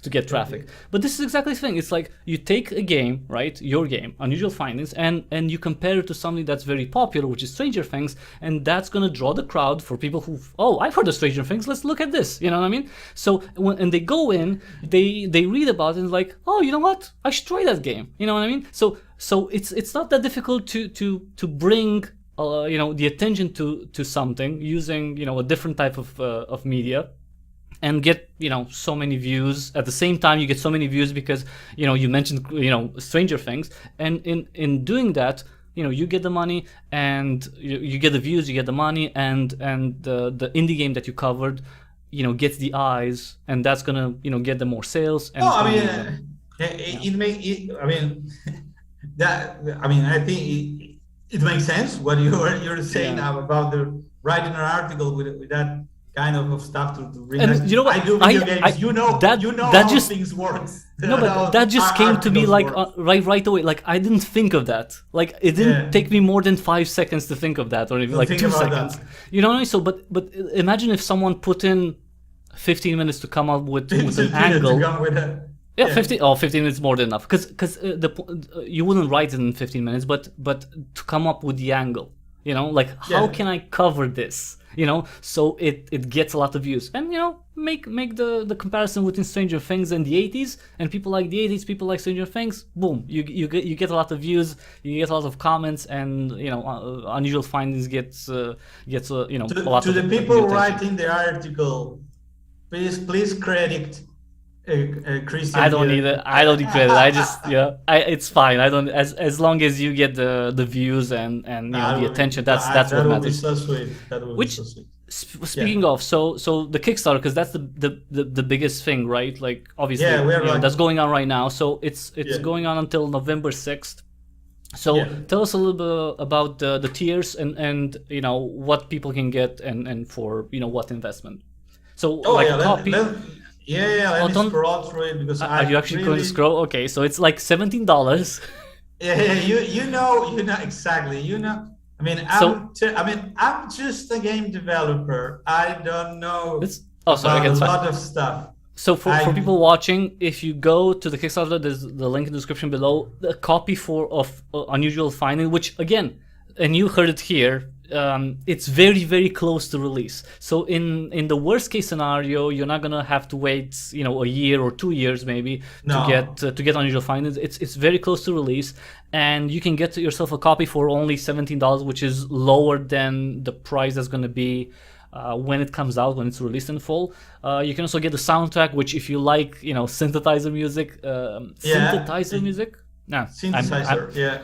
to get traffic. But this is exactly the thing. It's like you take a game, right, your game, Unusual Findings, and you compare it to something that's very popular, which is Stranger Things, and that's gonna draw the crowd for people who, oh, I've heard of Stranger Things. Let's look at this. You know what I mean? So when they go in, they read about it and like, oh, you know what? I should try that game. You know what I mean? So it's not that difficult to bring you know, the attention to something using, you know, a different type of media, and get, you know, so many views at the same time. You get so many views because, you know, you mentioned, you know, Stranger Things, and in doing that, you know, you get the money, and you get the views, you get the money, and the indie game that you covered, gets the eyes, and that's gonna get them more sales. And I mean, I mean, I think it makes sense what you're saying now about the writing an article with that kind of stuff to bring. And you know what? I do video games. That how just, things work. No, but that just came to me like right away. Like I didn't think of that. Like it didn't take me more than 5 seconds to think of that, or even like 2 seconds. That. You know what I mean? So, but imagine if someone put in 15 minutes to come up with an angle. Yeah, 15 minutes more than enough, because you wouldn't write it in 15 minutes, but to come up with the angle, like how can I cover this, so it gets a lot of views, and make the comparison between Stranger Things and the 80s, and people like the 80s, people like Stranger Things, boom, you get a lot of views, you get a lot of comments, and Unusual Findings gets a lot to of the people writing the article. Please credit. Christian, I don't need it. I don't need credit. I just it's fine. I don't as long as you get the views and the attention. That's what matters. That would be so sweet. That would be so sweet. Speaking of, so the Kickstarter, because that's the biggest thing, right? Like obviously, that's going on right now. So it's going on until November 6th. So tell us a little bit about the tiers and what people can get and for what investment. So copy. Let me scroll through it because are you actually going to scroll? Okay, so it's like $17. You know exactly. I mean, I'm just a game developer. I don't know about a lot of stuff. So for people watching, if you go to the Kickstarter, there's the link in the description below. A copy of Unusual Finding, which again, and you heard it here. It's very, very close to release. So in the worst case scenario, you're not gonna have to wait, a year or 2 years maybe to get Unusual Findings. It's very close to release, and you can get yourself a copy for only $17, which is lower than the price that's gonna be when it comes out, when it's released in full. You can also get the soundtrack, which if you like, synthesizer music, music. No, synthesizer.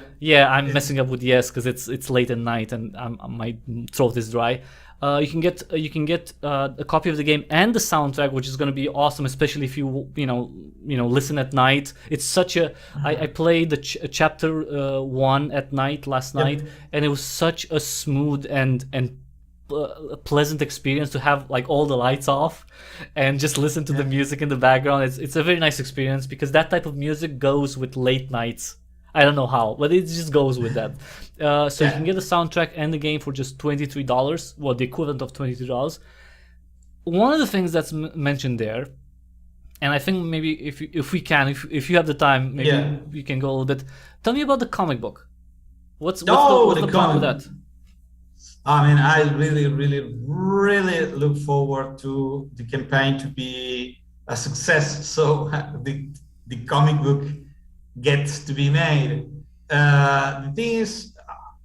I'm messing up with yes because it's late at night and my throat is dry. You can get a copy of the game and the soundtrack, which is going to be awesome, especially if you listen at night. It's such a I played the chapter 1 at night last night, and it was such a smooth and a pleasant experience to have like all the lights off and just listen to the music in the background. It's a very nice experience because that type of music goes with late nights. I don't know how, but it just goes with that. So you can get the soundtrack and the game for just $23, well, the equivalent of $23. One of the things that's mentioned there, and I think maybe if you have the time, maybe you can go a little bit. Tell me about the comic book. What's the plan with that? I mean, I really, really, really look forward to the campaign to be a success. So the comic book gets to be made. The thing is,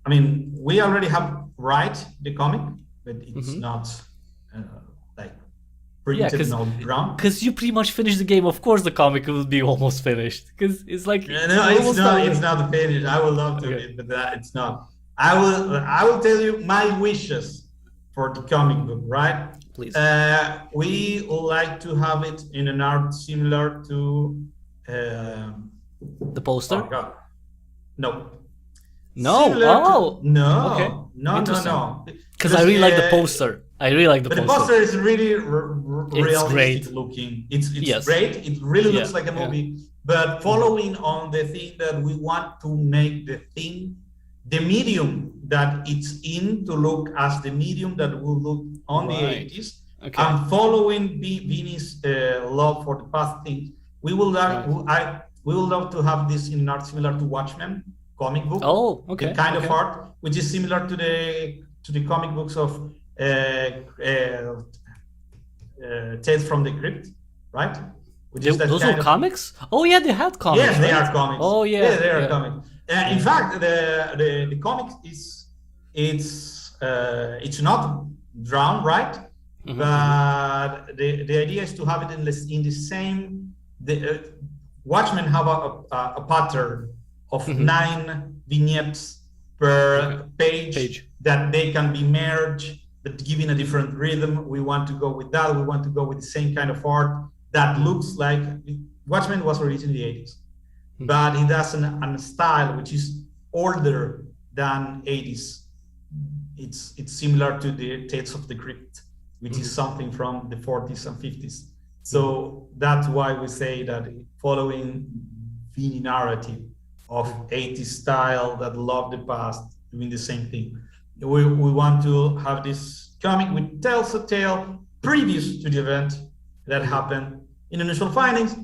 I mean, we already have the comic, but it's not printed on ground. Because you pretty much finished the game. Of course, the comic will be almost finished. Because it's like it's not finished. I would love to, but it's not. I will tell you my wishes for the comic book, right? Please. We would like to have it in an art similar to the poster. Oh God. No. No. No. Okay. No. Because I really like the poster. But the poster is really realistic looking. It's great. It really looks like a movie. But following on the thing that we want to make the medium that it's in to look as the medium that will look on the 80s. Okay. And following Vinnie's love for the past things, we will love to have this in art similar to Watchmen comic book. Oh, okay. The kind of art which is similar to the comic books of Tales from the Crypt, right? Those were comics? Oh yeah, they had comics. Yes, they are comics. Oh yeah, they are comics. In fact, the comic it's not drawn, right? Mm-hmm. But the idea is to have it in the same. Watchmen have a pattern of 9 vignettes per page that they can be merged, but giving a different rhythm. We want to go with that. We want to go with the same kind of art that looks like Watchmen was released in the 80s, but it has a style which is older than 80s. It's similar to the Tales of the Crypt, which is something from the 40s and 50s. So that's why we say that following Vinnie narrative of 80s style that love the past, doing the same thing. We want to have this comic which tells a tale previous to the event that happened in Initial Findings,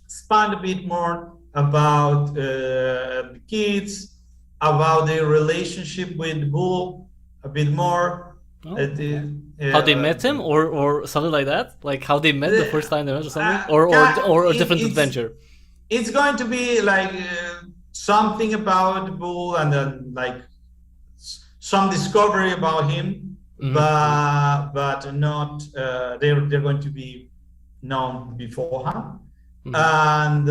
expand a bit more about the kids, about their relationship with Bull, a bit more. How they met him, or something like that, like how they met the first time they met, or something, or a different adventure. It's going to be like something about Bull, and then like some discovery about him, but not they're going to be known beforehand, and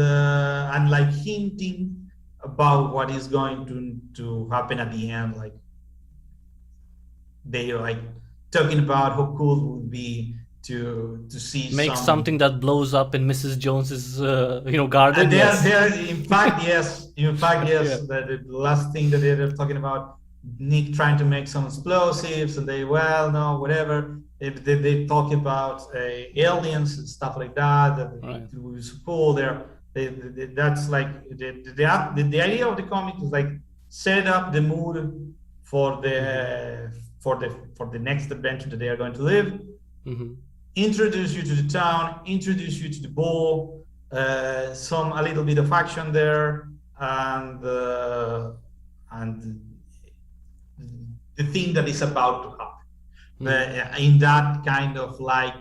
like hinting about what is going to happen at the end, like they like talking about how cool it would be to see something that blows up in Mrs. Jones's garden. And they're in fact yes. Yeah. The last thing that they're talking about, Nick trying to make some explosives, and they whatever. They talk about aliens and stuff like that. That was cool. That's like the idea of the comic is like set up the mood for the next adventure that they are going to live. Introduce you to the town, introduce you to the Bull, a little bit of action there, and the thing that is about to happen in that kind of like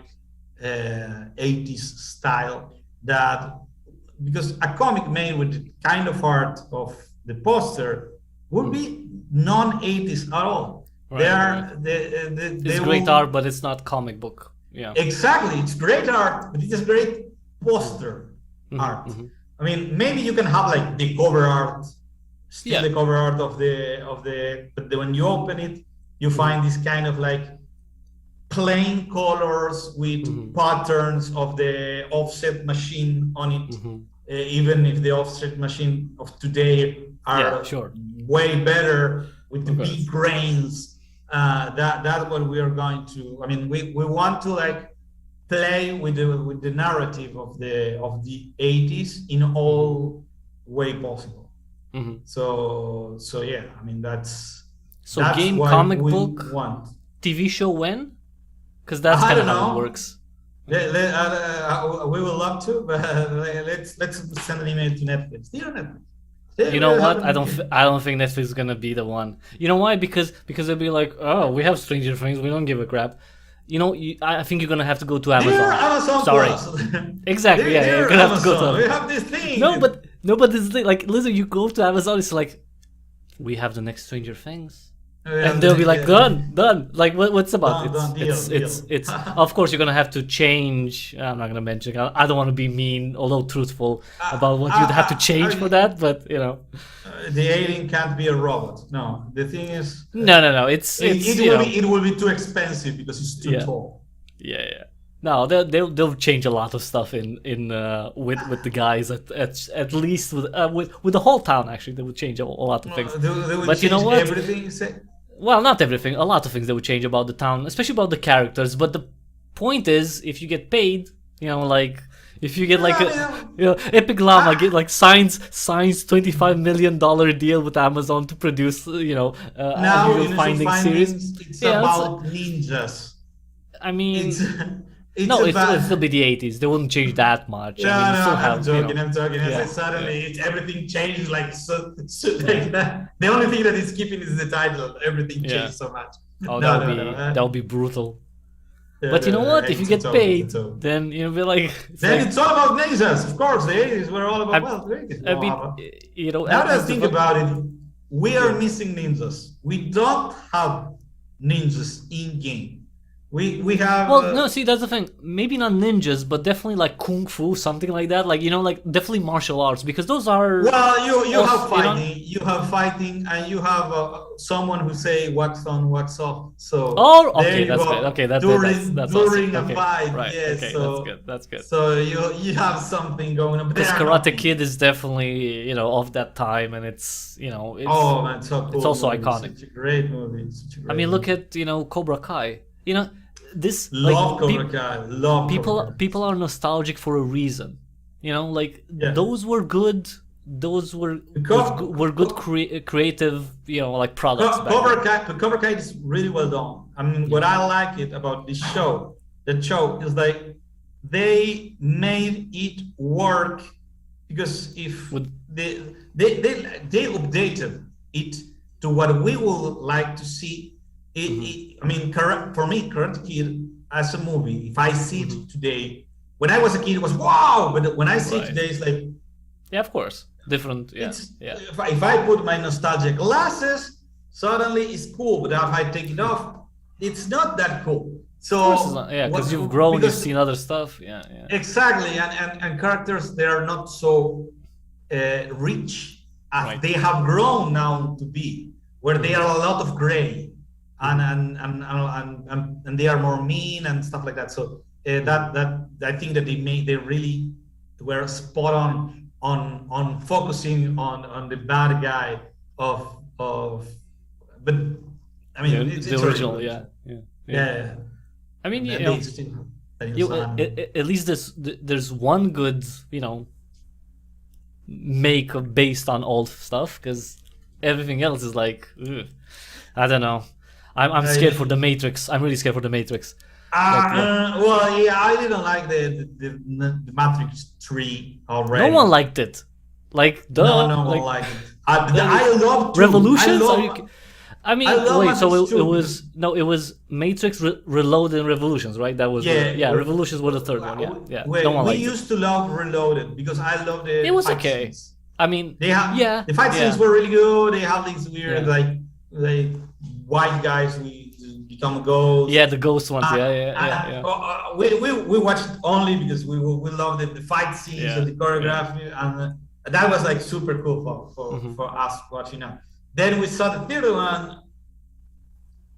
80s style. That because a comic made with the kind of art of the poster would be non-80s at all. It's great art, but it's not comic book. Yeah, exactly. It's great art, but it is great poster art. I mean, maybe you can have like the cover art, the cover art of the. But then when you open it, you find this kind of like plain colors with patterns of the offset machine on it. Even if the offset machine of today are way better with the big grains. That's what we are going to. I mean, we want to like play with the narrative of the 80s in all way possible. So yeah, I mean that's game, comic book, TV show when? Because that's kind of how it works. We will love to, but let's send an email to Netflix. Dear Netflix. You know what? I don't think Netflix is gonna be the one. You know why? Because they'll be like, oh, we have Stranger Things. We don't give a crap. I think you're gonna have to go to Amazon. Amazon Sorry. Plus. Exactly. You're gonna have to go to. We have this thing. No, but this is the thing. Like, listen, you go to Amazon. It's like, we have the next Stranger Things. And they'll be like, done. Like, what's about? It's of course you're gonna have to change. I'm not gonna mention. I don't want to be mean, although truthful about what you'd have to change for that. But the alien can't be a robot. No, the thing is, no. It will be too expensive because it's too tall. Yeah. No, they'll change a lot of stuff in with the guys at least with the whole town. Actually, they would change a lot of things. But you know what? Everything you say. Well, not everything. A lot of things they would change about the town, especially about the characters. But the point is, if you get paid, like if you get like Epic Llama get like signs $25 million deal with Amazon to produce now Unusual Findings series. It's about ninjas. I mean. It'll still be the 80s. They wouldn't change that much. I'm joking. Suddenly everything changes like so like that. The only thing that is keeping is the title. Everything changed so much. Oh, that would be brutal. But you know what? If you get paid, then you'll be like. It's all about ninjas. Of course, the 80s were all about now that I think about it, we are missing ninjas. We don't have ninjas in game. We have. Well, no, see, that's the thing. Maybe not ninjas, but definitely like kung fu, something like that. Like, like definitely martial arts, because those are. Well, you also, have fighting, you have fighting, and you have someone who say what's on, what's off. So Oh, there okay, you that's go. good. Okay, that's during awesome. a Okay, fight, right. yes. Okay, So that's good. So you have something going on. But Because there are Karate nothing. Kid is definitely of that time, and it's Oh man, so cool. it's also movie. iconic. Such a great movie. Such a great I mean, look movie. at Cobra Kai. This Love like Cobra Kai. Love Cobra Kai. people are nostalgic for a reason. Like Yeah. those were good. Those were were good creative like products. Cobra Kai is really well done. I mean, what I like it about this show, the show is like they made it work because if they updated it to what we would like to see. I mean, for me, Karate Kid as a movie, if I see it today, when I was a kid, it was wow, but when I see it today, it's like, yeah, of course, different. Yeah, yeah. If I put my nostalgia glasses, suddenly it's cool, but if I take it off, it's not that cool. So yeah, because you've grown, you've seen other stuff. Yeah, yeah. Exactly, and characters, they are not so rich as they have grown now to be, where they are a lot of gray. And they are more mean and stuff like that. So that I think that they really were spot on focusing on the bad guy of but I mean it's the original, yeah. I mean, at least there's one good make based on old stuff, because everything else is like, ugh, I don't know. I'm scared for the Matrix. I'm really scared for the Matrix. Well, yeah, I didn't like the Matrix 3 already. No one liked it. Like, no one liked it. I love Revolutions. I mean, wait. So it was Matrix Reloaded and Revolutions, right? That was Revolutions was the third one. Yeah. No one liked it. We used to love Reloaded because I loved the. It was fight okay. Scenes. I mean, the fight scenes were really good. They have these weird like white guys become ghosts. Yeah, the ghost ones. We watched it only because we loved the fight scenes and the choreography, and that was like super cool for us watching now. Then we saw the third one,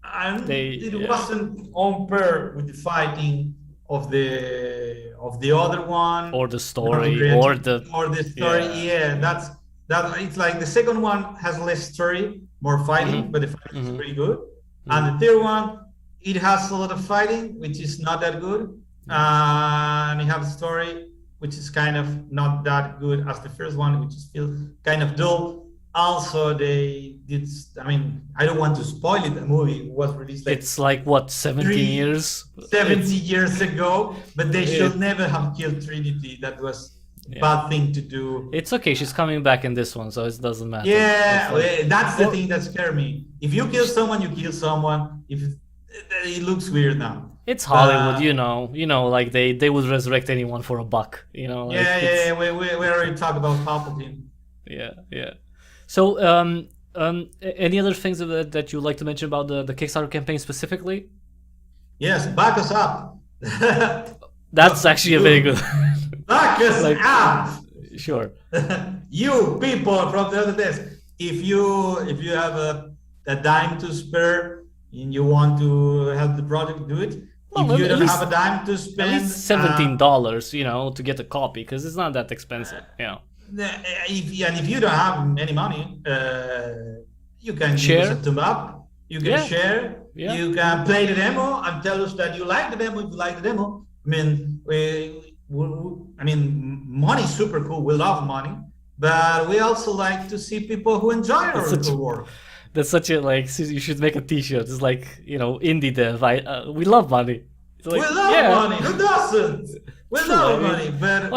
and it wasn't on par with the fighting of the other one, or the story, or the story. That's it's like the second one has less story, more fighting, but the fighting is pretty good. And the third one, it has a lot of fighting, which is not that good, and it has a story which is kind of not that good as the first one, which is still kind of dull. Also, they did. I mean, I don't want to spoil it. The movie was released. It's like what 70 years ago, but they should never have killed Trinity. That was a bad thing to do. It's okay. She's coming back in this one, so it doesn't matter. Yeah, that's the thing that scared me. If you kill someone, you kill someone. If it looks weird now. It's Hollywood, like they would resurrect anyone for $1. We already talked about Palpatine. Yeah. So, any other things that you'd like to mention about the Kickstarter campaign specifically? Yes, back us up. That's actually a very good. Back us up. Sure. You people from the other desk, if you have a dime to spare and you want to help the project, do it. Well, if you don't have a dime to spend, at least $17, to get a copy, because it's not that expensive, If you don't have any money, you can share. Use it up. You can share. Yeah. You can play the demo and tell us that you like the demo. If you like the demo, I mean, money is super cool. We love money, but we also like to see people who enjoy our work. That's such a you should make a T-shirt. It's like indie dev. We love money. Like, we love money. Who doesn't? We love money, but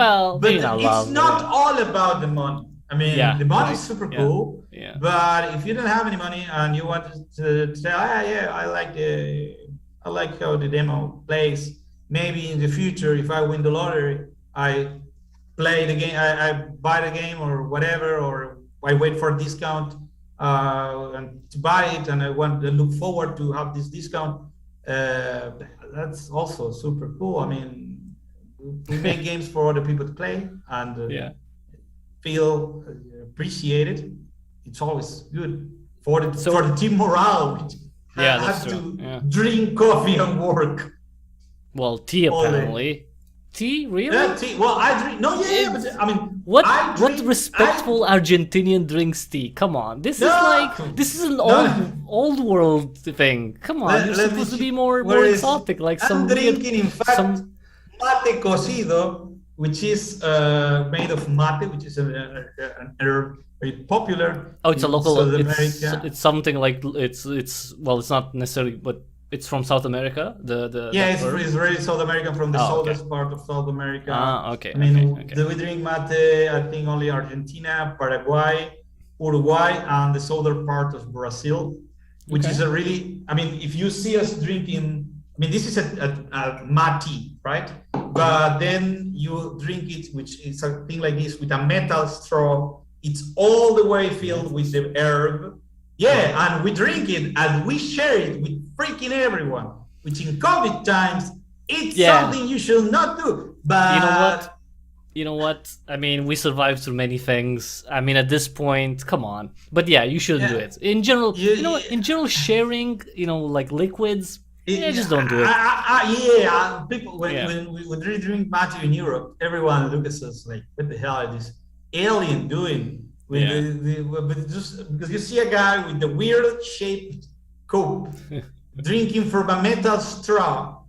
it's not all about the money. I mean, the money is super cool. Yeah. But if you don't have any money and you want to say, I like how the demo plays. Maybe in the future, if I win the lottery, I play the game, I buy the game or whatever, or I wait for a discount and to buy it, and I want to look forward to have this discount. Uh, that's also super cool. I mean, we make games for other people to play and Yeah. feel appreciated. It's always good for the So- for the team morale, which Yeah, that's have true. to Yeah. drink coffee and work. Well, tea All day. apparently. Tea, really? Yeah, well, I drink. No, yeah, but I mean, What I what drink- respectful Argentinian drinks tea? Come on, this is No. this is an No. old world thing. Come on, you're Let me supposed to see. be more Whereas exotic, like I'm some weird, drinking, in fact, some mate cocido, which is made of mate, which is an herb very popular. oh, it's a in local. South It's America. it's something like it's well, it's not necessarily, but it's from South America. The Yeah, that herb. it's really South American, from the Oh, okay. southern part of South America. Ah, okay, I mean, okay. we drink mate, I think only Argentina, Paraguay, Uruguay, and the southern part of Brazil, which Okay. is a really, I mean, if you see us drinking, I mean, this is a mate, right? But then you drink it, which is a thing like this with a metal straw. It's all the way filled with the herb. Yeah, and we drink it and we share it with freaking everyone, which in COVID times, it's Yeah. something you should not do. But You know what? You know what? I mean, we survived through many things. I mean, at this point, come on. But yeah, you shouldn't do Yeah. it. In general, You- you know what? In general, sharing, like liquids, yeah, just don't do it. People when, Yeah. when we drink mate in Europe, everyone looks at us like, "What the hell is this alien doing?" With with just because you see a guy with the weird shaped cup drinking from a metal straw,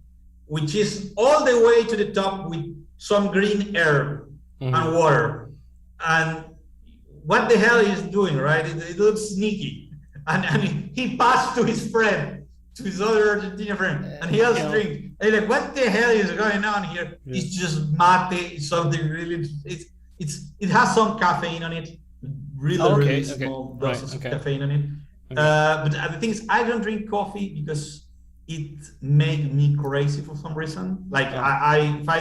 which is all the way to the top with some green herb and water, and what the hell he's doing, right? It looks sneaky, and he passed to his friend, to his other Argentinian friend, and he has You a know. drink. And he's like, what the hell is going on here? Yeah. It's just mate. It's something really. It has some caffeine on it. Really, Oh, okay, really okay. small Right, doses okay. of caffeine on it. Okay. But the thing is, I don't drink coffee because it made me crazy for some reason. Like if I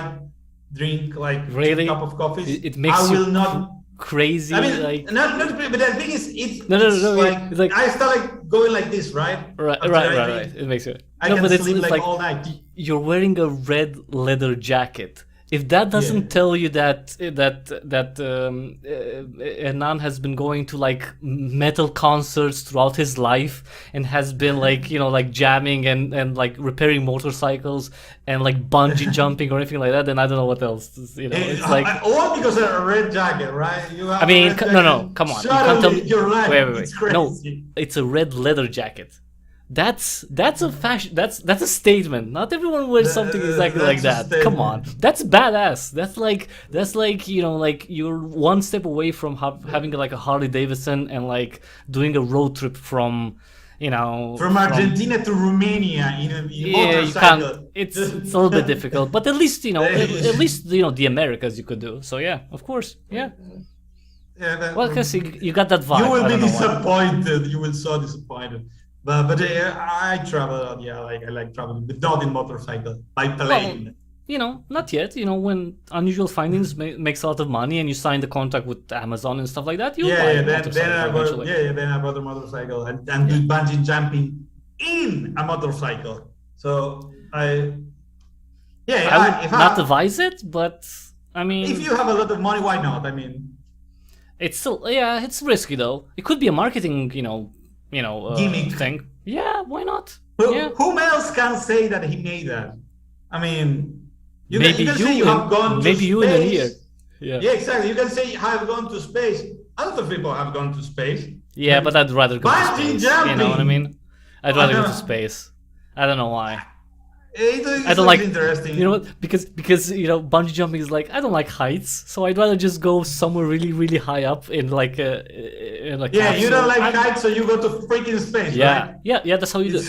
drink like Really? 2 cup of coffee, It makes I you will not. Crazy, I mean, like not, but the thing is, it's No, like, it's like- I start like going like this, right? right. After I drink, Right. It makes it. I No, can but it's sleep like, like all night. you're wearing a red leather jacket. If that doesn't Yeah. tell you that Hernan has been going to like metal concerts throughout his life and has been like like jamming and like repairing motorcycles and like bungee jumping or anything like that, then I don't know what else. It's like All because of a red jacket, right? You have I mean, a red no, jacket, come on. You suddenly can't tell me. your life, Wait. it's crazy. No, it's a red leather jacket. That's a fashion. That's a statement. Not everyone wears something exactly like that's a that. Come on, statement. that's badass. That's like like you're one step away from having like a Harley Davidson and like doing a road trip from From Argentina to Romania in a yeah, you motorcycle. can't. It's a little bit difficult, but at least at least the Americas you could do. So yeah, of course, yeah. Yeah, Well, because you got that vibe. you will I be don't know why. disappointed. You will so disappointed. But I travel a lot. Yeah, like I like traveling, but not in motorcycle, by plane. Not yet. When Unusual Findings makes a lot of money and you sign the contract with Amazon and stuff like that, you'll buy a Then motorcycle I bought, eventually. then I bought a motorcycle and do bungee jumping in a motorcycle. So I would not advise it, but I mean, if you have a lot of money, why not? I mean, it's still it's risky though. It could be a marketing Gimmick. thing. Yeah, why not? who, Yeah. whom else can say that he made that? I mean, you Maybe can say you have gone to maybe you in a space. year. Yeah. Yeah, exactly. You can say I have gone to space. A lot of people have gone to space. Yeah, but I'd rather go to Bungee space. You know what I jumping. mean? I'd rather go to know. space. I don't know why. It's I don't like interesting. You know what? Because bungee jumping is like I don't like heights, so I'd rather just go somewhere really really high up in like a Yeah, you capsule. don't like heights, so you go to freaking space, right? Yeah. That's how you do.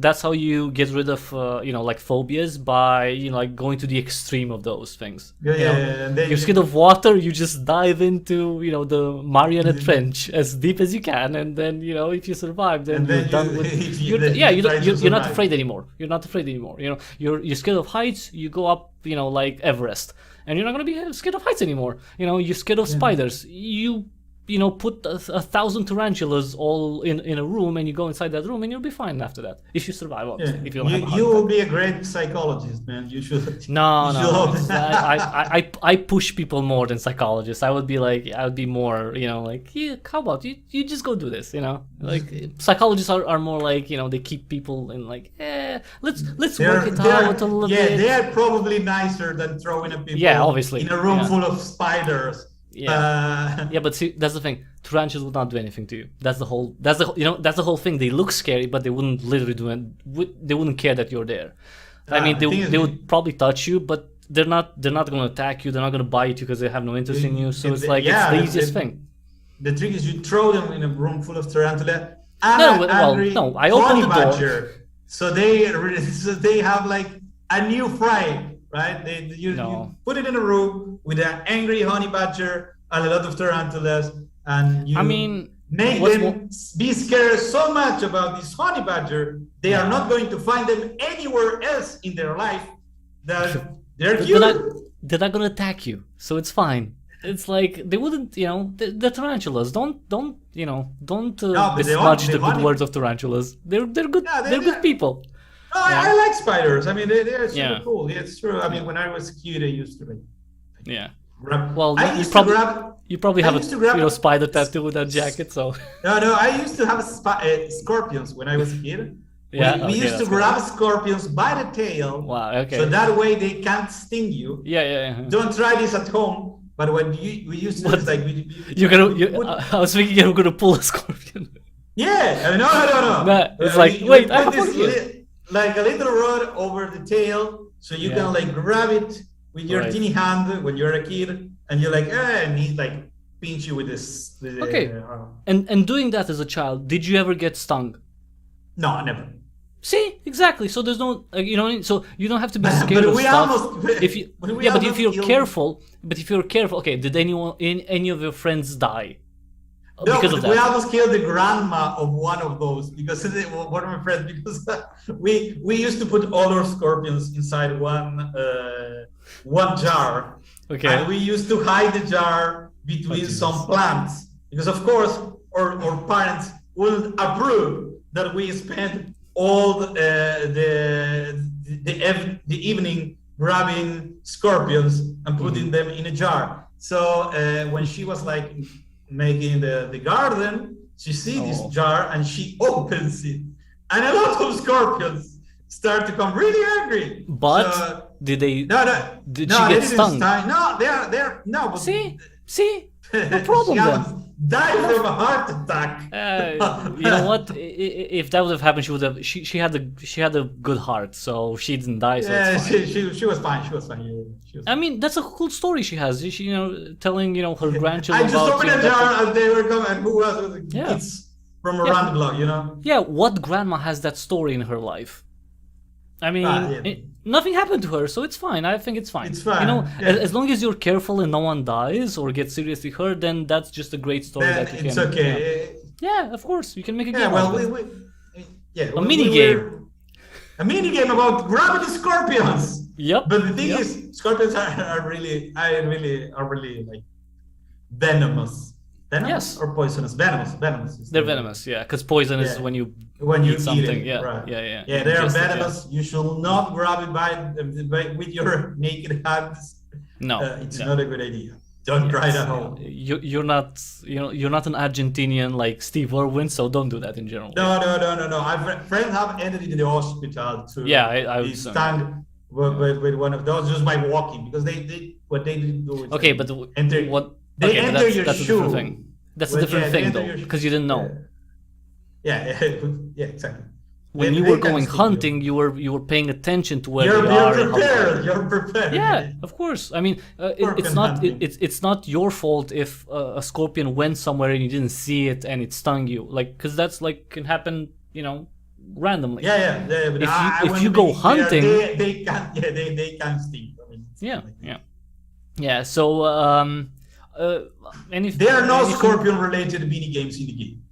That's how you get rid of like phobias by like going to the extreme of those things. Yeah, You know? and then You're scared of water, you just dive into the Mariana Trench as deep as you can, and then if you survive, then And you're then done you- with. if you- You're, then yeah, you try to you're not survive. afraid anymore. You're not afraid anymore. You're scared of heights. You go up, like Everest, and you're not gonna be scared of heights anymore. You're scared of spiders. You put 1,000 tarantulas all in a room, and you go inside that room, and you'll be fine after that if you survive. Obviously, if you don't have a heart you will attack. be a great psychologist, man. You should. No, you no. should- I push people more than psychologists. I would be more, like, yeah, how about you just go do this, Like psychologists are more like, they keep people in like, let's work it out a little bit. they are probably nicer than throwing a people. Yeah, obviously. In a room Yeah. full of spiders. Yeah, but see, that's the thing. Tarantulas would not do anything to you. That's the whole thing. They look scary, but they wouldn't literally do it. They wouldn't care that you're there. I mean, they would probably touch you, but they're not going to attack you. They're not going to bite you because they have no interest in you. So it's like it's the easiest thing. The trick is you throw them in a room full of tarantula and I opened the door. badger. So they have like a new fry. Right? You put it in a room with an angry honey badger and a lot of tarantulas, and you make them be scared so much about this honey badger, they are not going to find them anywhere else in their life that they're cute. They're not going to attack you, so it's fine. It's like they wouldn't, the tarantulas. Don't besmudge the good words of tarantulas. They're good. They're good people. No, I like spiders. I mean, they're super cool. Yeah, it's true. I mean, when I was a kid, I used to grab. Well, you probably have a spider tattoo with that jacket, so. No, I used to have scorpions when I was a kid. We used to grab scorpions by the tail. Wow. Okay. So that way they can't sting you. Yeah. Don't try this at home. But when we used to, it's like I was thinking you were gonna pull a scorpion. Yeah. No. It's like wait, I have like a little rod over the tail, so you can like grab it with your teeny hand when you're a kid, and you're like, and he like pinch you with this. And doing that as a child, did you ever get stung? No, never. See, exactly. So there's no, so you don't have to be scared of stuff. But if you're careful, okay. Did any of your friends die? No, because of that. We almost killed the grandma of one of those because one of my friends, because we used to put all our scorpions inside one jar. Okay. And we used to hide the jar between some plants because, of course, our parents wouldn't approve that we spent all the evening grabbing scorpions and putting them in a jar. So when she was like making the garden, she sees this jar and she opens it, and a lot of scorpions start to come really angry. But did they? Did she get stung? No, they're no. But see, no problem then. Died from a heart attack. You know what? If that would have happened, she would have. She had a good heart, so she didn't die. So it's fine. She was fine. She was fine. I mean, that's a cool story she has. She, telling her grandchildren. I just opened a jar and they were coming. And who else? Kids from around the block, Yeah, what grandma has that story in her life? I mean, nothing happened to her, so it's fine. I think it's fine. It's fine. As long as you're careful and no one dies or gets seriously hurt, then that's just a great story. It's okay. Yeah, of course. You can make a game. A mini game. A mini game about grabbing the scorpions. Yep. But the thing is, scorpions are really like venomous. Venomous? Yes. Or poisonous? Venomous. They're venomous, yeah. Because poison is when you eat something. It, yeah. Right. Yeah. Yeah, they are venomous. You should not grab it with your naked hands. No. It's not a good idea. Don't try it at home. You're not an Argentinian like Steve Irwin, so don't do that in general. No. Friends have ended in the hospital too. Yeah, I was stung with one of those just by walking because what they didn't do. Okay, but They enter your that's shoe. A different thing. That's a different thing though, because you didn't know. Yeah, exactly. When you were going hunting, you were paying attention to where they are. You're prepared. Yeah, of course. I mean, it's not your fault if a scorpion went somewhere and you didn't see it and it stung you. Like, because that's like can happen, randomly. Yeah. If you go hunting, they can sting. I mean, yeah. So there are no scorpion-related mini games in the game.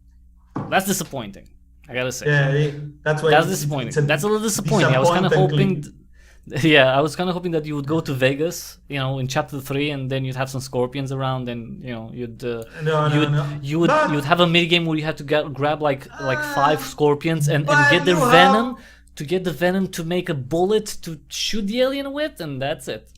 That's disappointing. I gotta say. Yeah, that's why. That's disappointing. That's a little disappointing. I was kind of hoping Yeah, I was kind of hoping that you would go to Vegas, in chapter 3, and then you'd have some scorpions around, and you'd you'd have a mini game where you had to grab like 5 scorpions and get their venom to get the venom to make a bullet to shoot the alien with, and that's it.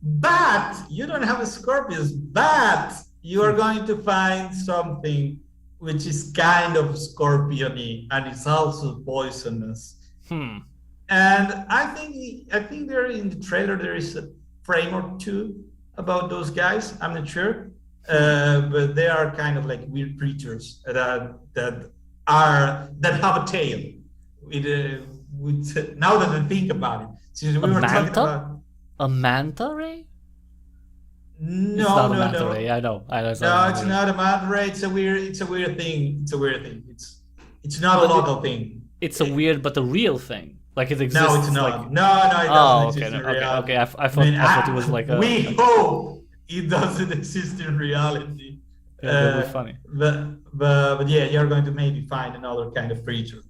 But you don't have a scorpions, but you are going to find something which is kind of scorpiony, and it's also poisonous. And I think there in the trailer there is a frame or two about those guys. I'm not sure, but they are kind of like weird creatures that have a tail. Now that I think about it, since we were talking about a manta ray. No, it's not a manta ray. I know. No, it's not a manta ray. It's a weird thing. It's not a local thing. It's a weird but a real thing. Like it exists. No, it's not. Like... No, it doesn't exist in reality. Okay. I thought it was like a. We hope it doesn't exist in reality. That would be funny. But yeah, you're going to maybe find another kind of creature.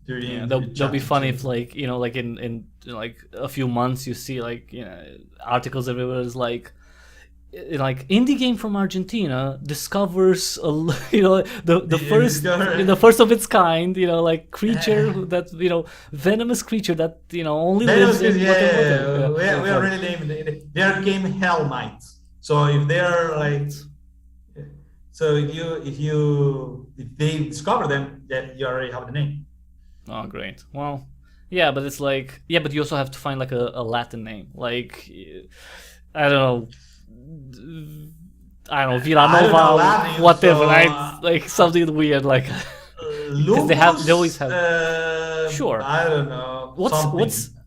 That'll be funny if like in like a few months you see like articles everywhere is like indie game from Argentina discovers the first of its kind like creature that venomous creature that only lives in we are really naming it. They are game hell mites. So if they are like if they discover them, then you already have the name. Oh, great. Well, yeah, but it's like but you also have to find like a Latin name, like I don't know, Villanova, whatever, so, right? Like something weird, like because they always have. Sure. I don't know.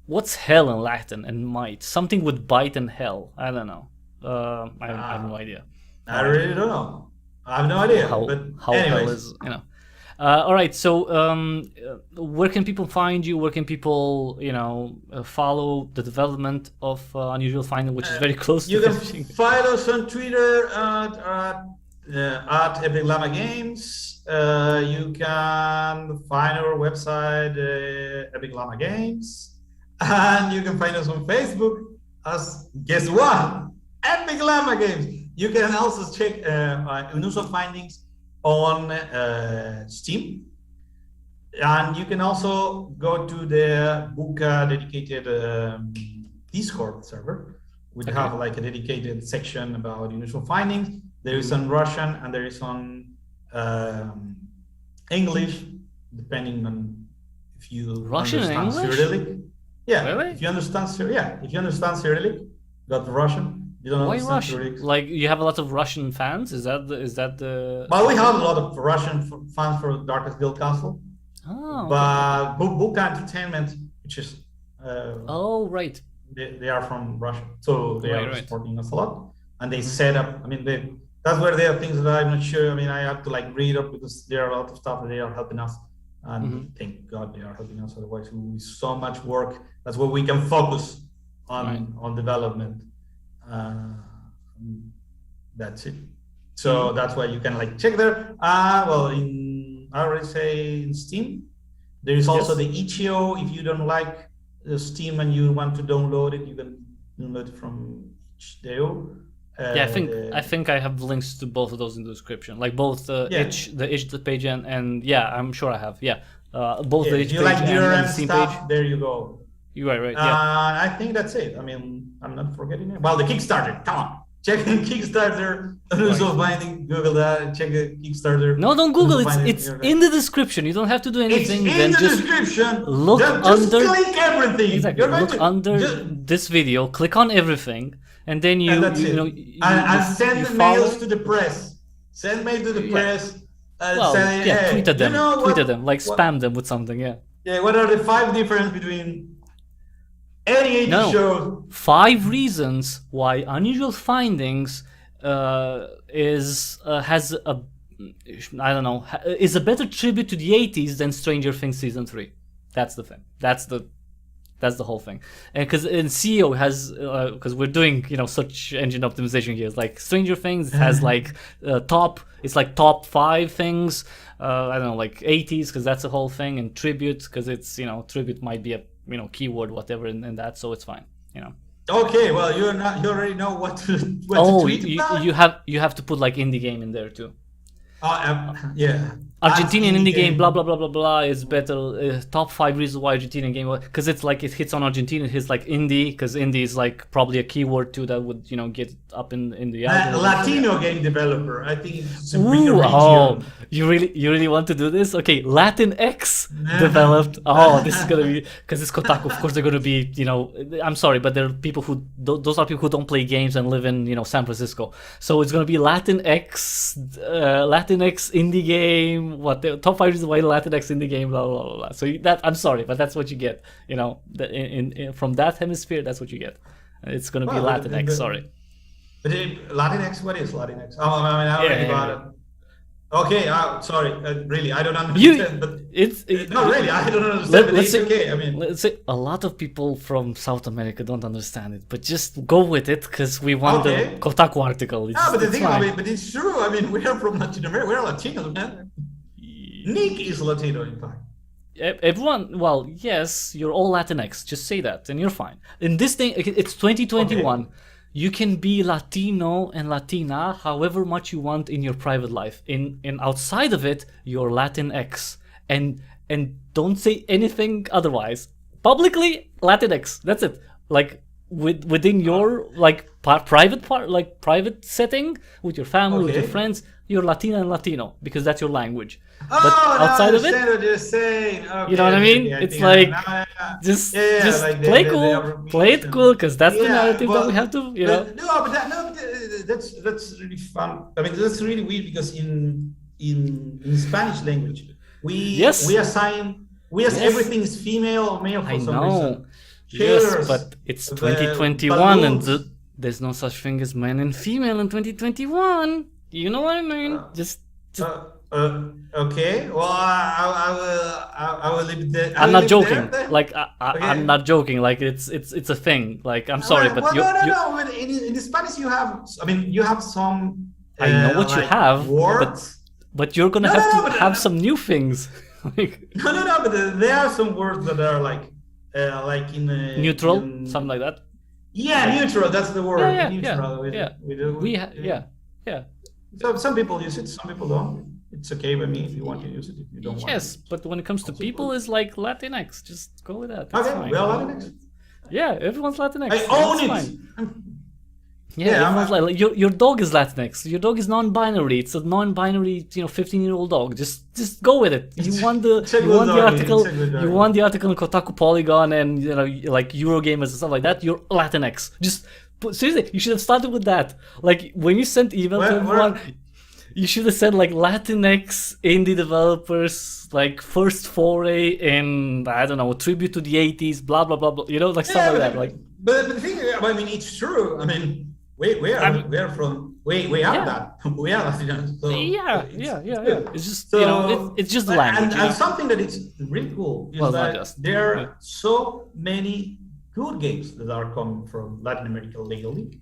What's hell in Latin and might? Something with bite and hell. I don't know. I have no idea. I really don't know. I have no idea. How anyways. hell is all right, so where can people find you? Where can people, follow the development of Unusual Finding, which is very close to finishing? You can find us on Twitter at Epic Llama Games. You can find our website, Epic Llama Games. And you can find us on Facebook as, guess what? Epic Llama Games. You can also check Unusual Findings on Steam, and you can also go to the Buka dedicated Discord server. We have like a dedicated section about Unusual Findings. There is on Russian and there is on English, depending on if you Russian understand and English? Cyrillic. Yeah, really? If you understand Cyrillic, got Russian. You don't Why understand Russian? Cyrillic. Like you have a lot of Russian fans? Is that the? Well, we have a lot of Russian fans for Darkest Guild Castle. Oh. But Buka Entertainment, which is right. They are from Russia, so they are supporting us a lot. And they set up. I mean, that's where there are things that I'm not sure. I mean, I have to like read up because there are a lot of stuff that they are helping us. And thank God they are helping us. Otherwise, it will be so much work. That's where we can focus on development. That's it. So that's why you can like check there. I already say in Steam. There is also the itch.io. If you don't like the Steam and you want to download it, you can download it from itch.io. I think I have links to both of those in the description, like both the itch page and I'm sure I have. Both the itch page and the Steam page. There you go. You are right. I think that's it. I mean, I'm not forgetting it. Well, the Kickstarter. Come on, check the Kickstarter. Unusual Finding. Google that. Check the Kickstarter. No, don't Google. It's in the description. You don't have to do anything. It's in the description. Look just under. Click everything. Exactly. Look under this video. Click on everything, and then you send the mails to the press. Send mail to the press. Tweet at them. Tweet at them. Like spam them with something. Yeah. What are the 5 differences between any 80 shows? 5 reasons why Unusual Findings is a better tribute to the 80s than Stranger Things season 3. That's the thing. That's the whole thing. And because in CEO has because we're doing such engine optimization here. It's like Stranger Things has like top 5 things. I don't know, like 80s because that's the whole thing, and tribute because it's tribute might be a keyword, whatever in that, so it's fine, Okay, well, you already know what to tweet about? you have to put like indie game in there too. Yeah. Argentinian indie game, blah blah blah blah blah, is better. Top 5 reasons why Argentinian game, because it's like it hits on Argentina. It hits like indie, because indie is like probably a keyword too that would get up in the algorithm. Latino game developer. I think it's a bigger Ooh, region. you really want to do this? Okay, Latinx developed. Oh, this is gonna be, because it's Kotaku. Of course, they're gonna be. I'm sorry, but there are people who those are people who don't play games and live in San Francisco. So it's gonna be Latinx indie game. What the top 5 reasons why Latinx indie game? Blah blah blah blah. So I'm sorry, but that's what you get. From that hemisphere, that's what you get. It's gonna be Latinx. Sorry. But Latinx, what is Latinx? I already got it. Okay, sorry. Really, I don't understand. But no, really, I don't understand. But it's okay. I mean, let's say a lot of people from South America don't understand it, but just go with it because we want the Kotaku article. But the thing, but it's true. I mean, we are from Latin America. We're Latinos, man. Nick is Latino, in fact. Everyone, well, yes, you're all Latinx. Just say that, and you're fine. In this thing, it's 2021. Okay. You can be Latino and Latina however much you want in your private life. In outside of it, you're Latinx, and don't say anything otherwise. Publicly, Latinx. That's it. Like within your private setting with your family, with your friends, you're Latina and Latino because that's your language. But outside of it, what you're saying. Okay, you know what I mean? It's like just like play cool, play it cool, because that's the narrative that we have to, that's really fun. I mean, that's really weird because in Spanish language, we assign everything is female or male for some reason. Yes, but it's 2021 and there's no such thing as man and female in 2021. You know what I mean? Okay. Well, I will leave it there. I'm not joking. Like I'm not joking. Like it's a thing. Like I'm sorry, but no. In the Spanish, you have some. I know what you have, but you're gonna have some new things. No. But there are some words that are like in neutral, something like that. Yeah, neutral. That's the word. Yeah. So some people use it, some people don't. It's okay by me if you want to use it. If you don't want. Yes, but when it comes to people, it's like Latinx. Just go with that. Okay, we are Latinx. Yeah, everyone's Latinx. I own it. Yeah, everyone's like your dog is Latinx. Your dog is non-binary. It's a non-binary, 15-year-old dog. Just go with it. You want the article. You want the article in Kotaku Polygon and like Eurogamers and stuff like that. You're Latinx. Seriously, you should have started with that. Like when you sent email to everyone, you should have said like Latinx indie developers, like first foray in, I don't know, tribute to the 80s, blah blah blah blah. Like stuff like that. Like, but the thing, I mean, it's true. I mean, we are from way out that we are Latinos. So yeah. It's just it's just the language. And something that is really cool is that there are so many good games that are coming from Latin America lately.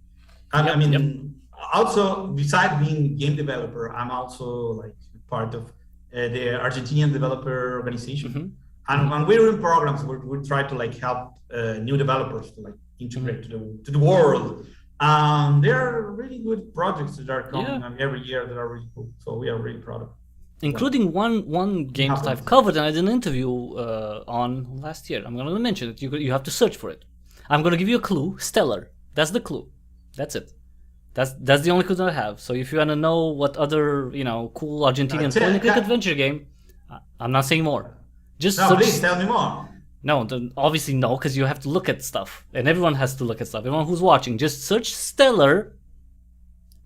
And also, besides being a game developer, I'm also like part of the Argentinian developer organization. And we're in programs where we try to like help new developers to like integrate to the world. There are really good projects that are coming every year that are really cool. So we are really proud of it. Including one game that I've covered and I did an interview on last year. I'm going to mention it. You have to search for it. I'm going to give you a clue. Stellar. That's the clue. That's it. That's the only clue that I have. So if you want to know what other, cool Argentinian point-and-click adventure game, I'm not saying more. Please tell me more. No, obviously no, because you have to look at stuff. And everyone has to look at stuff. Everyone who's watching, just search Stellar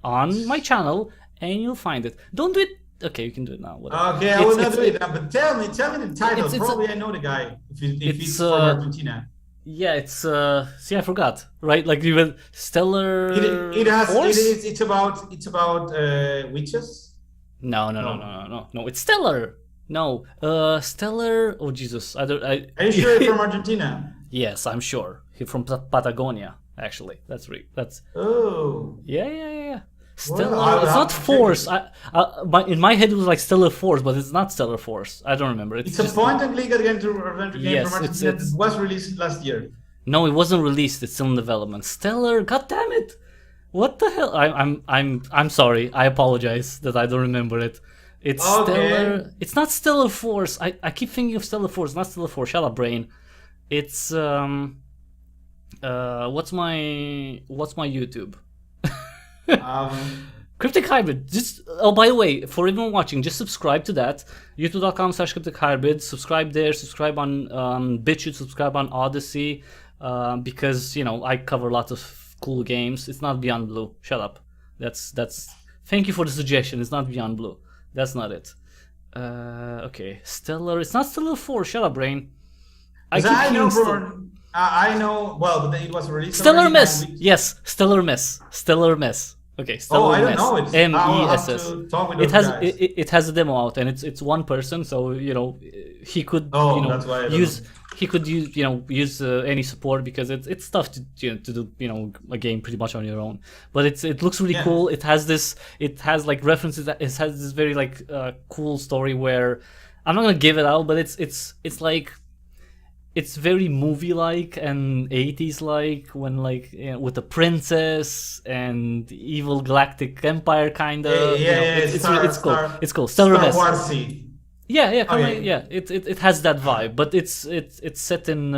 on my channel and you'll find it. Don't do it. Okay, you can do it now. Whatever. Okay, I will not do it. But tell me the title. Probably I know the guy. If it's from Argentina. Yeah, it's I forgot. Right, like even Stellar. It's about witches. No. It's Stellar. No, Stellar. Oh Jesus, Are you sure it's from Argentina? Yes, I'm sure. He's from Patagonia. Actually, that's. Oh. Yeah. Stellar. Well, I would It's have not to check Force. it. In my head it was like Stellar Force, but it's not Stellar Force. I don't remember. It's just a point-and-click adventure game Yes, from it's- Argentina that was released last year. No, it wasn't released. It's still in development. Stellar. God damn it! What the hell? I'm sorry. I apologize that I don't remember it. It's Okay. Stellar. It's not Stellar Force. I keep thinking of Stellar Force. Not Stellar Force. Shut up, brain. It's what's my YouTube? Cryptic Hybrid. Just by the way, for everyone watching, just subscribe to that. YouTube.com/cryptichybrid. Subscribe there. Subscribe on BitChute. Subscribe on Odyssey. Because I cover lots of cool games. It's not Beyond Blue. Shut up. That's. Thank you for the suggestion. It's not Beyond Blue. That's not it. Okay, Stellar. It's not Stellar 4. Shut up, brain. I know. Well, but it was released. Stellar already, Mess. and Yes, Stellar Mess. Stellar Mess. Okay, Stellar I don't Mess. know it. MESS. Talk with It those has guys. it has a demo out, and it's one person, so he could That's why I don't use know. he could use any support because it's tough to do a game pretty much on your own. But it looks really cool. It has like references. It has this very like cool story where I'm not gonna give it out, but it's like. It's very movie-like and 80s-like when with the princess and evil galactic empire kind of. It's cool. It's cool. Stellar Mess. Warsy. Yeah, Okay. yeah. It has that vibe, but it's set in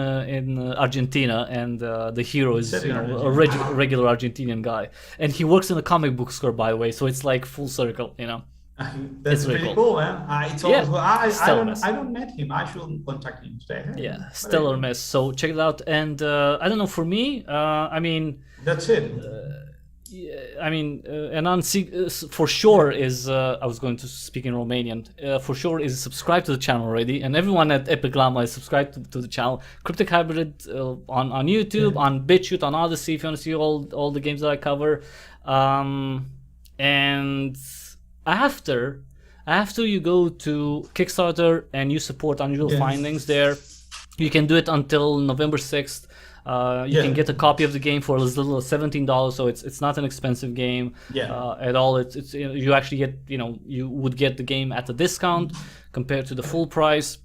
Argentina, and the hero is Set in a regular Argentinian guy, and he works in a comic book store, by the way. So it's like full circle. That's really pretty cool. cool, man. It's always Stellar Mess. I don't met him. I should contact him. Say, hey, Yeah, what Stellar are you- Mess. So check it out, and I don't know. For me, I mean. That's it. For sure is I was going to speak in Romanian. For sure is subscribe to the channel already, and everyone at Epic Llama is subscribed to the channel. Cryptic Hybrid on YouTube, on BitChute, on Odyssey. If you want to see all the games that I cover, and after you go to Kickstarter and you support Unusual Findings there, you can do it until November 6th. You can get a copy of the game for as little as $17, so it's not an expensive game at all. It's you actually get you would get the game at a discount compared to the full price,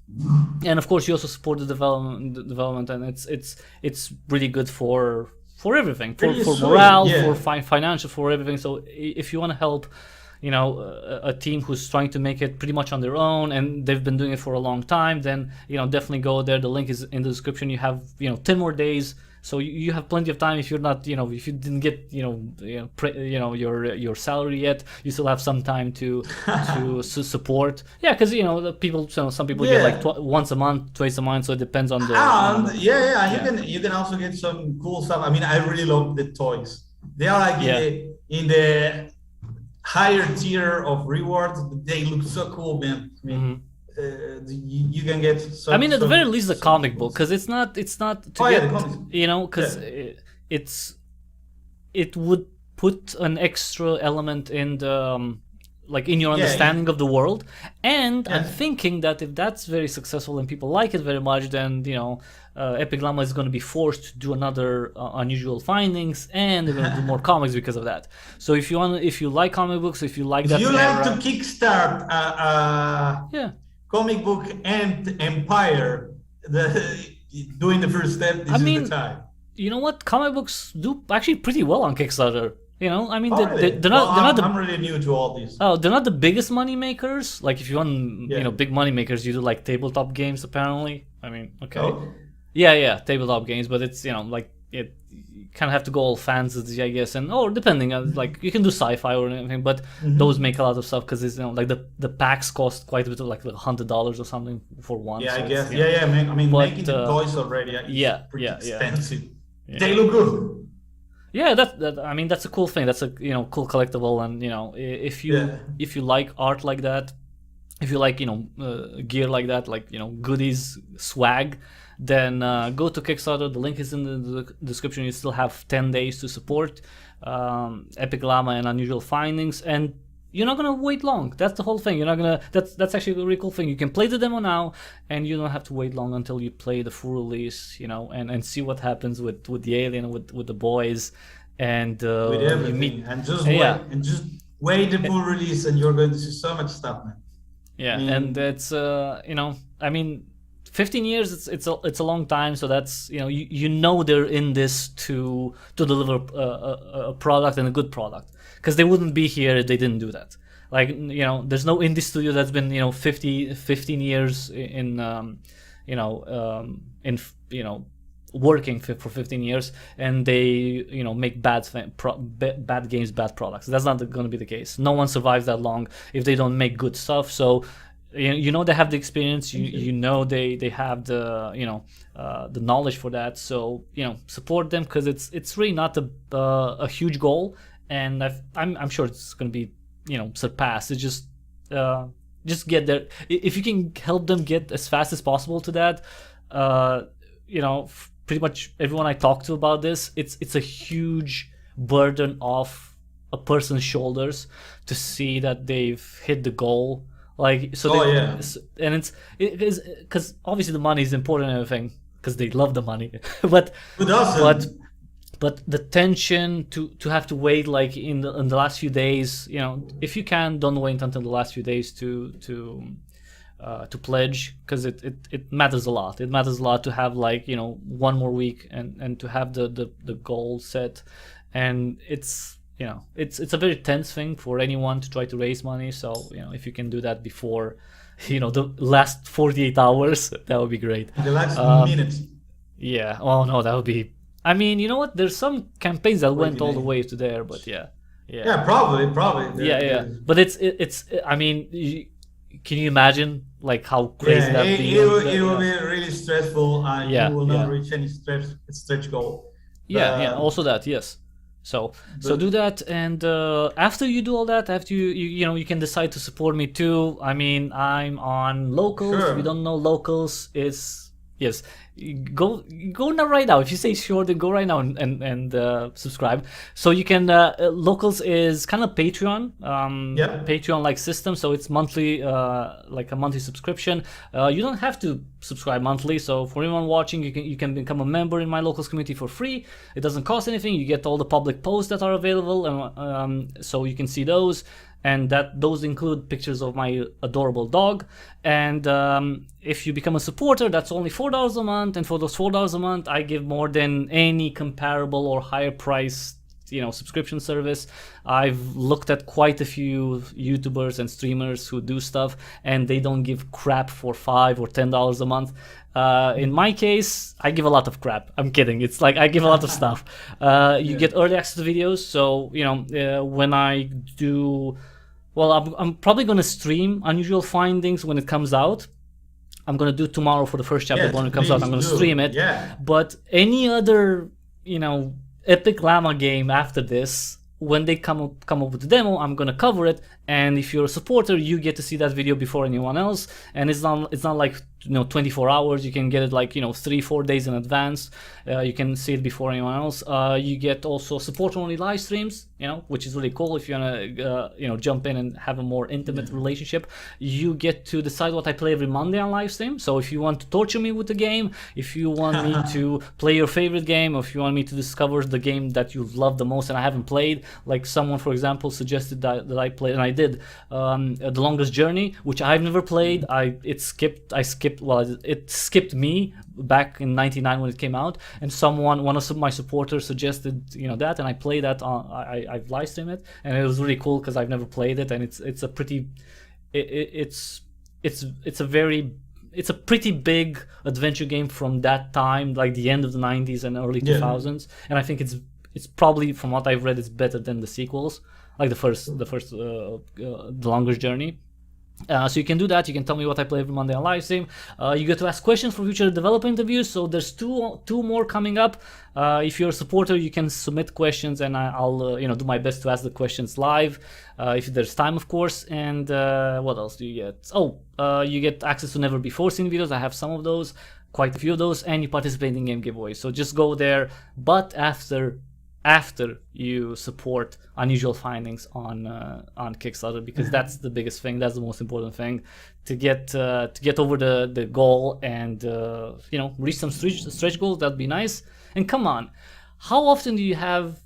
and of course you also support the development, and it's really good for everything, for morale, for financial, for everything. So if you want to help a team who's trying to make it pretty much on their own, and they've been doing it for a long time, then definitely go there. The link is in the description. You have 10 more days, so you have plenty of time. If you're not if you didn't get your salary yet, you still have some time to support. Yeah, because people, some people get like once a month, twice a month, so it depends on the. You can also get some cool stuff. I mean, I really love the toys. They are like in the higher tier of rewards. They look so cool, man. I mean, you can get some. I mean, at the very least, the comic book, because it's not to get, because it would put an extra element in the in your understanding of the world, and I'm thinking that if that's very successful and people like it very much, then Epic Llama is going to be forced to do another Unusual Findings, and they're going to do more comics because of that. So if you like comic books, if you like that, you like to kickstart comic book and empire, doing the first step, this is the time. You know what? Comic books do actually pretty well on Kickstarter. They're not. I'm really new to all these. Oh, they're not the biggest money makers. Like if you want, big money makers, you do like tabletop games. Apparently, I mean, okay, tabletop games, but it's you kind of have to go all fantasy, I guess, and depending on you can do sci-fi or anything, but those make a lot of stuff because it's the packs cost quite a bit of like $100 or something for one. Yeah, so I guess. I mean, making the toys already is pretty expensive. Yeah. They look good. Yeah, that's a cool thing. That's a cool collectible, and if you like art like that, if you like gear like that, goodies, swag, then go to Kickstarter. The link is in the description. You still have 10 days to support Epic Llama and Unusual Findings, and you're not gonna wait long. That's the whole thing. You're not gonna. That's actually a really cool thing. You can play the demo now, and you don't have to wait long until you play the full release. And see what happens with the alien, with the boys, and with you everything, meet and just yeah. wait the full release, and you're going to see so much stuff, man. Yeah, I mean, and it's I mean, 15 years it's a long time, so that's you know they're in this to deliver a product and a good product, because they wouldn't be here if they didn't do that. Like there's no indie studio that's been 15 years in working for 15 years, and they make bad games, bad products. That's not going to be the case. No one survives that long if they don't make good stuff. So they have the experience, they have the knowledge for that. So support them, because it's really not a huge goal, and I'm sure it's going to be surpassed. It's just get there. If you can help them get as fast as possible to that, pretty much everyone I talk to about this, it's a huge burden off a person's shoulders to see that they've hit the goal. Like, so and it's because obviously the money is important and everything, because they love the money, but the tension to have to wait, like in the last few days, if you can, don't wait until the last few days to pledge, because it matters a lot. It matters a lot to have one more week and to have the goal set, and it's a very tense thing for anyone to try to raise money. So if you can do that before the last 48 hours, that would be great. The last minute. Yeah. Oh no, that would be. I mean, you know what? There's some campaigns that went all the way to there, but yeah. Probably. Yeah. But it's. I mean, can you imagine like how crazy that be? It will be really stressful, and you will not reach any stretch goal. Yeah. Also that, yes. So do that, and after you do all that, after you can decide to support me too. I mean, I'm on Locals. Sure. If you don't know, Locals is go now right now. If you say sure, then go right now and subscribe. So you can Locals is kind of Patreon, Patreon like system. So it's monthly, like a monthly subscription. You don't have to subscribe monthly. So for anyone watching, you can become a member in my Locals community for free. It doesn't cost anything. You get all the public posts that are available, and so you can see those. And those include pictures of my adorable dog. And if you become a supporter, that's only $4 a month. And for those $4 a month, I give more than any comparable or higher price subscription service. I've looked at quite a few YouTubers and streamers who do stuff, and they don't give crap for $5 or $10 a month. In my case, I give a lot of crap. I'm kidding. It's like I give a lot of stuff. You get early access to videos. So when I do, well, I'm probably gonna stream Unusual Findings when it comes out. I'm gonna do tomorrow for the first chapter. When it comes out, I'm gonna stream it. Yeah. But any other Epic Llama game after this, when they come up with the demo, I'm gonna cover it. And if you're a supporter, you get to see that video before anyone else. And it's not like 24 hours. You can get it like 3-4 days in advance. You can see it before anyone else. You get also supporter only live streams, which is really cool. If you wanna jump in and have a more intimate relationship, you get to decide what I play every Monday on live stream. So if you want to torture me with the game, if you want me to play your favorite game, or if you want me to discover the game that you love the most and I haven't played, like someone for example suggested that I played, and I did The Longest Journey, which I've never played. It skipped me back in '99 when it came out, and one of my supporters suggested that, and I played that on. I've live streamed it, and it was really cool because I've never played it, and it's a pretty, it's a pretty big adventure game from that time, like the end of the '90s and early 2000s, and I think it's probably, from what I've read, it's better than the sequels, like the first The Longest Journey. So you can do that. You can tell me what I play every Monday on live stream. You get to ask questions for future developer interviews. So there's two more coming up. If you're a supporter, you can submit questions, and I'll do my best to ask the questions live, if there's time, of course. And what else do you get? You get access to Never Before Seen videos. I have some of those, quite a few of those, and you participate in game giveaways. So just go there, but after you support Unusual Findings on Kickstarter, because that's the biggest thing. That's the most important thing to get over the goal and reach some stretch goals. That'd be nice. And come on, how often do you have,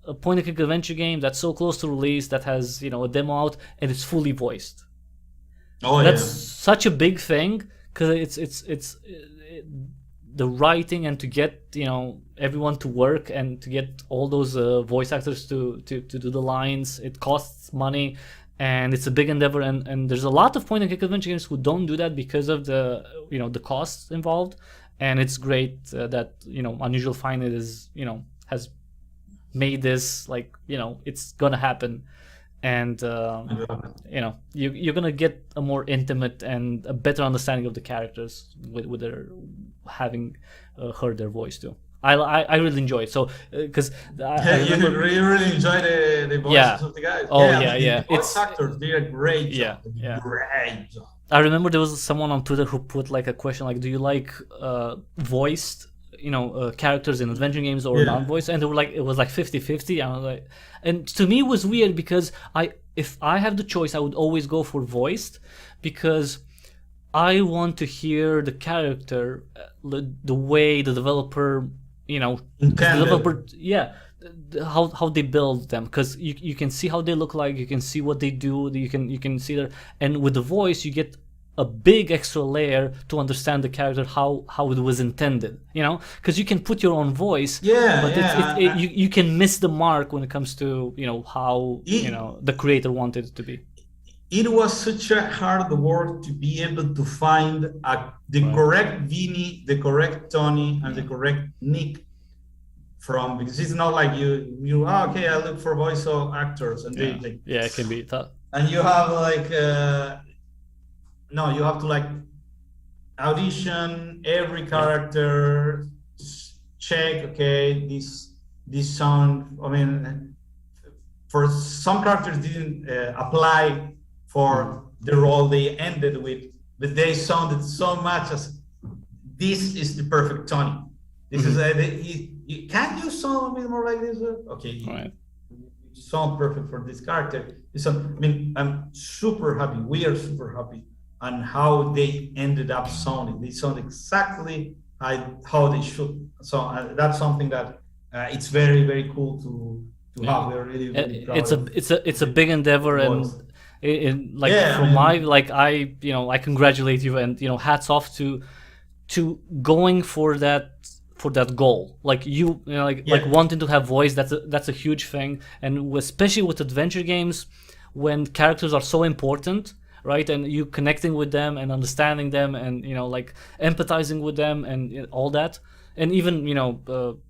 a point-and-click adventure game that's so close to release that has, a demo out and it's fully voiced? Oh That's yeah. such a big thing because it's the writing and to get everyone to work and to get all those voice actors to do the lines. It costs money, and it's a big endeavor. And there's a lot of point-and-click adventure games who don't do that because of the the costs involved. And it's great that Unusual Finding is has made this like it's gonna happen. And you're gonna get a more intimate and a better understanding of the characters with their having heard their voice too. I really enjoy it. So because You really enjoy the voices of the guys. Oh I yeah, mean, yeah. the voice actors did a great job. Yeah. Great job. I remember there was someone on Twitter who put like a question like, "Do you like voiced, characters in adventure games or non-voiced?" And they were like, it was like 50-50. I was like, and to me it was weird because if I have the choice, I would always go for voiced because I want to hear the character the way the developer, how they build them, because you can see how they look like, you can see what they do, you can see their, and with the voice you get a big extra layer to understand the character, how it was intended, because you can put your own voice, but you can miss the mark when it comes to how the creator wanted it to be. It was such a hard work to be able to find the correct Vinnie, the correct Tony, and the correct Nick because it's not like okay, I look for voice actors and it can be tough. And you have you have to audition every character, check, okay, this sound. I mean, for some characters didn't apply for the role they ended with, but they sounded so much as this is the perfect Tony. This is can you sound a bit more like this? Okay, you sound perfect for this character. I'm super happy. We are super happy on how they ended up sounding. They sound exactly how they should. So that's something that it's very, very cool to have. We're really, really proud. It's a big endeavor, and I congratulate you, and hats off to going for that goal. Like wanting to have voice. That's a huge thing, and especially with adventure games, when characters are so important, right? And you connecting with them and understanding them, and empathizing with them and all that, and even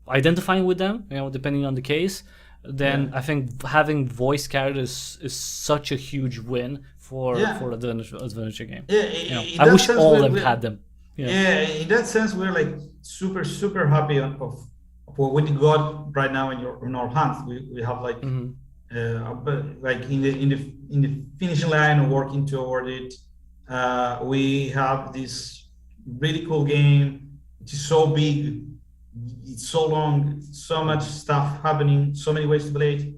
identifying with them, depending on the case. Then I think having voice characters is such a huge win for adventure game. I wish all of them had them. In that sense, we're super, super happy of what we got right now in our hands. We have in the finishing line, working toward it. We have this really cool game. It is so big, it's so long, so much stuff happening, so many ways to play it,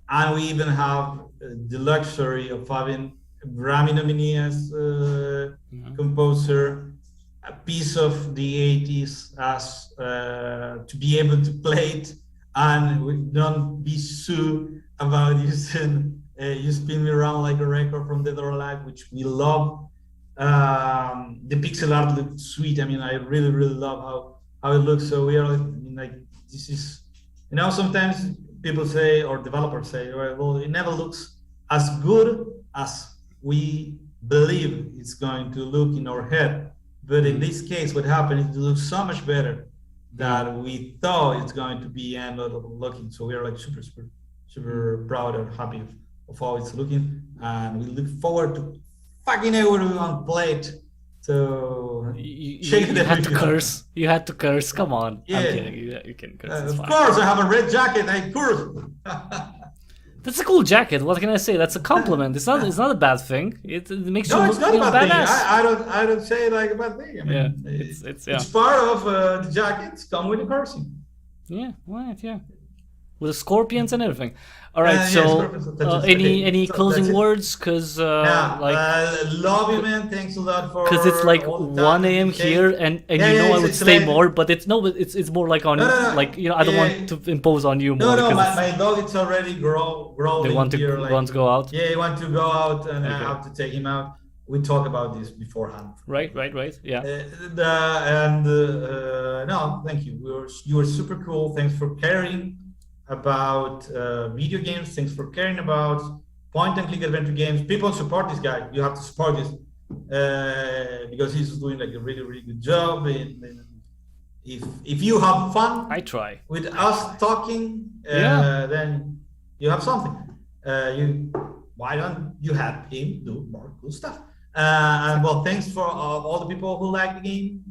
and we even have the luxury of having Grammy nominee as composer, a piece of the 80s as to be able to play it, and we don't be sued about using You Spin Me Around Like a Record from Dead or Alive, which we love. The pixel art looked sweet. I mean, I really, really love how it looks. So we are this is, sometimes people say, or developers say, well, it never looks as good as we believe it's going to look in our head. But in this case, what happened is it looks so much better than we thought it's going to be and looking. So we are super, super, super proud and happy of how it's looking, and we look forward to fucking everyone play it. So you had to curse. You had to curse. Come on. Yeah. I'm kidding. You can curse. Of course, I have a red jacket. I curse. That's a cool jacket. What can I say? That's a compliment. It's not a bad thing. It makes you look it's not a bad badass. Thing. I don't say it like a bad thing. I mean, it's part of the jackets come with the cursing. Yeah, right. Yeah. with the scorpions and everything. All right, Yeah, so scorpions and touches. any Okay, so closing that's it. words? Because Love you, man. Thanks a lot for. because it's like all the time 1 that a.m. you take. here, and Yeah, you yeah, know I would it's stay late. more, but it's more like on No, no, no. like I don't Yeah, want to impose on you more. No, because my dog it's already growling they want to here. go out. Yeah, he want to go out, and I Okay. have to take him out. We talk about this beforehand. Right. Yeah. No, thank you. You were super cool. Thanks for caring about video games. Thanks for caring about point-and-click adventure games. People support this guy. You have to support this because he's doing like a really, really good job. And if you have fun, I try with us talking, then you have something. Why don't you have him do more cool stuff? And well, thanks for all the people who like the game,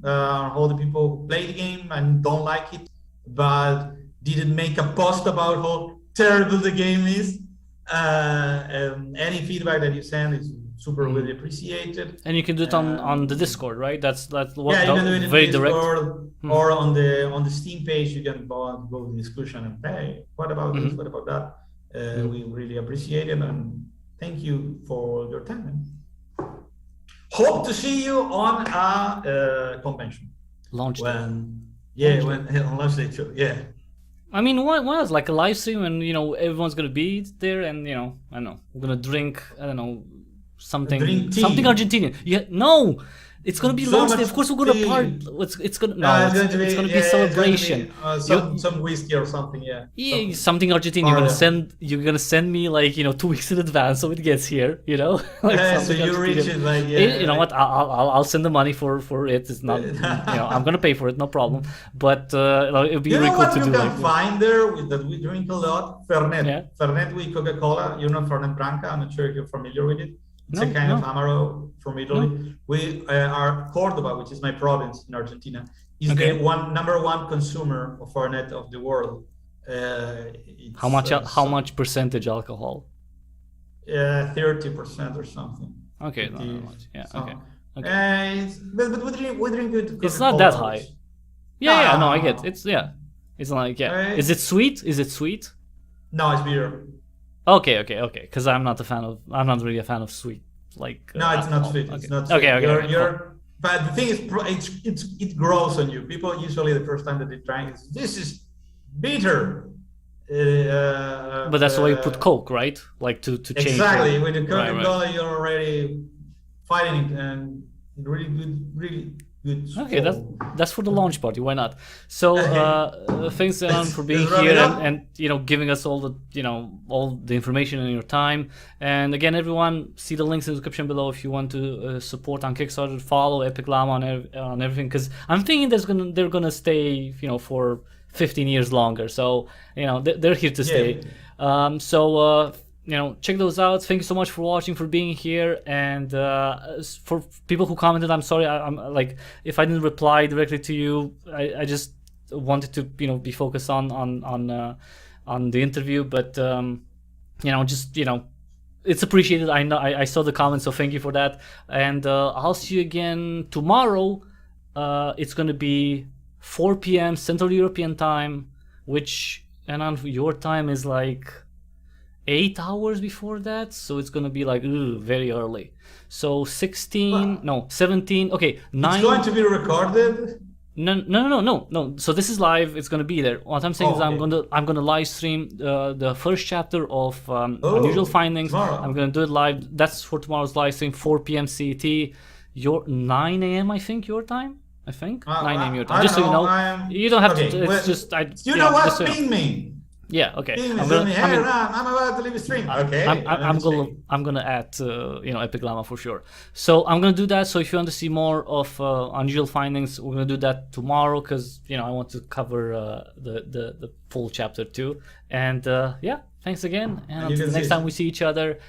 all the people who play the game and don't like it, but didn't make a post about how terrible the game is. Any feedback that you send is super really appreciated. and you can do it on the Discord, right? That's what you can do it in very the direct. Discord, or on the Steam page. You can go to the discussion and hey, what about this? What about that? We really appreciate it, and thank you for your time. Man. Hope to see you on a convention. Launch day. On launch day too. Yeah. I mean, what else? Like a live stream, and everyone's gonna be there, and I don't know, we're gonna drink. I don't know, something Argentinian. Yeah, no, it's gonna be launch day. Of course, we're gonna part. It's gonna it's gonna be celebration. Some whiskey or something. Yeah. Yeah, something Argentinian. You're gonna send me like 2 weeks in advance so it gets here. Like so you reach it like you know what? I'll send the money for it. It's not I'm gonna pay for it, no problem. But it'd be really cool to do. You can find there that we drink a lot. Fernet. Yeah. Fernet with Coca-Cola. Fernet Branca. I'm not sure if you're familiar with it. It's a kind of Amaro from Italy. No. We are Cordoba, which is my province in Argentina, is the number one consumer of Fernet of the world. How much percentage alcohol? 30% or something. Okay, not that much. Yeah. So, okay. But we drink good. It's not that high. Yeah. No, I get. It's like Is it sweet? No, it's beer. Okay. Because I'm not really a fan of sweet. Like no, it's not sweet. It's not sweet. Okay. But the thing is, it grows on you. People usually the first time that they try it, this is bitter. But that's why you put Coke, right? Like to change. Exactly. With the Coca-Cola, you're already fighting it, and really good. Okay, that's for the launch party. Why not? So thanks Elan for being here and giving us all the information and your time. And again, everyone, see the links in the description below if you want to support on Kickstarter. Follow Epic Llama on everything, because I'm thinking they're gonna stay for 15 years longer. So they're here to stay. Check those out. Thank you so much for watching, for being here, and for people who commented, I'm sorry. I'm like, if I didn't reply directly to you, I just wanted to be focused on the interview, but it's appreciated. I know I saw the comments, so thank you for that, and I'll see you again tomorrow. It's gonna be 4 p.m. Central European time, which your time is like 8 hours before that, so it's gonna be like very early. So 17. Okay, 9. It's going to be recorded. No. So this is live. It's gonna be there. What I'm saying is I'm gonna live stream the first chapter of Unusual Findings. Tomorrow. I'm gonna do it live. That's for tomorrow's live stream, 4 p.m. CET. Your 9 a.m. I think your time. 9 a.m. your time. Just so you know, you don't have to. It's just you know what? Ping me. Yeah. Okay. I'm about to leave a stream. Okay. I'm gonna add Epic Llama for sure. So I'm gonna do that. So if you want to see more of Unusual Findings, we're gonna do that tomorrow, because I want to cover the full chapter 2. And thanks again. And until the next time we see each other,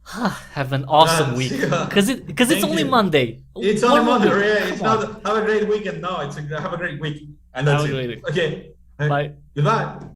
have an awesome week. Because it's only Monday. It's only Monday. Yeah. It's not have a great weekend. No, have a great week. And that's it. Okay. Bye. Goodbye.